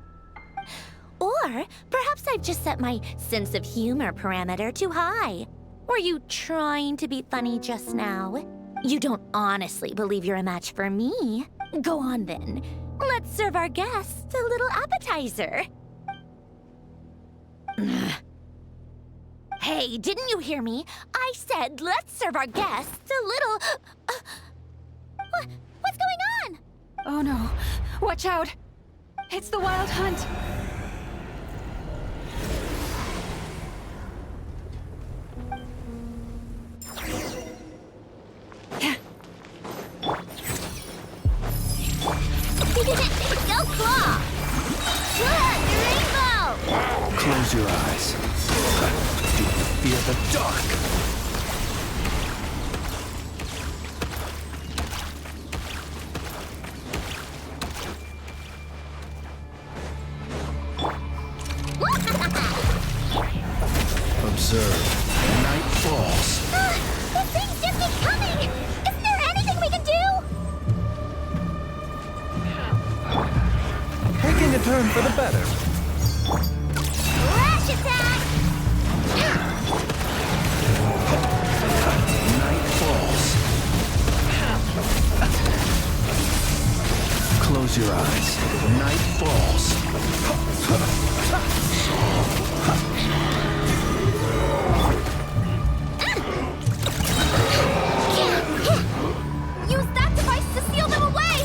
Or perhaps I've just set my sense of humor parameter too high. Were you trying to be funny just now? You don't honestly believe you're a match for me? Go on then. Let's serve our guests a little appetizer. Hey, didn't you hear me? I said let's serve our guests a little... What's going on? Oh no. Watch out. It's the Wild Hunt. Go claw! Look, rainbow! Close your eyes. Do you fear the dark? Close your eyes. Night falls. Use that device to seal them away!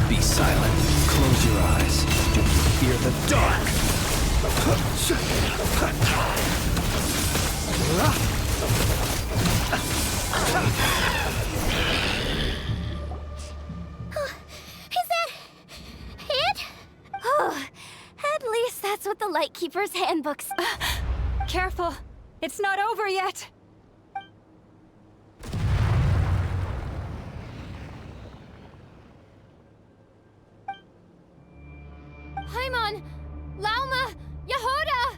Be silent. Close your eyes. Do you fear the dark? Is that it? Oh, at least that's what the Lightkeeper's handbooks. Careful! It's not over yet! Paimon! Lauma! Yehoda!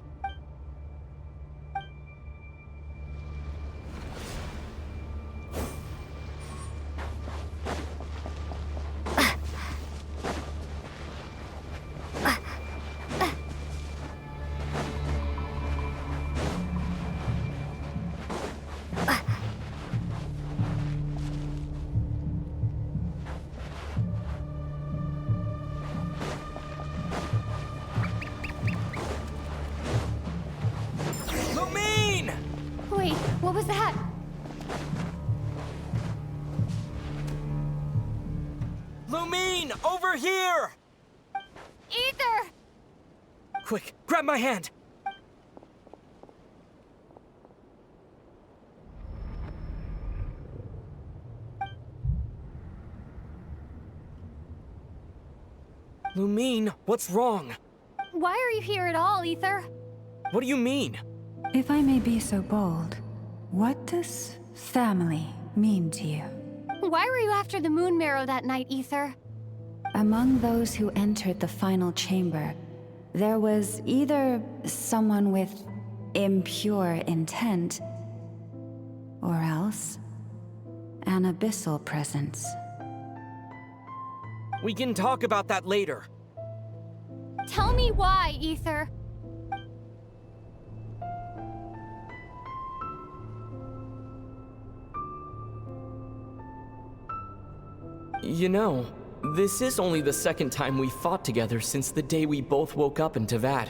Wait, what was that? Lumine, over here! Ether! Quick, grab my hand! Lumine, what's wrong? Why are you here at all, Ether? What do you mean? If I may be so bold, what does family mean to you? Why were you after the Moon Marrow that night, Ether? Among those who entered the final chamber, there was either someone with impure intent, or else an abyssal presence. We can talk about that later. Tell me why, Ether. You know, this is only the second time we fought together since the day we both woke up in Teyvat.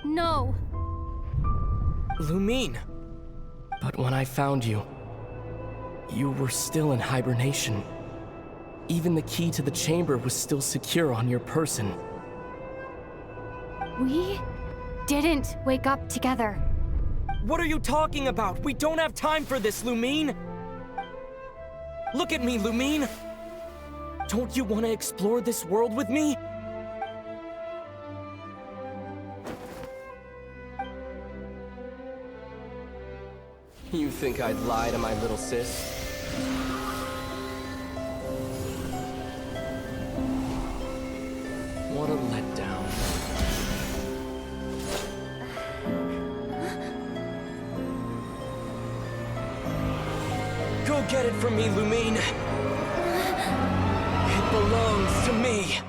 No. Lumine. But when I found you, you were still in hibernation. Even the key to the chamber was still secure on your person. We didn't wake up together. What are you talking about? We don't have time for this, Lumine! Look at me, Lumine! Don't you want to explore this world with me? You think I'd lie to my little sis? What a letdown. Go get it from me, Lumine. It belongs to me.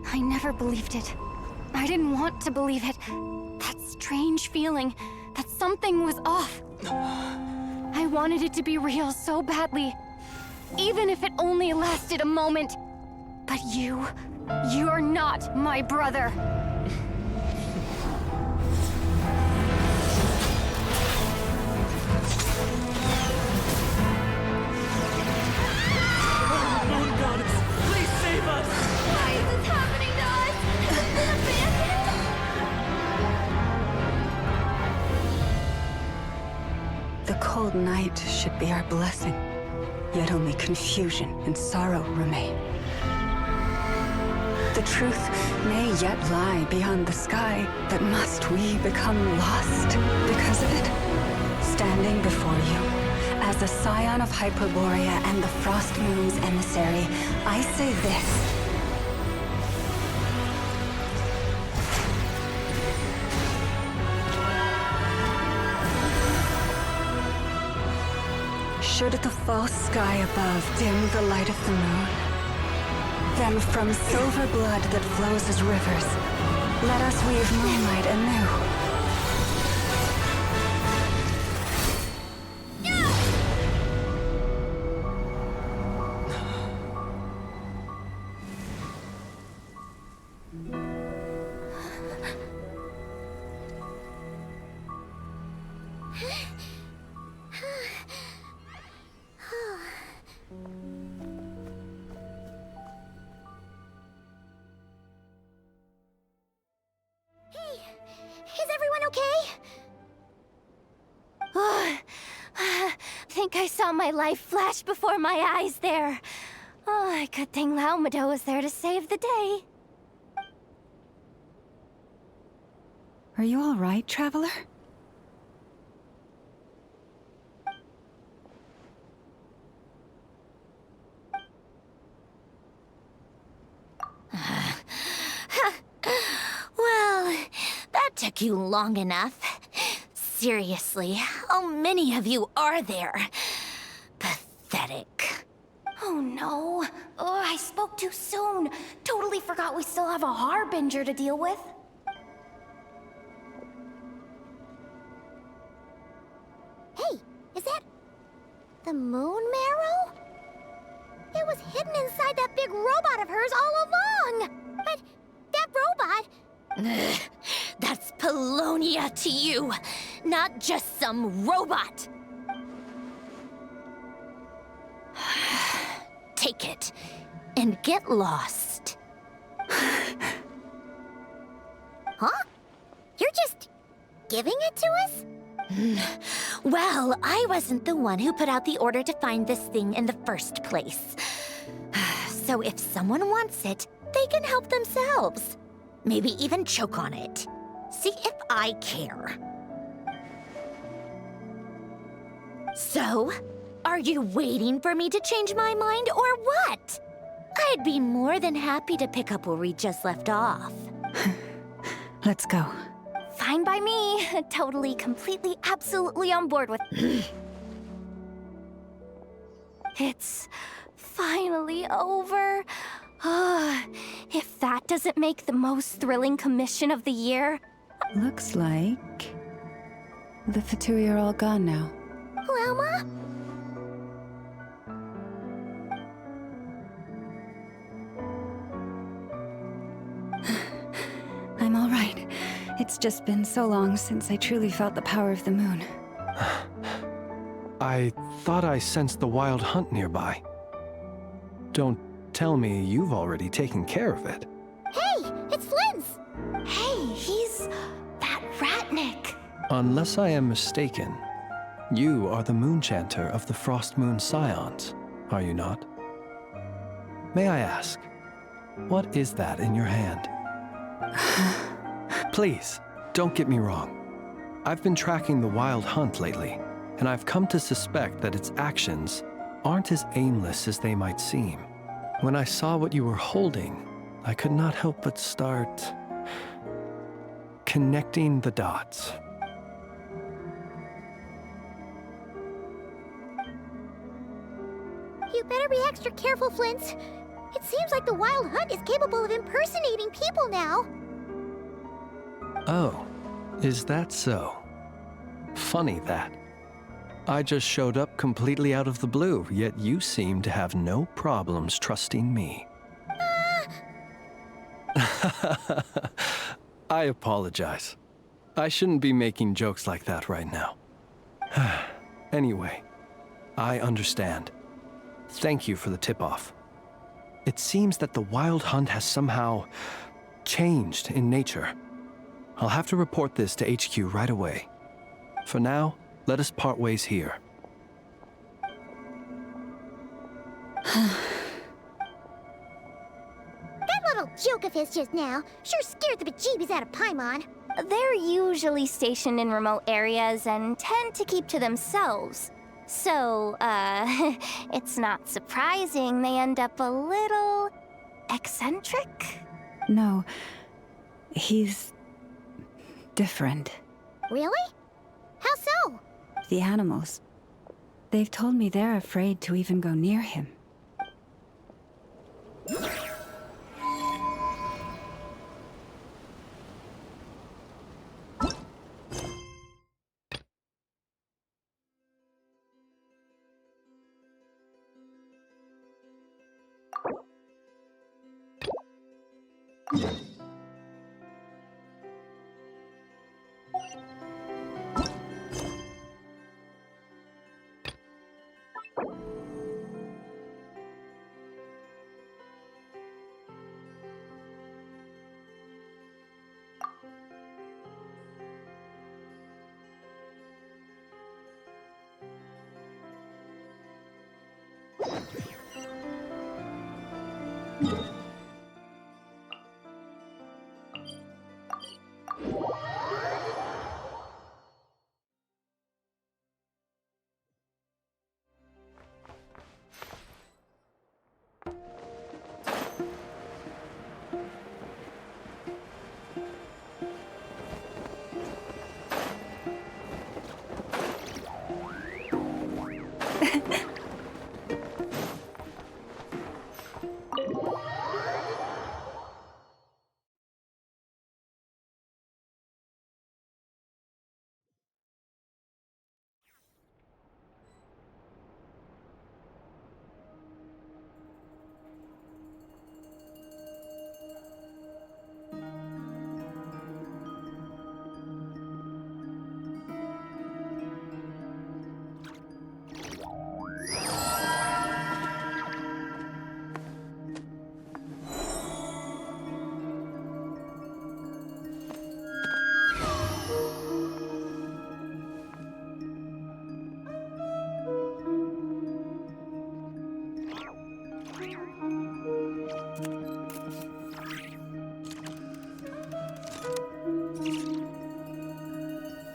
I never believed it. I didn't want to believe it. That strange feeling that something was off. I wanted it to be real so badly. Even if it only lasted a moment. But you're not my brother. Moon Goddess, please save us! Why is this happening to us? The cold night should be our blessing, yet only confusion and sorrow remain. The truth may yet lie beyond the sky, but must we become lost because of it? Standing before you, as a scion of Hyperborea and the Frost Moon's emissary, I say this. Should the false sky above dim the light of the moon, then from silver blood that flows as rivers, let us weave moonlight anew. think I saw my life flash before my eyes there. Oh, good thing Laumado was there to save the day. Are you all right, Traveler? Well, that took you long enough. Seriously, how many of you are there? Pathetic. Oh no. Oh, I spoke too soon. Totally forgot we still have a Harbinger to deal with. Hey, is that the moon marrow? It was hidden inside that big robot of hers all along. But that robot... Ugh, that's Polonia to you, not just some robot. Take it and get lost. Huh? You're just giving it to us? Well, I wasn't the one who put out the order to find this thing in the first place. So if someone wants it, they can help themselves. Maybe even choke on it. See if I care. So, are you waiting for me to change my mind or what? I'd be more than happy to pick up where we just left off. Let's go. Fine by me. Totally, completely, absolutely on board with... It's finally over. If that doesn't make the most thrilling commission of the year... Looks like... the Fatui are all gone now. Lauma? I'm all right. It's just been so long since I truly felt the power of the moon. I thought I sensed the wild hunt nearby. Don't tell me you've already taken care of it. Hey, it's Flynn's! Hey, he's... that Ratnik. Unless I am mistaken, you are the Moonchanter of the Frost Moon Scions, are you not? May I ask, what is that in your hand? Please, don't get me wrong. I've been tracking the wild hunt lately, and I've come to suspect that its actions aren't as aimless as they might seem. When I saw what you were holding, I could not help but start connecting the dots. You better be extra careful, Flint. It seems like the Wild Hunt is capable of impersonating people now. Oh, is that so? Funny that. I just showed up completely out of the blue, yet you seem to have no problems trusting me. I apologize. I shouldn't be making jokes like that right now. Anyway, I understand. Thank you for the tip-off. It seems that the Wild Hunt has somehow changed in nature. I'll have to report this to HQ right away. For now, let us part ways here. That little joke of his just now sure scared the bejeebies out of Paimon. They're usually stationed in remote areas and tend to keep to themselves. So, it's not surprising they end up a little... eccentric? No, he's... different. Really? How so? The animals. They've told me they're afraid to even go near him.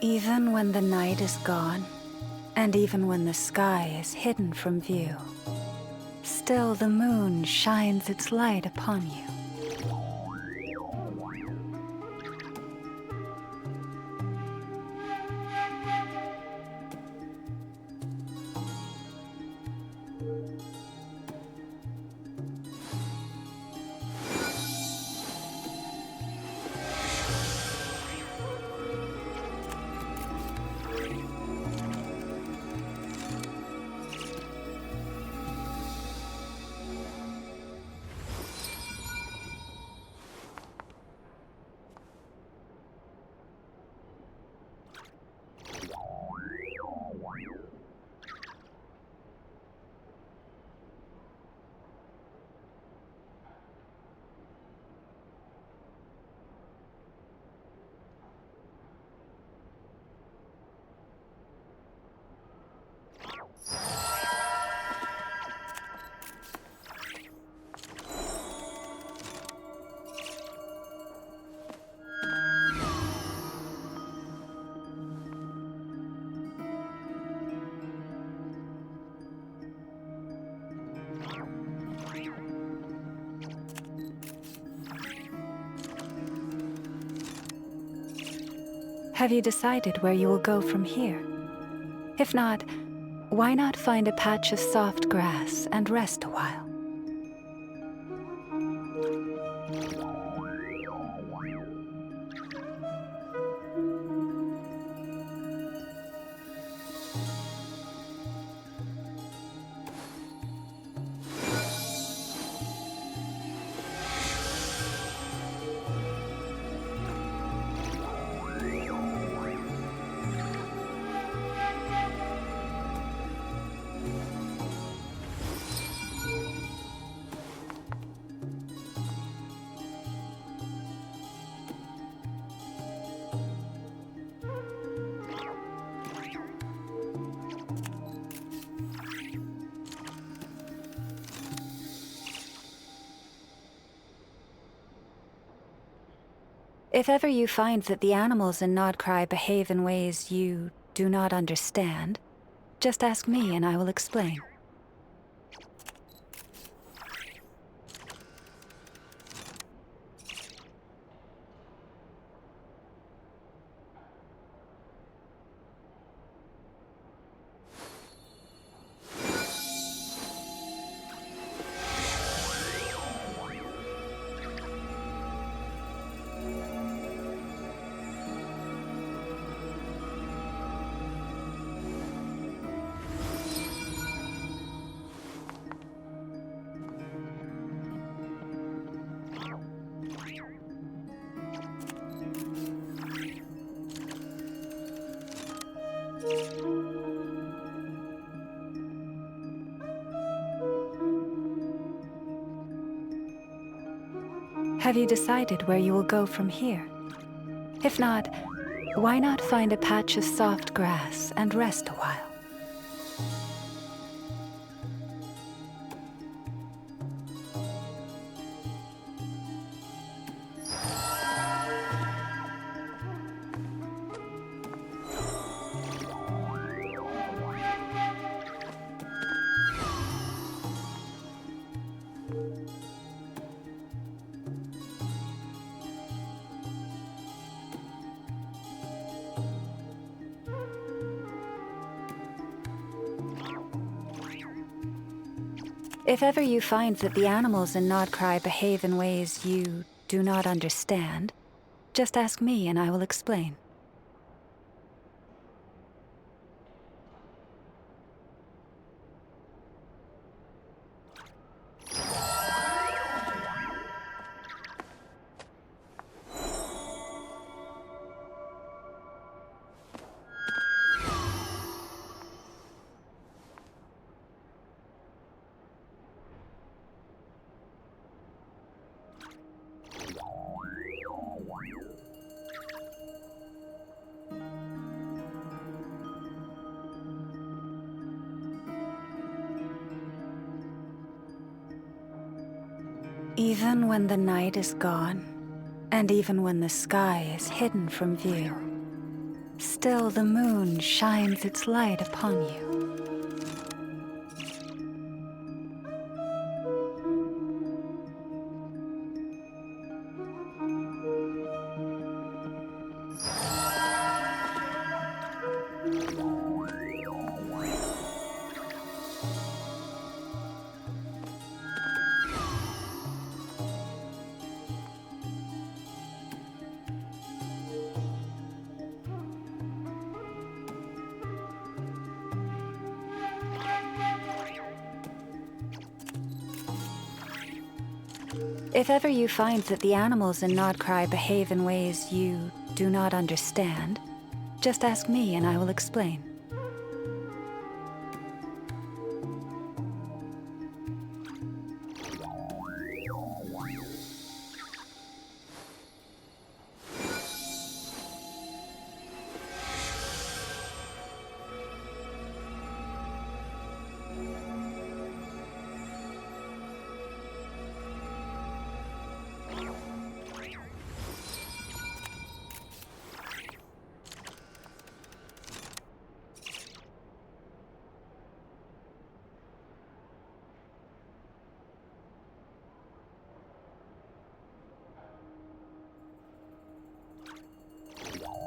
Even when the night is gone, and even when the sky is hidden from view, still the moon shines its light upon you. Have you decided where you will go from here? If not, why not find a patch of soft grass and rest a while? If ever you find that the animals in Nodcry behave in ways you do not understand, just ask me and I will explain. Have you decided where you will go from here? If not, why not find a patch of soft grass and rest a while? If ever you find that the animals in Nodcry behave in ways you do not understand, just ask me and I will explain. Even when the night is gone, and even when the sky is hidden from view, still the moon shines its light upon you. If ever you find that the animals in Nodcry behave in ways you do not understand, just ask me and I will explain.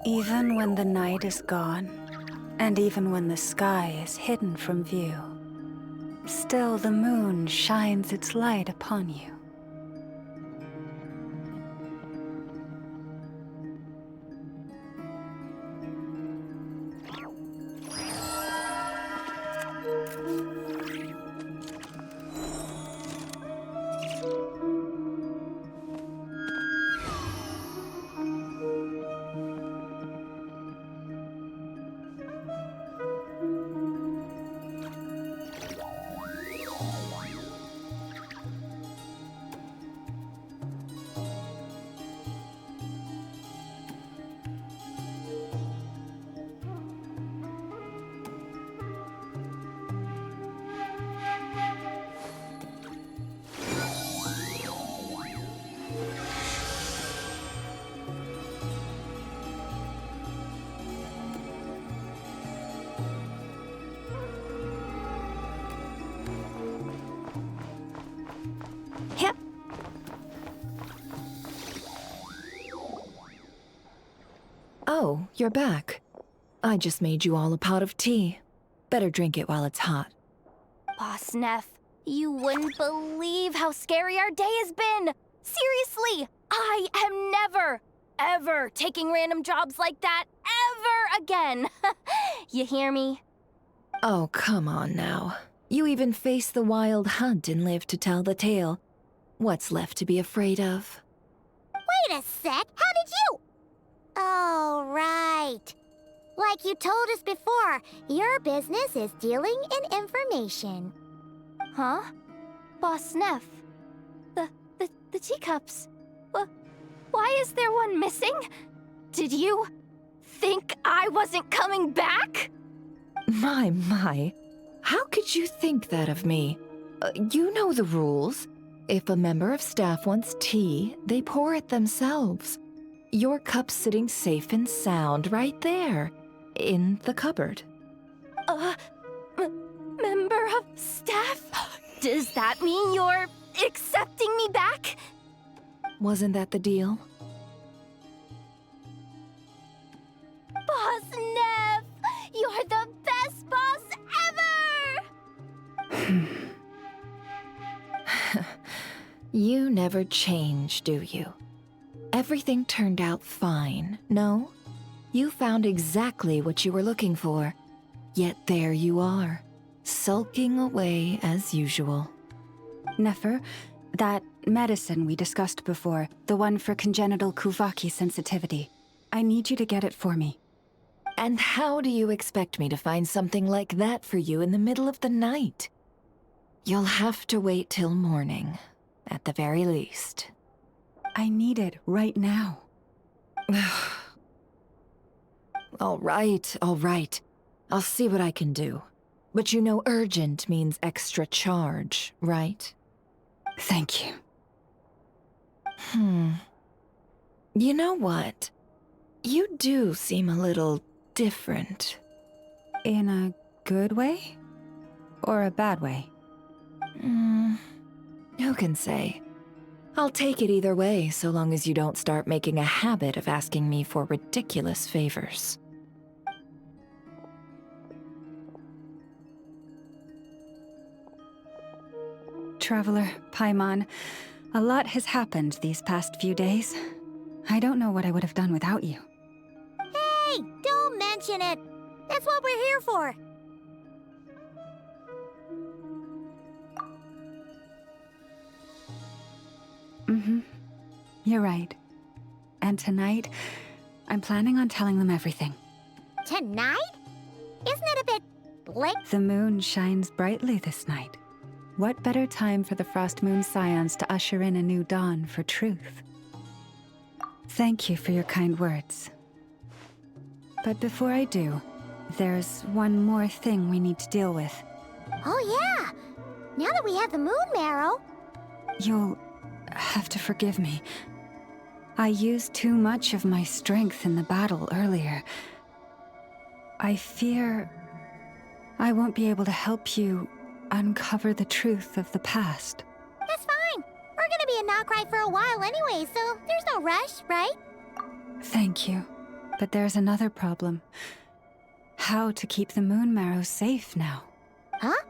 Even when the night is gone, and even when the sky is hidden from view, still the moon shines its light upon you. Oh, you're back. I just made you all a pot of tea. Better drink it while it's hot. Boss Neff, you wouldn't believe how scary our day has been! Seriously, I am never, ever taking random jobs like that ever again! You hear me? Oh, come on now. You even faced the wild hunt and lived to tell the tale. What's left to be afraid of? Wait a sec, how did you? Oh, right. Like you told us before, your business is dealing in information. Huh? Boss Neff, the teacups. Why is there one missing? Did you think I wasn't coming back? My. How could you think that of me? You know the rules. If a member of staff wants tea, they pour it themselves. Your cup's sitting safe and sound right there, in the cupboard. Member of staff? Does that mean you're accepting me back? Wasn't that the deal? Boss Neff! You're the best boss ever! You never change, do you? Everything turned out fine, no? You found exactly what you were looking for. Yet there you are, sulking away as usual. Nefer, that medicine we discussed before, the one for congenital Kuvaki sensitivity, I need you to get it for me. And how do you expect me to find something like that for you in the middle of the night? You'll have to wait till morning, at the very least. I need it right now. All right, all right. I'll see what I can do. But you know urgent means extra charge, right? Thank you. You know what? You do seem a little different. In a good way? Or a bad way? Who can say? I'll take it either way, so long as you don't start making a habit of asking me for ridiculous favors. Traveler, Paimon, a lot has happened these past few days. I don't know what I would have done without you. Hey, don't mention it. That's what we're here for. You're right. And tonight, I'm planning on telling them everything. Tonight? Isn't it a bit late? The moon shines brightly this night. What better time for the Frost Moon Scions to usher in a new dawn for truth? Thank you for your kind words. But before I do, there's one more thing we need to deal with. Oh yeah! Now that we have the moon marrow... You'll have to forgive me. I used too much of my strength in the battle earlier. I fear I won't be able to help you uncover the truth of the past. That's fine. We're gonna be in Notcry for a while anyway, so there's no rush, right? Thank you. But there's another problem. How to keep the moon marrow safe now? Huh?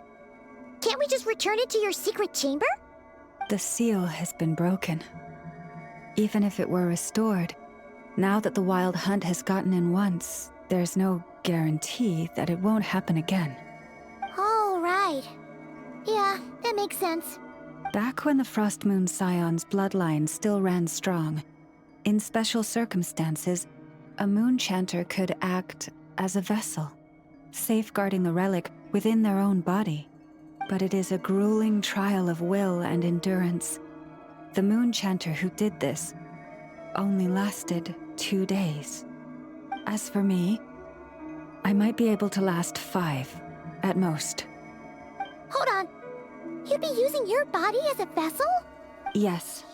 Can't we just return it to your secret chamber? The seal has been broken. Even if it were restored, now that the wild hunt has gotten in once, there's no guarantee that it won't happen again. Oh, right. Yeah, that makes sense. Back when the Frost Moon Scion's bloodline still ran strong, in special circumstances, a moon chanter could act as a vessel, safeguarding the relic within their own body. But it is a grueling trial of will and endurance. The moon chanter who did this only lasted 2 days. As for me, I might be able to last 5, at most. Hold on. You'd be using your body as a vessel? Yes.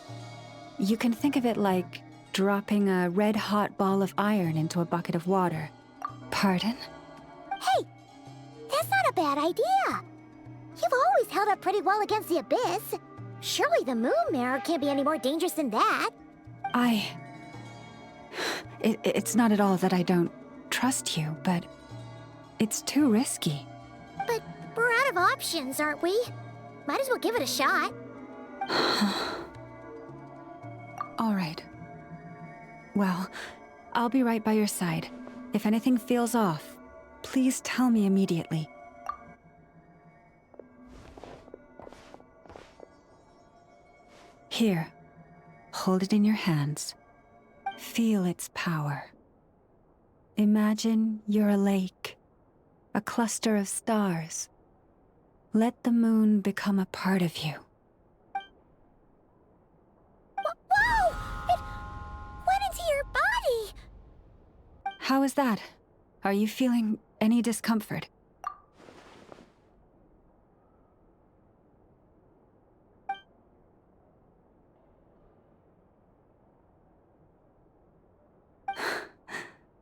You can think of it like dropping a red-hot ball of iron into a bucket of water. Pardon? Hey, that's not a bad idea. You've always held up pretty well against the abyss. Surely the moon mirror can't be any more dangerous than that. It's not at all that I don't trust you, but it's too risky. But we're out of options, aren't we? Might as well give it a shot. All right. Well, I'll be right by your side. If anything feels off, please tell me immediately. Here, hold it in your hands. Feel its power. Imagine you're a lake, a cluster of stars. Let the moon become a part of you. Whoa! It went into your body! How is that? Are you feeling any discomfort?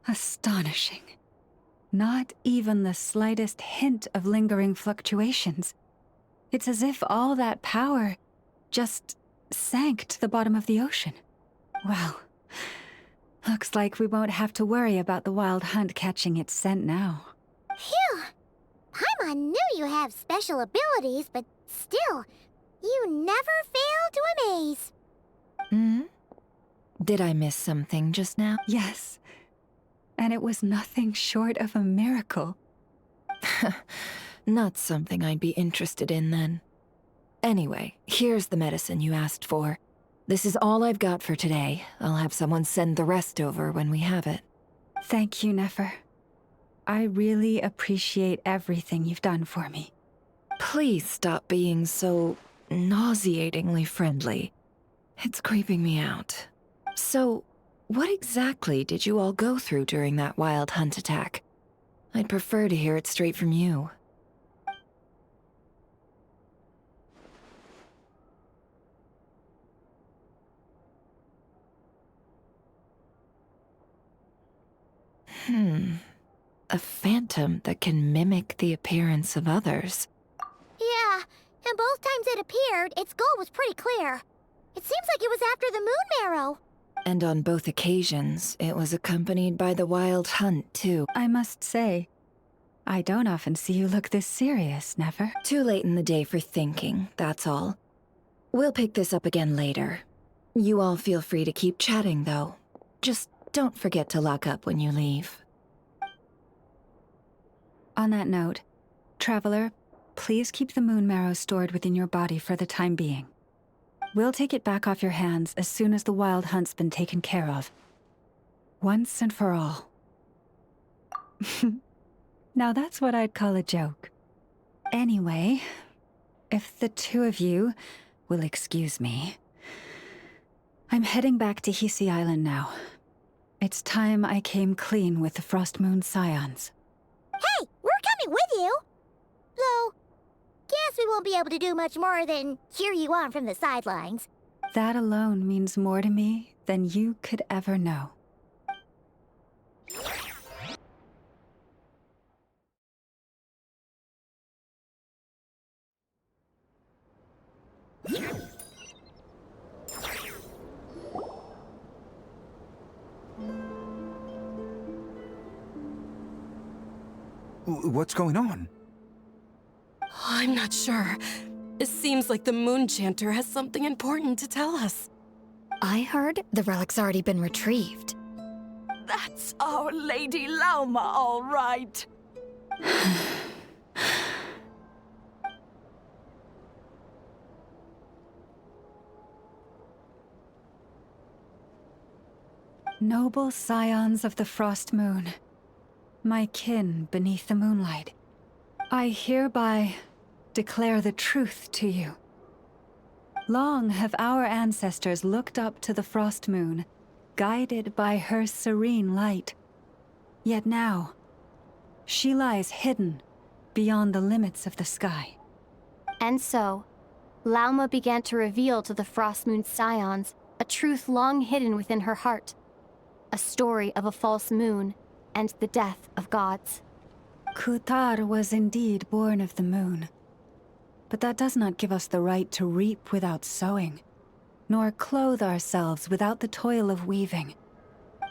Astonishing. Not even the slightest hint of lingering fluctuations. It's as if all that power just sank to the bottom of the ocean. Well, looks like we won't have to worry about the wild hunt catching its scent now. Phew! Paimon knew you have special abilities, but still, You never fail to amaze. Hmm? Did I miss something just now? Yes. And it was nothing short of a miracle. Not something I'd be interested in then. Anyway, here's the medicine you asked for. This is all I've got for today. I'll have someone send the rest over when we have it. Thank you, Nefer. I really appreciate everything you've done for me. Please stop being so nauseatingly friendly. It's creeping me out. So, what exactly did you all go through during that wild hunt attack? I'd prefer to hear it straight from you. A phantom that can mimic the appearance of others. Yeah, and both times it appeared, its goal was pretty clear. It seems like it was after the moon marrow. And on both occasions, it was accompanied by the wild hunt, too. I must say, I don't often see you look this serious, Nefer. Too late in the day for thinking, that's all. We'll pick this up again later. You all feel free to keep chatting, though. Just don't forget to lock up when you leave. On that note, Traveler, please keep the moon marrow stored within your body for the time being. We'll take it back off your hands as soon as the wild hunt's been taken care of. Once and for all. Now that's what I'd call a joke. Anyway, if the two of you will excuse me, I'm heading back to Hisi Island now. It's time I came clean with the Frost Moon Scions. Hey, we're coming with you! Though, guess we won't be able to do much more than cheer you on from the sidelines. That alone means more to me than you could ever know. What's going on? I'm not sure. It seems like the Moon Chanter has something important to tell us. I heard the relic's already been retrieved. That's our Lady Lauma, all right. Noble scions of the Frost Moon, my kin beneath the moonlight, I hereby declare the truth to you. Long have our ancestors looked up to the Frost Moon, guided by her serene light. Yet now, she lies hidden beyond the limits of the sky. And so, Lauma began to reveal to the Frost Moon Scions a truth long hidden within her heart. A story of a false moon and the death of gods. Kutar was indeed born of the moon. But that does not give us the right to reap without sowing, nor clothe ourselves without the toil of weaving.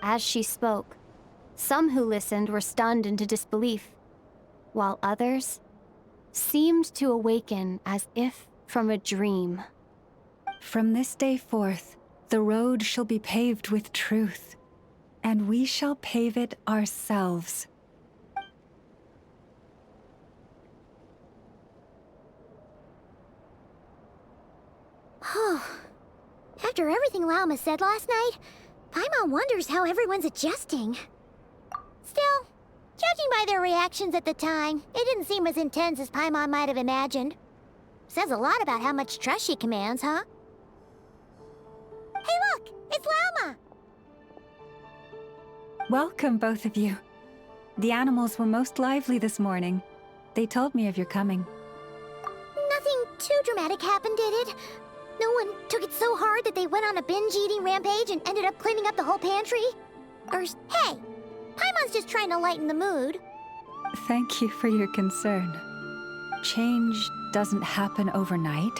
As she spoke, some who listened were stunned into disbelief, while others seemed to awaken as if from a dream. From this day forth, the road shall be paved with truth, and we shall pave it ourselves. After everything Lauma said last night, Paimon wonders how everyone's adjusting. Still, judging by their reactions at the time, it didn't seem as intense as Paimon might have imagined. Says a lot about how much trust she commands, huh? Hey look! It's Lauma! Welcome, both of you. The animals were most lively this morning. They told me of your coming. Nothing too dramatic happened, did it? No one took it so hard that they went on a binge-eating rampage and ended up cleaning up the whole pantry? Or, hey, Paimon's just trying to lighten the mood. Thank you for your concern. Change doesn't happen overnight,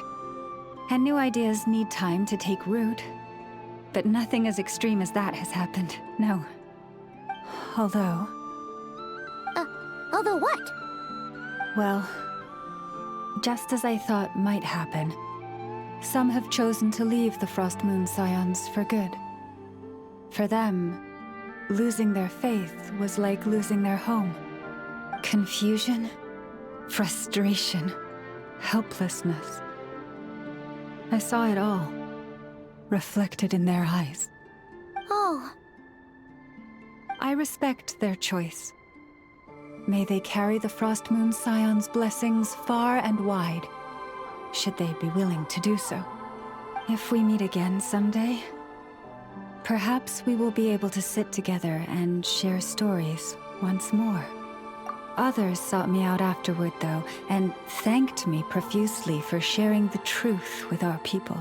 and new ideas need time to take root. But nothing as extreme as that has happened, no. Although... although what? Well, just as I thought might happen, Some have chosen to leave the Frost Moon Scions for good. For them, losing their faith was like losing their home. Confusion, frustration, helplessness. I saw it all, reflected in their eyes. Oh. I respect their choice. May they carry the Frost Moon Scion's blessings far and wide, should they be willing to do so. If we meet again someday, perhaps we will be able to sit together and share stories once more. Others sought me out afterward, though, and thanked me profusely for sharing the truth with our people.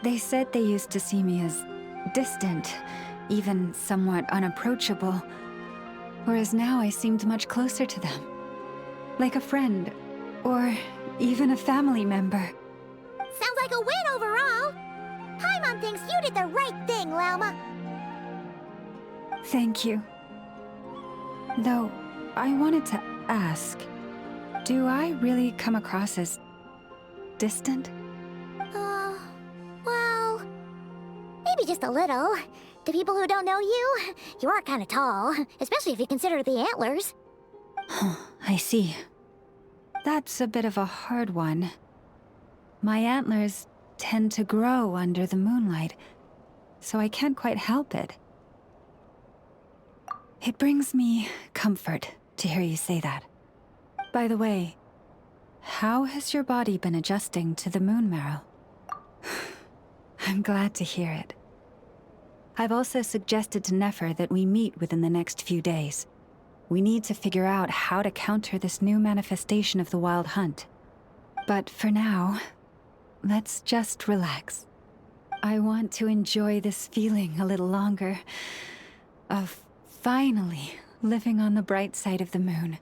They said they used to see me as distant, even somewhat unapproachable, whereas now I seemed much closer to them. Like a friend, or even a family member. Sounds like a win overall. Paimon thinks you did the right thing, Lauma. Thank you. Though, I wanted to ask, do I really come across as distant? Well, maybe just a little. To people who don't know you, you are kind of tall, especially if you consider the antlers. I see. That's a bit of a hard one. My antlers tend to grow under the moonlight, so I can't quite help it. It brings me comfort to hear you say that. By the way, how has your body been adjusting to the moon marrow? I'm glad to hear it. I've also suggested to Nefer that we meet within the next few days. We need to figure out how to counter this new manifestation of the Wild Hunt. But for now, let's just relax. I want to enjoy this feeling a little longer, of finally living on the bright side of the moon.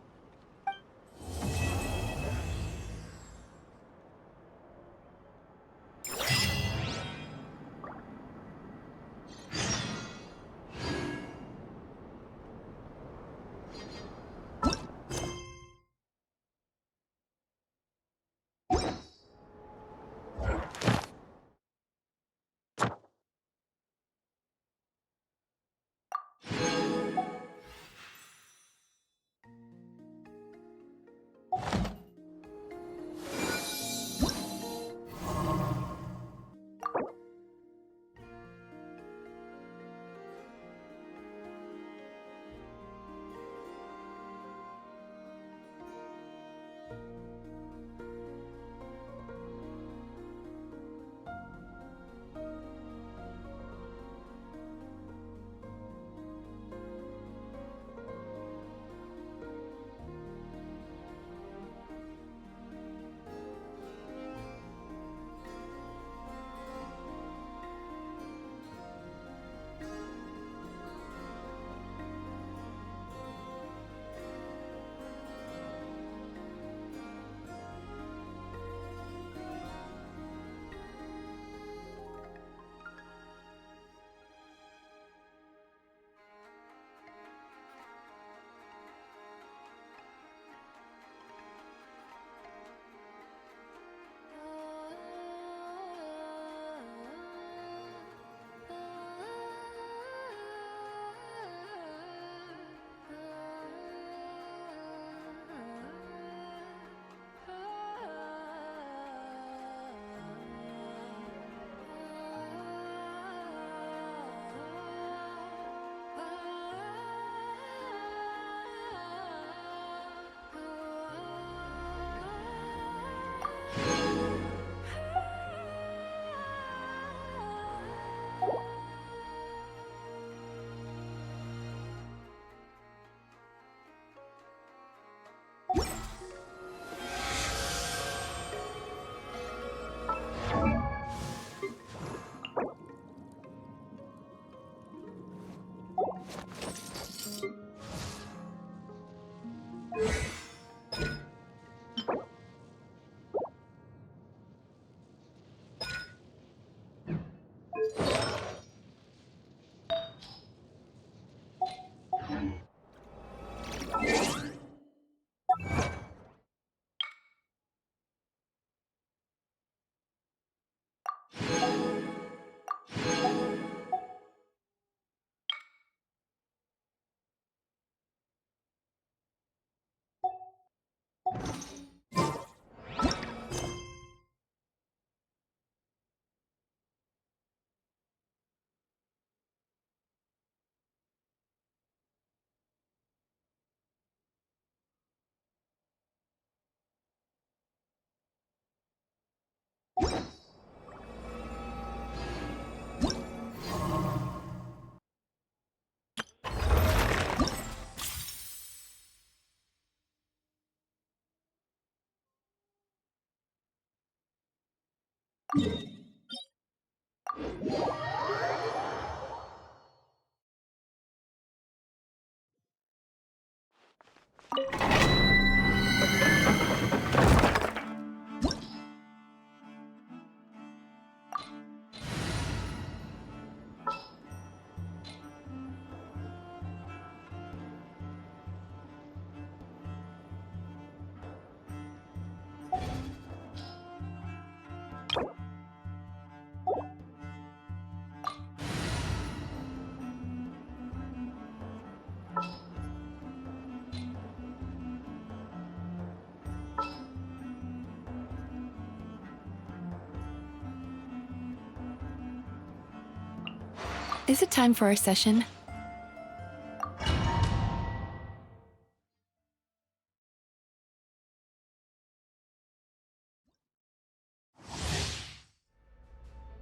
Is it time for our session?